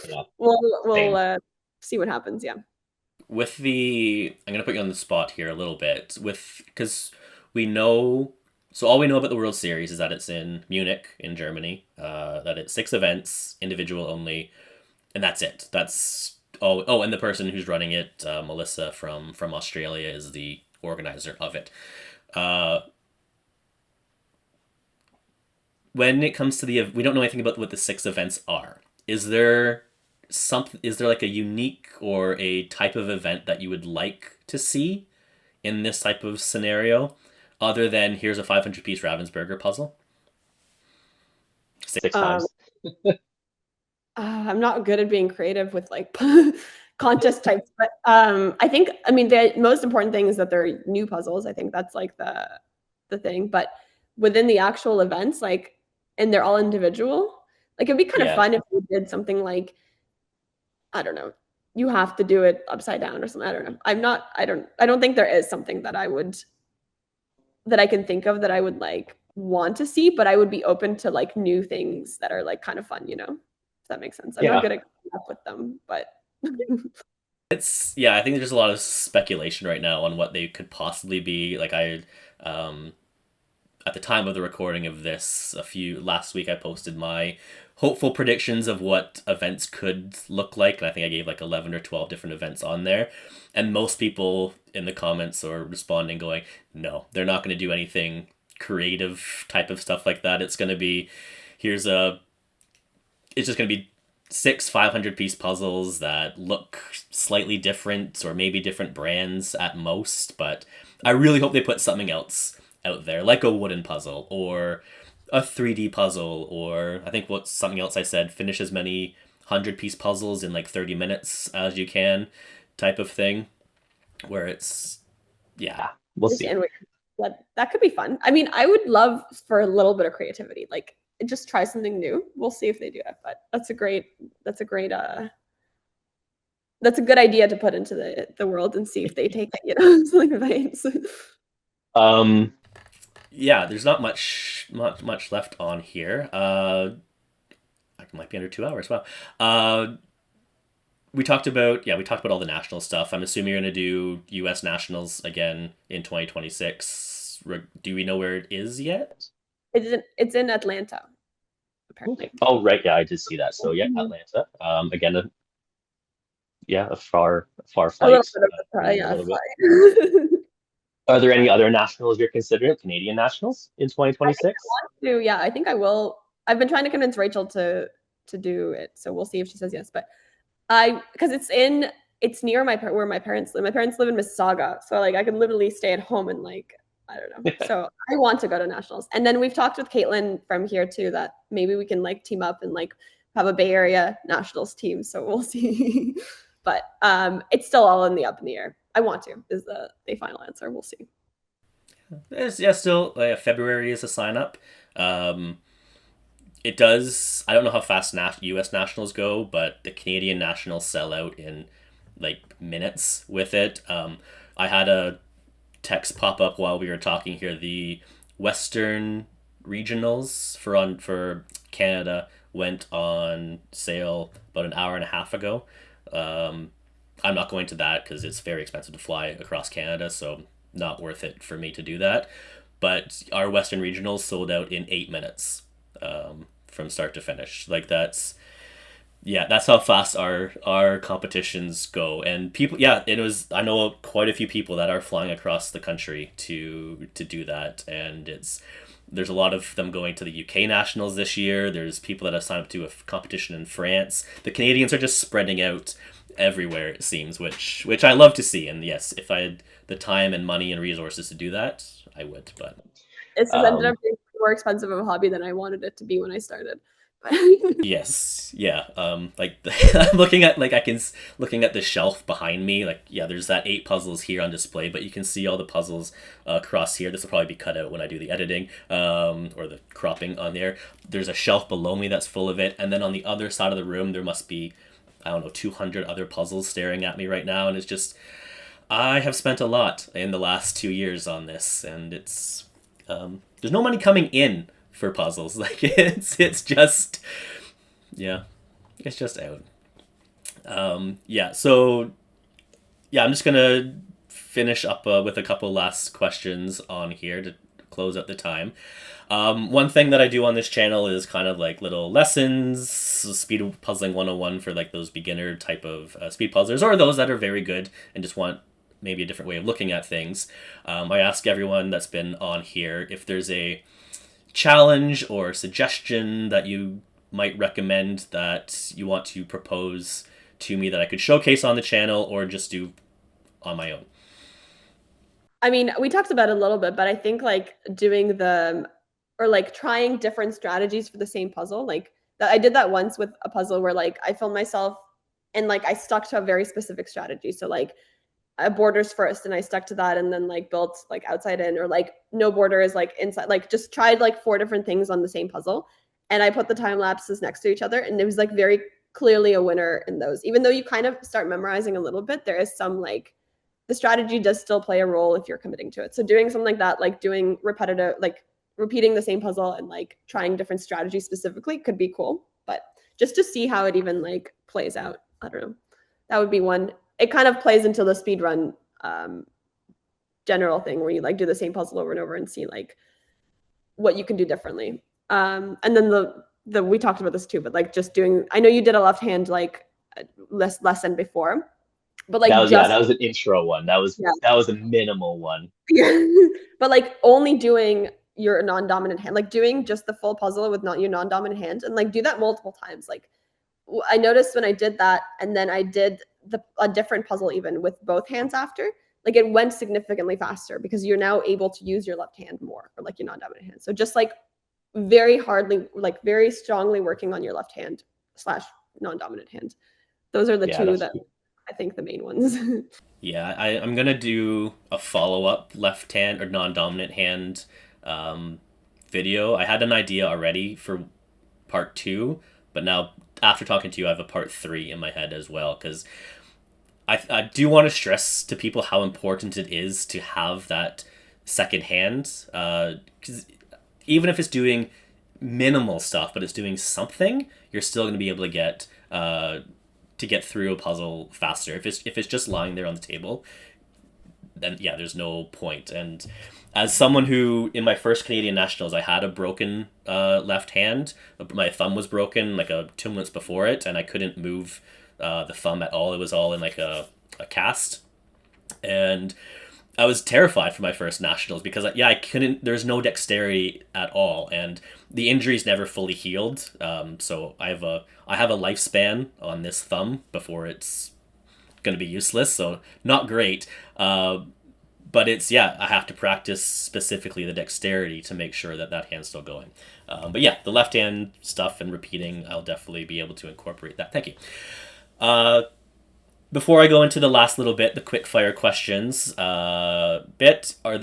Yeah. we'll Same. see what happens. Yeah. I'm gonna put you on the spot here a little bit because we know. So all we know about the World Series is that it's in Munich in Germany. That it's six events, individual only, and that's it. That's all. Oh, and the person who's running it, Melissa from Australia, is the organizer of it. Uh, when it comes to we don't know anything about what the six events are. Is there like a unique or a type of event that you would like to see in this type of scenario, other than here's a 500-piece Ravensburger puzzle? Six Um, times. I'm not good at being creative with like contest types, but I think I mean the most important thing is that they're new puzzles. I think that's like the thing. But within the actual events, like and they're all individual, like it'd be kind of Yeah. fun if we did something like I don't know, you have to do it upside down or something. I don't know. I don't think there is something that I can think of that I would like want to see, but I would be open to like new things that are like kind of fun, you know? If that makes sense. I'm not Yeah. good at coming up with them, but Yeah, I think there's a lot of speculation right now on what they could possibly be. Like um, at the time of the recording of this, a few last week, I posted my hopeful predictions of what events could look like, and I think I gave like 11 or 12 different events on there, and most people in the comments or responding going, no, they're not going to do anything creative type of stuff like that. Here's a it's just going to be six 500-piece puzzles that look slightly different or maybe different brands at most, but I really hope they put something else out there, like a wooden puzzle or a 3D puzzle, or I think what's something else I said, finish as many 100-piece puzzles in like 30 minutes as you can type of thing, where it's, yeah. We'll see. understand what that could be fun. I mean, I would love for a little bit of creativity, like just try something new. We'll see if they do it, but that's a good idea to put into the world and see if they take it, something advice. Yeah, there's not much left on here. It might be under 2 hours. Wow. We talked about all the national stuff. I'm assuming you're gonna do U.S. nationals again in 2026. Do we know where it is yet? It's in Atlanta, apparently. Okay. Oh, right. Yeah, I did see that. So yeah, Mhm. Atlanta. Again, a far A little flight. bit of a A little bit. fly. Are there any other nationals you're considering? Canadian nationals in I think 2026? I want to. Yeah, I think I will. I've been trying to convince Rachel to do it, so we'll see if she says yes. But because it's near where my parents live. My parents live in Mississauga, so like I could literally stay at home and like I don't know. So I want to go to nationals, and then we've talked with Caitlin from here too that maybe we can like team up and like have a Bay Area nationals team. So we'll see. But it's still all up in the air. I want to is the final answer. We'll see. Still February is a sign up. Um, it does. I don't know how fast U.S. nationals go, but the Canadian nationals sell out in like minutes with it. I had a text pop up while we were talking here. The Western regionals for Canada went on sale about an hour and a half ago. Um, I'm not going to that because it's very expensive to fly across Canada, so not worth it for me to do that. But our Western regionals sold out in 8 minutes, from start to finish. Like that's how fast our competitions go. And people, yeah, it was. I know quite a few people that are flying across the country to do that, and there's a lot of them going to the UK nationals this year. There's people that have signed up to a competition in France. The Canadians are just spreading out everywhere, it seems, which I love to see. And yes, if I had the time and money and resources to do that, I would. But It's just ended Um, up being more expensive of a hobby than I wanted it to be when I started. yes, yeah. Like I'm looking at looking at the shelf behind me. Like yeah, there's that 8 puzzles here on display, but you can see all the puzzles across here. This will probably be cut out when I do the editing, or the cropping on there. There's a shelf below me that's full of it, and then on the other side of the room there must be, I don't know, 200 other puzzles staring at me right now, and it's just I have spent a lot in the last 2 years on this, and there's no money coming in for puzzles. Like it's just yeah, it's just out. Yeah, so yeah, I'm just gonna finish up with a couple last questions on here to close out the time. One thing that I do on this channel is kind of like little lessons, speed puzzling 101 for like those beginner type of speed puzzlers, or those that are very good and just want maybe a different way of looking at things. I ask everyone that's been on here if there's a challenge or suggestion that you might recommend that you want to propose to me that I could showcase on the channel or just do on my own. I mean, we talked about it a little bit, but I think like doing or like trying different strategies for the same puzzle. Like that I did that once with a puzzle where like I filmed myself and like I stuck to a very specific strategy. So like borders first and I stuck to that and then like built like outside in or like no border is like inside, like just tried like 4 different things on the same puzzle. And I put the time lapses next to each other and it was like very clearly a winner in those. Even though you kind of start memorizing a little bit, there is some like the strategy does still play a role if you're committing to it. So doing something like that, like doing repetitive, like repeating the same puzzle and like trying different strategies specifically could be cool. But just to see how it even like plays out, I don't know. That would be one. It kind of plays into the speed run general thing where you like do the same puzzle over and over and see like what you can do differently. And then the we talked about this too, but like just doing. I know you did a left hand like lesson before, but like that was an intro one. That was a minimal one. yeah. But like only doing your non-dominant hand, like doing just the full puzzle with not your non-dominant hand, and like do that multiple times. Like I noticed when I did that, and then I did a different puzzle even with both hands after, like it went significantly faster because you're now able to use your left hand more or like your non-dominant hand. So just like very hardly, like very strongly working on your left hand slash non-dominant hand. Those are the Yeah, two that I think the main ones. Yeah, I'm gonna do a follow-up left hand or non-dominant hand um, video. I had an idea already for part two, but now after talking to you, I have a part three in my head as well because I do want to stress to people how important it is to have that second hand. Because even if it's doing minimal stuff, but it's doing something, you're still going to be able to get through a puzzle faster. If it's just lying there on the table, then yeah, there's no point. And as someone who in my first Canadian nationals, I had a broken left hand. My thumb was broken like 2 months before it, and I couldn't move the thumb at all. It was all in like a cast, and I was terrified for my first nationals because yeah, I couldn't. There's no dexterity at all, and the injury's never fully healed. So I have a lifespan on this thumb before it's going to be useless. So not great. But it's yeah, I have to practice specifically the dexterity to make sure that hand's still going. But yeah, the left hand stuff and repeating, I'll definitely be able to incorporate that. Thank you. Before I go into the last little bit, the quick fire questions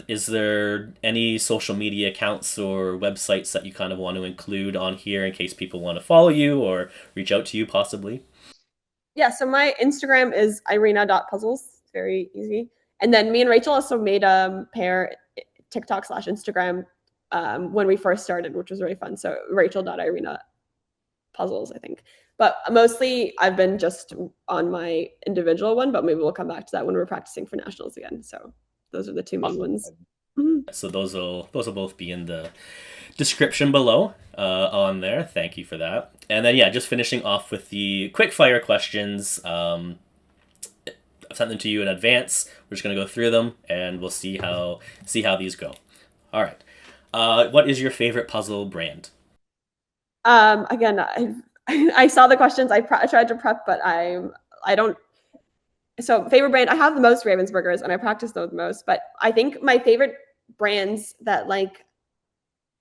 is there any social media accounts or websites that you kind of want to include on here in case people want to follow you or reach out to you possibly? Yeah, so my Instagram is iryna.puzzles. It's very easy. And then me and Rachel also made a pair TikTok/Instagram when we first started, which was really fun. So rachel.iryna puzzles, I think. But mostly I've been just on my individual one, but maybe we'll come back to that when we're practicing for nationals again. So those are the two main ones. Mm-hmm. So those will both be in the description below on there. Thank you for that. And then yeah, just finishing off with the quick fire questions. I've sent them to you in advance. We're just gonna go through them and we'll see how these go. All right. What is your favorite puzzle brand? Again, I saw the questions. I tried to prep, but I don't. So favorite brand, I have the most Ravensburgers, and I practice those most. But I think my favorite brands that like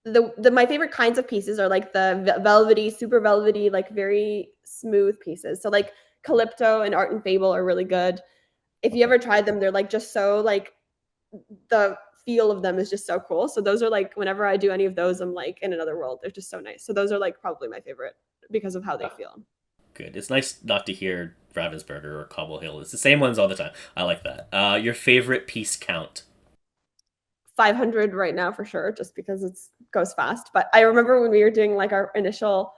my favorite kinds of pieces are like the velvety, super velvety, like very smooth pieces. So like Calypto and Art and Fable are really good. If you ever tried them, they're like just so like the feel of them is just so cool. So those are like whenever I do any of those, I'm like in another world. They're just so nice. So those are like probably my favorite because of how they feel. Good. It's nice not to hear Ravensburger or Cobble Hill. It's the same ones all the time. I like that. Your favorite piece count? 500 right now for sure, just because it goes fast. But I remember when we were doing like our initial,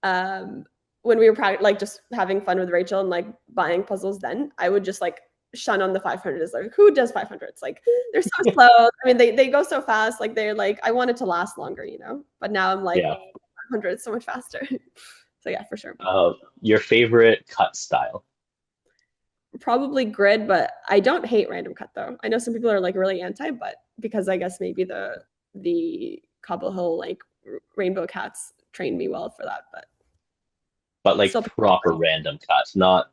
when we were like just having fun with Rachel and like buying puzzles, then I would just like shun on the 500. Is like, who does 500? It's like they're so slow. I mean, they go so fast. Like they're like, I want it to last longer, you know. But now I'm like, 500 is so much faster. So yeah, for sure. Your favorite cut style? Probably grid, but I don't hate random cut though. I know some people are like really anti, but because I guess maybe the Cobble Hill like rainbow cats trained me well for that. But like proper random cuts, not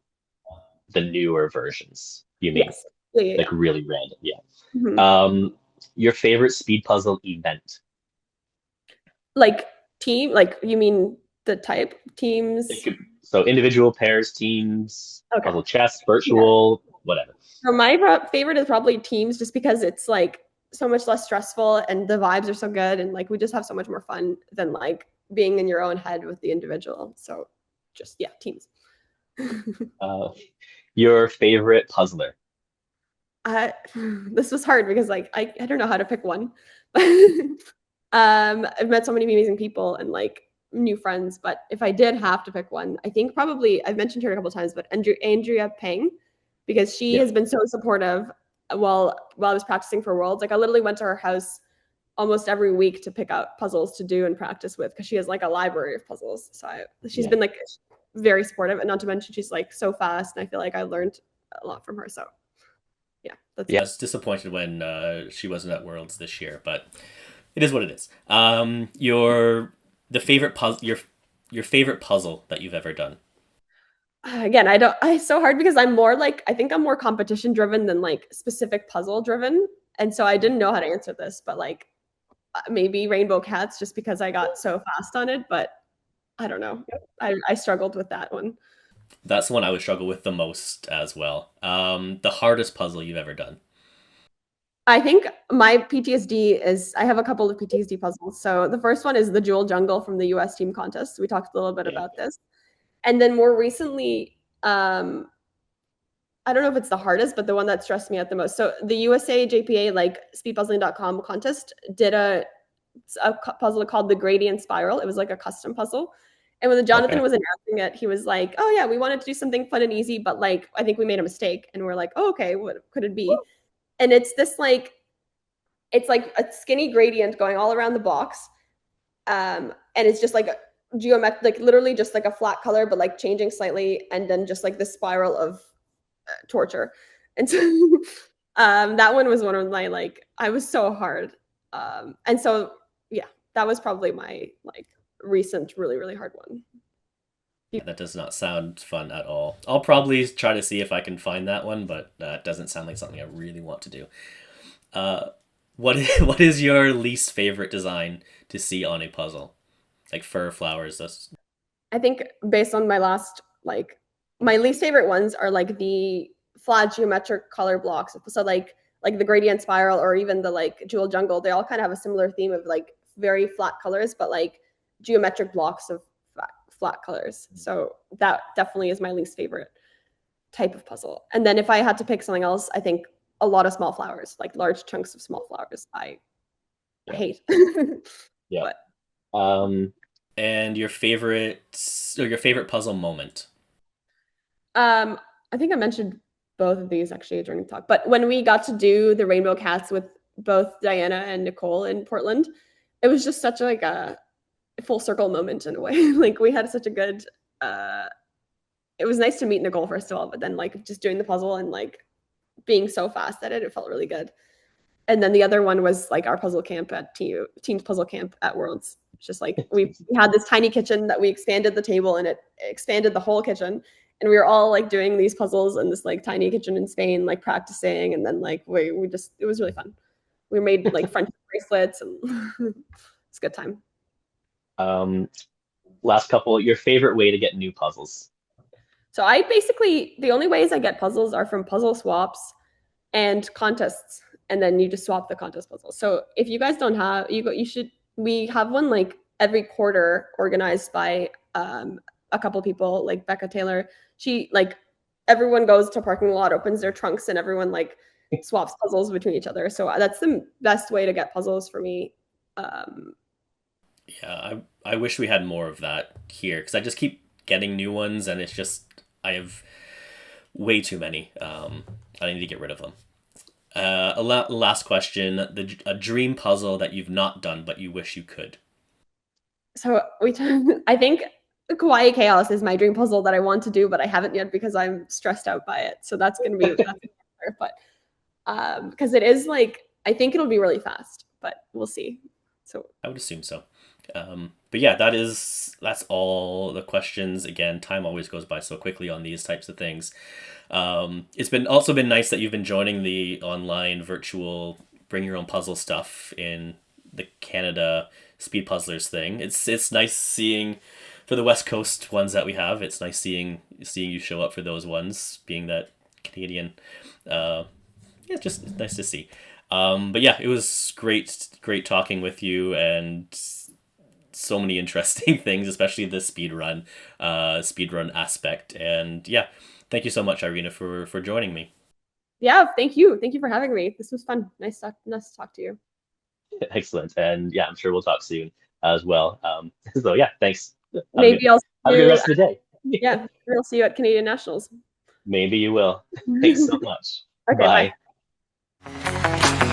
the newer versions. You mean? Yes. Yeah. Like really random, yeah. Mm-hmm. Your favorite speed puzzle event? Like team, like you mean the type teams? So individual, pairs, teams, okay. Puzzle chess, virtual, whatever. So my favorite is probably teams, just because it's like so much less stressful and the vibes are so good, and like we just have so much more fun than like being in your own head with the individual. So just yeah, teams. Your favorite puzzler? This was hard because like I don't know how to pick one. I've met so many amazing people and like new friends, but if I did have to pick one, I think probably I've mentioned her a couple of times, but Andrea Peng, because she has been so supportive while I was practicing for Worlds. Like I literally went to her house almost every week to pick out puzzles to do and practice with, because she has like a library of puzzles. So she's been like very supportive, and not to mention she's like so fast, and I feel like I learned a lot from her. So yeah, that's I was disappointed when she wasn't at Worlds this year, but it is what it is. Your favorite puzzle that you've ever done? Again, it's so hard because I'm more like, I think I'm more competition driven than like specific puzzle driven. And so I didn't know how to answer this, but like maybe Rainbow Cats, just because I got so fast on it, but I don't know. I struggled with that one. That's the one I would struggle with the most as well. The hardest puzzle you've ever done. I think my PTSD is I have a couple of PTSD puzzles. So the first one is the Jewel Jungle from the US team contest. We talked a little bit Yeah. about this. And then more recently, I don't know if it's the hardest, but the one that stressed me out the most. So the USAJPA, like speedpuzzling.com contest, did a puzzle called the Gradient Spiral. It was like a custom puzzle. And when Jonathan Okay. was announcing it, he was like, "Oh yeah, we wanted to do something fun and easy, but like I think we made a mistake." And we're like, "Oh, okay, what could it be?" And it's this like it's like a skinny gradient going all around the box, and it's just like a geometric, like literally just like a flat color, but like changing slightly, and then just like this spiral of torture. And so that one was one of my like I was so hard. And so yeah, that was probably my like recent really really hard one. Yeah, that does not sound fun at all. I'll probably try to see if I can find that one, but it doesn't sound like something I really want to do. Uh, what is your least favorite design to see on a puzzle? Like fur, flowers, that's I think based on my last like my least favorite ones are like the flat geometric color blocks. So like the gradient spiral or even the like jewel jungle, they all kind of have a similar theme of like very flat colors, but like geometric blocks of flat colors. So that definitely is my least favorite type of puzzle. And then if I had to pick something else, I think a lot of small flowers, like large chunks of small flowers, I Yeah. hate. Yeah. But and your favorite puzzle moment. I think I mentioned both of these actually during the talk. But when we got to do the rainbow cats with both Diana and Nicole in Portland, it was just such like a full circle moment in a way. Like we had such a good it was nice to meet Nicole first of all, but then like just doing the puzzle and like being so fast at it, it felt really good. And then the other one was like our puzzle camp at Team's puzzle camp at Worlds. It's just like we had this tiny kitchen that we expanded the table and it expanded the whole kitchen. And we were all like doing these puzzles in this like tiny kitchen in Spain, like practicing. And then like we just it was really fun. We made like friendship bracelets and it's a good time. Last couple, your favorite way to get new puzzles. So I basically the only ways I get puzzles are from puzzle swaps and contests, and then you just swap the contest puzzles. So if you guys don't have you should we have one like every quarter organized by a couple people like Becca Taylor. She like everyone goes to parking lot, opens their trunks, and everyone like swaps puzzles between each other. So that's the best way to get puzzles for me. Yeah, I wish we had more of that here because I just keep getting new ones and it's just I have way too many. I need to get rid of them. Last question: a dream puzzle that you've not done but you wish you could. So I think Kawaii Chaos is my dream puzzle that I want to do, but I haven't yet because I'm stressed out by it. So that's gonna be but because it is like I think it'll be really fast, but we'll see. So I would assume so. But yeah, that's all the questions. Again, time always goes by so quickly on these types of things. It's been nice that you've been joining the online virtual bring your own puzzle stuff in the Canada Speed Puzzlers thing. It's nice seeing for the West Coast ones that we have. It's nice seeing you show up for those ones, being that Canadian. Yeah, it's just nice to see. But yeah, it was great talking with you and so many interesting things, especially the speedrun aspect. And yeah, thank you so much, Iryna, for joining me. Yeah, thank you for having me. This was fun. Nice to talk to you. Excellent, and yeah, I'm sure we'll talk soon as well. So yeah, thanks. Maybe I'll have a good rest of the day. Yeah, we'll see you at Canadian Nationals. Maybe you will. Thanks so much. Okay, Bye. bye.